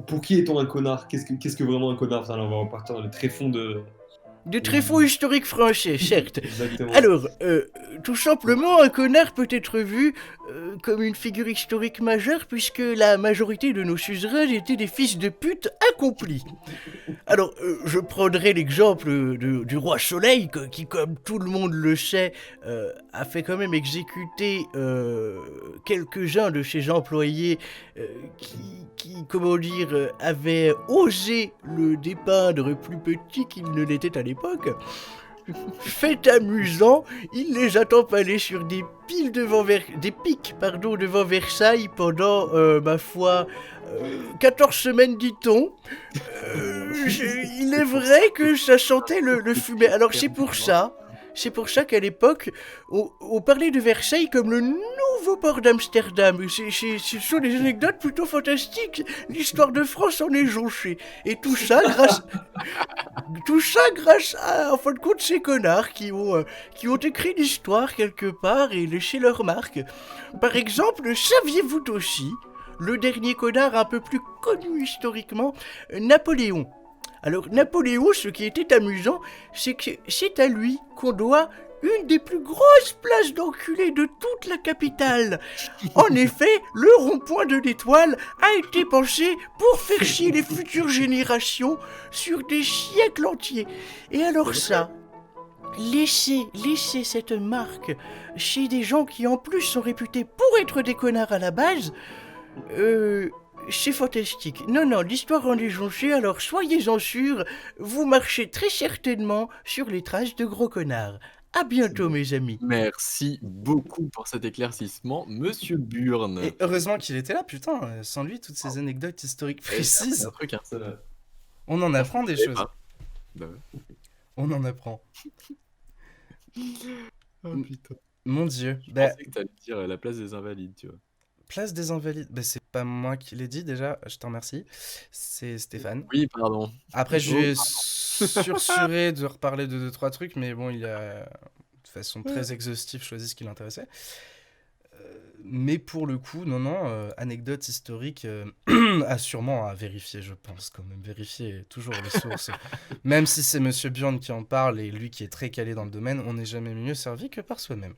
Speaker 5: pour qui est-on un connard? Qu'est-ce que vraiment un connard? Enfin, là, on va repartir dans les tréfonds de.
Speaker 6: De tréfonds historiques français, certes.
Speaker 5: Exactement.
Speaker 6: Alors, tout simplement, un connard peut être vu comme une figure historique majeure puisque la majorité de nos suzerains étaient des fils de pute accomplis. Alors, je prendrai l'exemple du roi Soleil qui, comme tout le monde le sait, a fait quand même exécuter quelques-uns de ses employés qui, comment dire, avaient osé le dépeindre plus petit qu'il ne l'était à l'époque. Fait amusant, il les a empalés sur des piles des pics devant Versailles pendant, ma foi, 14 semaines dit-on. Il est vrai que ça sentait le fumet. Alors c'est pour ça qu'à l'époque, on parlait de Versailles comme le nouveau port d'Amsterdam. Ce sont des anecdotes plutôt fantastiques. L'histoire de France en est jonchée. Et tout ça grâce à, en fin de compte, ces connards qui ont écrit l'histoire quelque part et laissé leur marque. Par exemple, saviez-vous aussi, le dernier connard un peu plus connu historiquement, Napoléon. Alors Napoléon, ce qui était amusant, c'est que c'est à lui qu'on doit une des plus grosses places d'enculés de toute la capitale. En effet, le rond-point de l'Étoile a été pensé pour faire chier les futures générations sur des siècles entiers. Et alors ça, laisser cette marque chez des gens qui en plus sont réputés pour être des connards à la base, c'est fantastique. Non, l'histoire en est jonchée, alors soyez-en sûrs, vous marchez très certainement sur les traces de gros connards. À bientôt, mes amis.
Speaker 4: Merci beaucoup pour cet éclaircissement, Monsieur Burn.
Speaker 2: Et heureusement qu'il était là, putain. Sans lui, toutes ces anecdotes historiques
Speaker 4: C'est
Speaker 2: précises,
Speaker 4: un truc, hein.
Speaker 5: Ça,
Speaker 2: on en apprend des
Speaker 4: Je sais
Speaker 2: choses.
Speaker 4: pas. Bah ouais.
Speaker 2: On en apprend.
Speaker 4: Oh putain.
Speaker 2: Mon Dieu.
Speaker 4: Je
Speaker 2: Bah,
Speaker 4: pensais que t'allais dire la place des Invalides, tu vois.
Speaker 2: place des Invalides. Bah, c'est pas moi qui l'ai dit déjà, je t'en remercie. C'est Stéphane.
Speaker 4: Oui, pardon.
Speaker 2: Après, je vais
Speaker 4: Oh,
Speaker 2: sursurer de reparler de 2-3 trucs, mais bon, il a de façon très exhaustive choisi ce qui l'intéressait. Mais pour le coup, non, anecdote historique, sûrement à vérifier, je pense, quand même. Vérifier toujours les sources. Même si c'est Monsieur Bjorn qui en parle et lui qui est très calé dans le domaine, on n'est jamais mieux servi que par soi-même.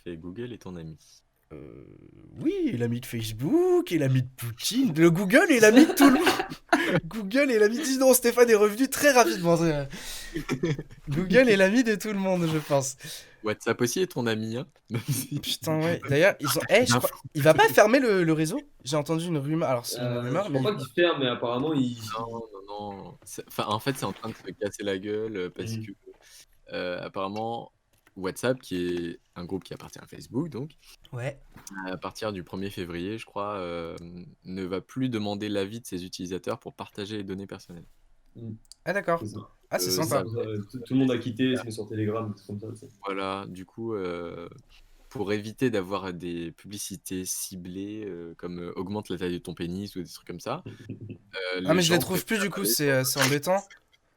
Speaker 4: Et Google est ton ami.
Speaker 2: Oui, l'ami de Facebook, et l'ami de Poutine, le Google est l'ami de tout le monde. Google est l'ami. Dis donc, Stéphane est revenu très rapidement. Google est l'ami de tout le monde, je pense.
Speaker 4: WhatsApp aussi est ton ami, hein.
Speaker 2: Putain, ouais. D'ailleurs, ils ont. Il va pas fermer le réseau? J'ai entendu une rumeur. Alors, c'est une rumeur,
Speaker 5: je
Speaker 2: mais.
Speaker 5: crois pas qu'il ferme, mais apparemment, il.
Speaker 4: Non. Enfin, en fait, c'est en train de se casser la gueule parce
Speaker 5: Mm.
Speaker 4: que apparemment, WhatsApp, qui est un groupe qui appartient à Facebook, donc,
Speaker 2: Ouais.
Speaker 4: à partir du 1er février, je crois, ne va plus demander l'avis de ses utilisateurs pour partager les données personnelles.
Speaker 2: Ah d'accord.
Speaker 5: C'est ça.
Speaker 2: Ah c'est
Speaker 5: C'est
Speaker 2: sympa.
Speaker 5: ça, tout le monde a quitté, se met sur Telegram, des trucs comme ça.
Speaker 4: Voilà, du coup, pour éviter d'avoir des publicités ciblées, comme augmente la taille de ton pénis ou des trucs comme ça.
Speaker 2: Ah mais je les
Speaker 4: gens
Speaker 2: trouve plus du coup, c'est embêtant.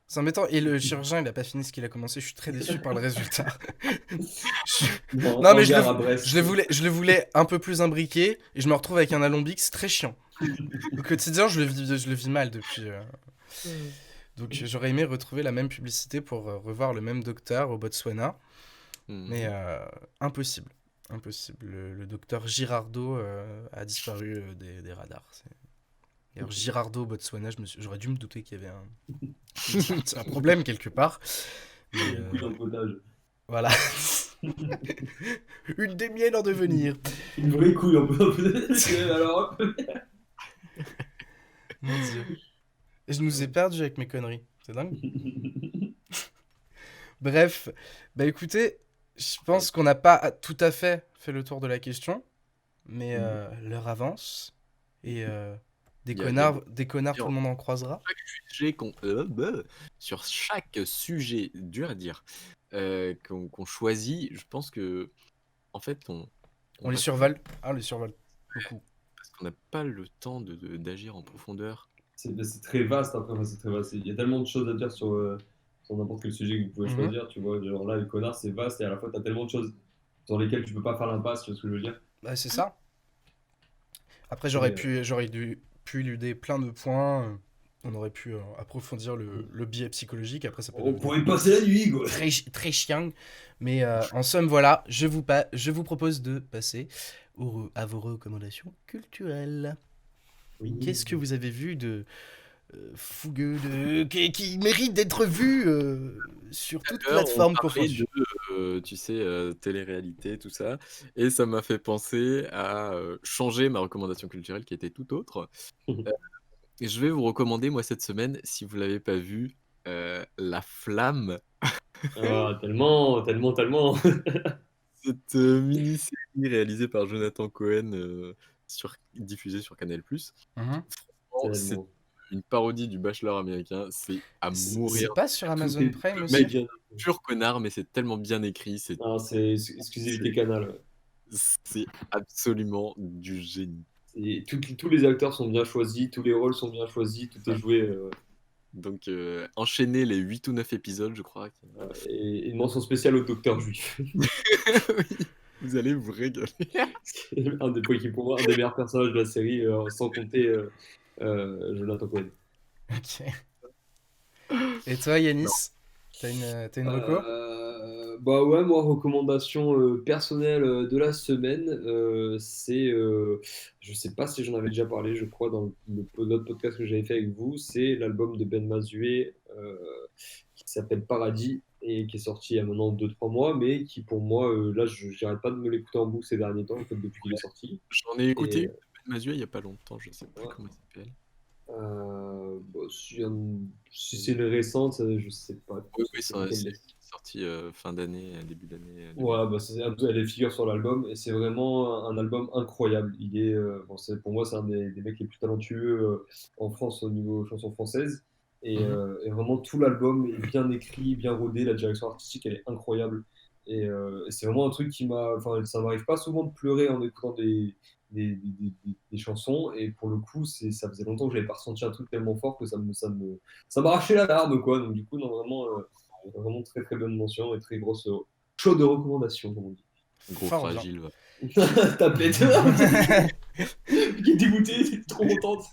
Speaker 2: C'est embêtant. Et le chirurgien, il a pas fini ce qu'il a commencé. Je suis très déçu par le résultat. Non mais je le voulais un peu plus imbriqué et je me retrouve avec un alambic, c'est très chiant. Au quotidien, je le vis mal depuis. Donc j'aurais aimé retrouver la même publicité pour revoir le même docteur au Botswana, mais impossible. Impossible. Le docteur Girardeau a disparu des radars. D'ailleurs, Girardeau au Botswana, j'aurais dû me douter qu'il y avait un problème quelque part. Mais,
Speaker 5: Couille en potage.
Speaker 2: voilà. Une des miennes en devenir.
Speaker 5: Une vraie couille en potage. Alors, hop.
Speaker 2: Mon Dieu. Et je nous ai perdus avec mes conneries. C'est dingue. Bref, bah écoutez, je pense qu'on n'a pas tout à fait le tour de la question, mais l'heure avance et des
Speaker 4: Il y a
Speaker 2: connards, tout le monde en croisera.
Speaker 4: Sur chaque sujet, dur à dire, qu'on choisit, je pense que, en fait,
Speaker 2: On
Speaker 4: va-
Speaker 2: les survole. Ah, on les survole beaucoup.
Speaker 4: parce qu'on n'a pas le temps d'agir en profondeur.
Speaker 5: C'est très vaste après, c'est très vaste. Il y a tellement de choses à dire sur n'importe quel sujet que vous pouvez choisir, tu vois. Genre là, le connard, c'est vaste et à la fois, t'as tellement de choses sur lesquelles tu peux pas faire l'impasse, tu vois ce que je veux dire.
Speaker 2: Bah, c'est ça. Après, j'aurais pu éluder plein de points. On aurait pu approfondir le biais psychologique. Après, ça peut
Speaker 5: On
Speaker 2: devenir
Speaker 5: pourrait passer la nuit, quoi.
Speaker 2: très chiant. Mais en somme, voilà, je vous propose de passer à vos recommandations culturelles.
Speaker 5: Oui.
Speaker 2: Qu'est-ce que vous avez vu de fougueux, qui mérite d'être vu sur toute
Speaker 4: Tout à l'heure,
Speaker 2: plateforme
Speaker 4: on parlait
Speaker 2: confondue?
Speaker 4: de, tu sais, télé-réalité, tout ça, et ça m'a fait penser à changer ma recommandation culturelle qui était tout autre. Et je vais vous recommander, moi, cette semaine, si vous l'avez pas vu, La Flamme,
Speaker 5: Ah, tellement, tellement, tellement.
Speaker 4: cette mini-série réalisée par Jonathan Cohen, diffusée sur Canal+.
Speaker 2: Mhm.
Speaker 4: Franchement, c'est
Speaker 5: Tellement.
Speaker 4: une parodie du Bachelor américain, c'est à mourir.
Speaker 2: C'est pas sur Amazon
Speaker 5: est-
Speaker 2: Prime
Speaker 5: tout
Speaker 2: aussi?
Speaker 5: est bien.
Speaker 4: Pur connard, mais c'est tellement bien écrit,
Speaker 5: Ah, c'est exclusivité Canal. Ouais.
Speaker 4: c'est absolument du génie.
Speaker 5: Et tous les acteurs sont bien choisis, tous les rôles sont bien choisis, tout est joué.
Speaker 4: Donc, enchaîner les 8 ou 9 épisodes, je crois.
Speaker 5: Et une mention spéciale au docteur juif.
Speaker 4: Oui, vous allez vous régaler.
Speaker 5: C'est un des points qui, pour moi, un des meilleurs personnages de la série, sans compter Jonathan Cohen.
Speaker 2: Ok. Et toi, Yanis? T'as une reco?
Speaker 5: Bah ouais, moi, recommandation personnelle de la semaine, c'est, je sais pas si j'en avais déjà parlé, je crois, dans notre podcast que j'avais fait avec vous, c'est l'album de Ben Mazué qui s'appelle Paradis et qui est sorti il y a maintenant 2-3 mois, mais qui pour moi, là, j'arrête pas de me l'écouter en boucle ces derniers temps, en fait, depuis qu'il est sorti.
Speaker 4: J'en ai écouté
Speaker 5: Et,
Speaker 4: une de Mazué il y a pas longtemps, je sais plus
Speaker 5: ouais.
Speaker 4: comment il s'appelle.
Speaker 5: Bah, si c'est le récent, je sais pas.
Speaker 4: Oui, c'est
Speaker 5: Lequel
Speaker 4: sorti fin d'année, début d'année.
Speaker 5: Ouais, bah elle figure sur l'album et c'est vraiment un album incroyable. Il est, bon, pour moi, c'est un des mecs les plus talentueux en France au niveau chanson française. Et vraiment, tout l'album est bien écrit, bien rodé. La direction artistique, elle est incroyable. Et c'est vraiment un truc enfin, ça m'arrive pas souvent de pleurer en écoutant des chansons. Et pour le coup, ça faisait longtemps que j'avais pas ressenti un truc tellement fort que ça m'arrachait la larme, quoi. Donc, du coup, non, vraiment très très bonne mention et très grosse chaude recommandation, comme on dit.
Speaker 4: Gros
Speaker 2: Fort bien.
Speaker 4: fragile, va.
Speaker 5: Tapette. Qui est dégoûté, c'est trop contente.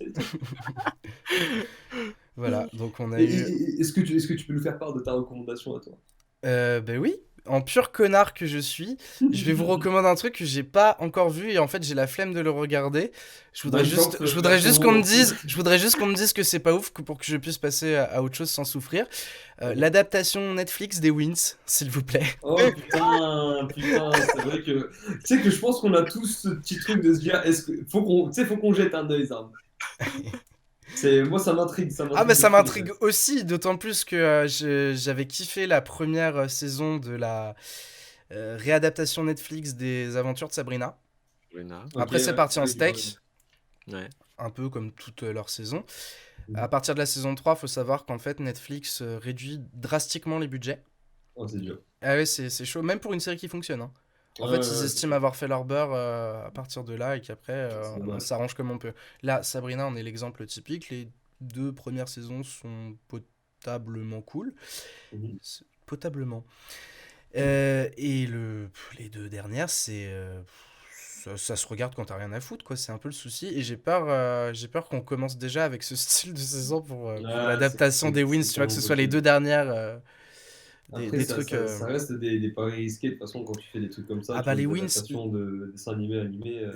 Speaker 2: Voilà, donc on a eu...
Speaker 5: Est-ce que tu peux nous faire part de ta recommandation à toi?
Speaker 2: Ben oui, en pur connard que je suis, je vais vous recommander un truc que j'ai pas encore vu et en fait j'ai la flemme de le regarder. Je voudrais juste qu'on me dise que c'est pas ouf pour que je puisse passer à autre chose sans souffrir. L'adaptation Netflix des Wings, s'il vous plaît.
Speaker 5: Oh putain, c'est vrai que tu sais que je pense qu'on a tous ce petit truc de se dire faut qu'on jette un œil, ça. Moi ça m'intrigue,
Speaker 2: Ah mais ça m'intrigue aussi, d'autant plus que j'avais kiffé la première saison de Réadaptation Netflix des aventures de Sabrina.
Speaker 4: Luna.
Speaker 5: Ok,
Speaker 2: Après, c'est
Speaker 5: ouais,
Speaker 2: parti en
Speaker 5: ouais,
Speaker 2: steak,
Speaker 4: Ouais.
Speaker 2: un peu comme toute leur saison.
Speaker 5: Mhm.
Speaker 2: À partir de la saison 3, faut savoir qu'en fait, Netflix réduit drastiquement les budgets.
Speaker 5: Oh, c'est dur.
Speaker 2: Ah ouais, c'est chaud, même pour une série qui fonctionne, hein. En
Speaker 5: Ouais,
Speaker 2: fait, ils
Speaker 5: ouais,
Speaker 2: estiment avoir fait leur beurre à partir de là et qu'après,
Speaker 5: c'est
Speaker 2: on
Speaker 5: dommage.
Speaker 2: s'arrange comme on peut. Là, Sabrina en est l'exemple typique. Les 2 premières saisons sont potablement cool.
Speaker 5: Mhm.
Speaker 2: Potablement. Et les 2 dernières, ça se regarde quand t'as rien à foutre, quoi. C'est un peu le souci. Et j'ai peur qu'on commence déjà avec ce style de saison pour
Speaker 5: Ouais,
Speaker 2: l'adaptation des Wins.
Speaker 5: c'est
Speaker 2: Tu vois, que
Speaker 5: clairement
Speaker 2: ce soit les
Speaker 5: possible.
Speaker 2: 2 dernières,
Speaker 5: Après,
Speaker 2: des trucs.
Speaker 5: ça reste des paris risqués. De toute façon, quand tu fais des trucs comme ça,
Speaker 2: Ah
Speaker 5: tu
Speaker 2: bah
Speaker 5: vois,
Speaker 2: les
Speaker 5: des
Speaker 2: Wins,
Speaker 5: adaptations de dessins animés.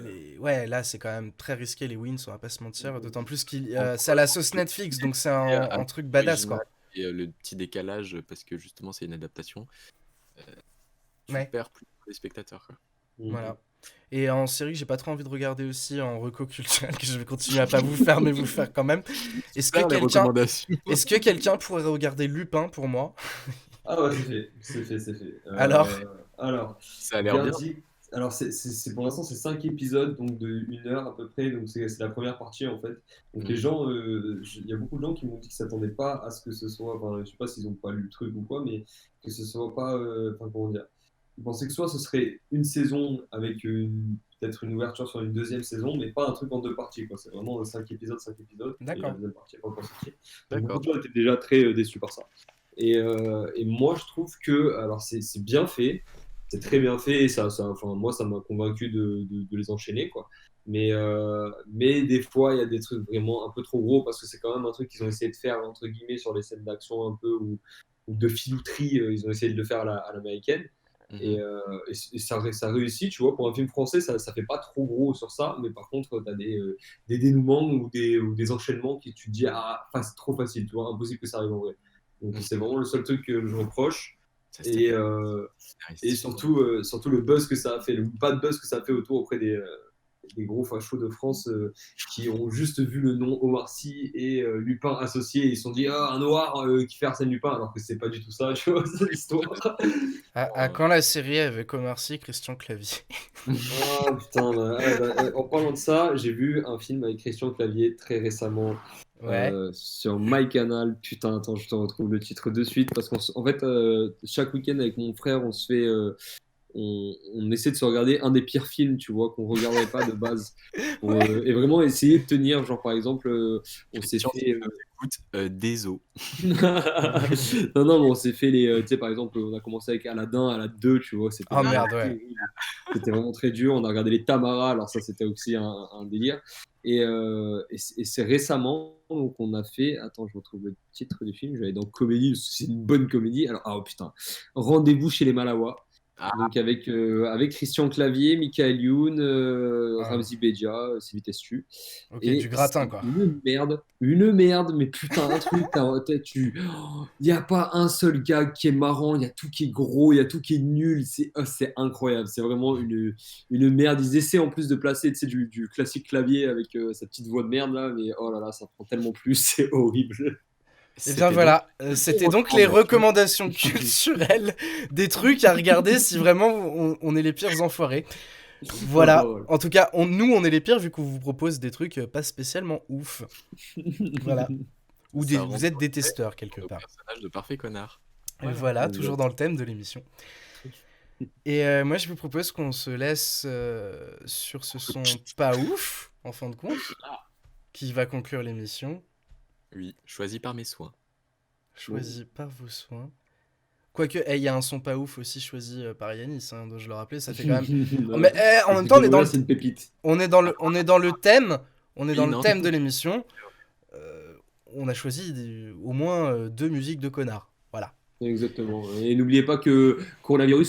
Speaker 2: Ouais, là c'est quand même très risqué les Wins, on va pas se mentir. D'autant plus
Speaker 4: En
Speaker 2: c'est à la sauce Netflix, donc c'est un truc badass
Speaker 4: Original
Speaker 2: quoi.
Speaker 4: et le petit décalage, parce que justement, c'est une adaptation. Tu
Speaker 2: Ouais.
Speaker 4: perds plus les spectateurs, quoi.
Speaker 5: Mhm.
Speaker 2: Voilà. Et en série, j'ai pas trop envie de regarder aussi en reco culturel, que je vais continuer à pas vous faire, mais vous faire quand même. Est-ce que
Speaker 4: Super, les
Speaker 2: quelqu'un
Speaker 4: recommandations.
Speaker 2: est-ce que quelqu'un pourrait regarder Lupin pour moi?
Speaker 5: Ah ouais, c'est fait.
Speaker 2: Alors?
Speaker 5: Alors,
Speaker 4: Ça a l'air bien.
Speaker 5: Verdict. Alors, pour l'instant, c'est 5 épisodes, donc de 1 heure à peu près. Donc, c'est la première partie en fait. Donc, les
Speaker 4: Mhm.
Speaker 5: gens, il y a beaucoup de gens qui m'ont dit qu'ils ne s'attendaient pas à ce que ce soit. Enfin, je sais pas s'ils n'ont pas lu le truc ou quoi, mais que ce soit pas. Enfin, comment dire. Ils pensaient que soit ce serait une saison avec peut-être une ouverture sur une deuxième saison, mais pas un truc en 2 parties, quoi. C'est vraiment 5 épisodes, 5 épisodes. Et la
Speaker 2: D'accord.
Speaker 5: deuxième partie n'est pas encore sortie. Donc, beaucoup
Speaker 4: D'accord.
Speaker 5: de gens étaient déjà très déçus par ça. Et moi, je trouve que alors c'est bien fait, c'est très bien fait. Et enfin, moi, ça m'a convaincu de les enchaîner, quoi. Mais des fois, il y a des trucs vraiment un peu trop gros parce que c'est quand même un truc qu'ils ont essayé de faire entre guillemets sur les scènes d'action un peu ou de filouterie. Ils ont essayé de le faire à l'américaine.
Speaker 4: Mhm.
Speaker 5: Et ça réussit, tu vois. Pour un film français, ça fait pas trop gros sur ça, mais par contre, tu as des dénouements ou des enchaînements qui tu te dis, ah, c'est trop facile, tu vois, impossible que ça arrive en vrai. Donc, c'est vraiment le seul truc que je reproche.
Speaker 4: Ça,
Speaker 5: Et,
Speaker 4: c'était
Speaker 5: et surtout le buzz que ça a fait, le bad buzz que ça a fait autour auprès des gros fachos de France qui ont juste vu le nom Omar Sy et Lupin associés et ils se sont dit ah un noir qui fait Arsène Lupin alors que c'est pas du tout ça, tu vois, c'est l'histoire.
Speaker 2: À quand la série avec Omar Sy et Christian Clavier?
Speaker 5: Ah putain, en parlant de ça, j'ai vu un film avec Christian Clavier très récemment
Speaker 2: Ouais.
Speaker 5: sur MyCanal. Putain, attends, je te retrouve le titre de suite parce qu'en fait, chaque week-end avec mon frère, on se fait. On essaie de se regarder un des pires films, tu vois, qu'on regarderait pas de base.
Speaker 2: Ouais.
Speaker 5: Et vraiment essayer de tenir, genre par exemple, on s'est
Speaker 4: Christian,
Speaker 5: fait.
Speaker 4: si tu nous écoutes, désolé.
Speaker 5: Non, mais on s'est fait tu sais, par exemple, on a commencé avec Aladdin 2, tu vois, c'était
Speaker 2: Oh
Speaker 5: vraiment
Speaker 2: merde, ouais.
Speaker 5: terrible. C'était vraiment très dur. On a regardé les Tamara, alors ça, c'était aussi un délire. Et c'est récemment, donc on a fait, attends, je retrouve le titre du film, je vais aller dans comédie, parce que c'est une bonne comédie. Alors, oh putain, Rendez-vous chez les Malawa.
Speaker 4: Ah,
Speaker 5: Donc avec Christian Clavier, Michael Youn,
Speaker 2: Ah.
Speaker 5: Ramzi Bedia, Sylvie Testu.
Speaker 2: Ok,
Speaker 5: Et
Speaker 2: du gratin
Speaker 5: c'est
Speaker 2: quoi.
Speaker 5: une merde, mais putain, un truc, il n'y a pas un seul gag qui est marrant, il y a tout qui est gros, il y a tout qui est nul, c'est incroyable, c'est vraiment une merde. Ils essaient en plus de placer, tu sais, du classique Clavier avec sa petite voix de merde là, mais oh là là, ça prend tellement plus, c'est horrible.
Speaker 2: Et bien
Speaker 4: c'était
Speaker 2: voilà,
Speaker 4: donc
Speaker 2: c'était donc les recommandations culturelles des trucs à regarder si vraiment on est les pires enfoirés. Voilà,
Speaker 5: Oh,
Speaker 2: en tout cas, nous on est les pires vu qu'on vous propose des trucs pas spécialement ouf. Voilà. Ou
Speaker 4: Ça
Speaker 2: vous
Speaker 4: rentre
Speaker 2: êtes des testeurs quelque
Speaker 4: au
Speaker 2: part.
Speaker 4: personnage de parfait connard.
Speaker 2: Et voilà, toujours dans le thème de l'émission. Et moi je vous propose qu'on se laisse sur ce son pas ouf, en fin de compte, qui va conclure l'émission.
Speaker 4: Oui, choisi par mes soins.
Speaker 2: Choisi par vos soins. Quoique, il y a un son pas ouf aussi choisi par Yanis, hein, dois-je le rappeler, ça fait quand même... Oh, mais en même temps,
Speaker 5: C'est une pépite.
Speaker 2: on est dans le thème, on est dans
Speaker 4: Oui,
Speaker 2: le
Speaker 4: non.
Speaker 2: thème de l'émission. On a choisi au moins 2 musiques de connards. Voilà.
Speaker 5: Exactement. Et n'oubliez pas que coronavirus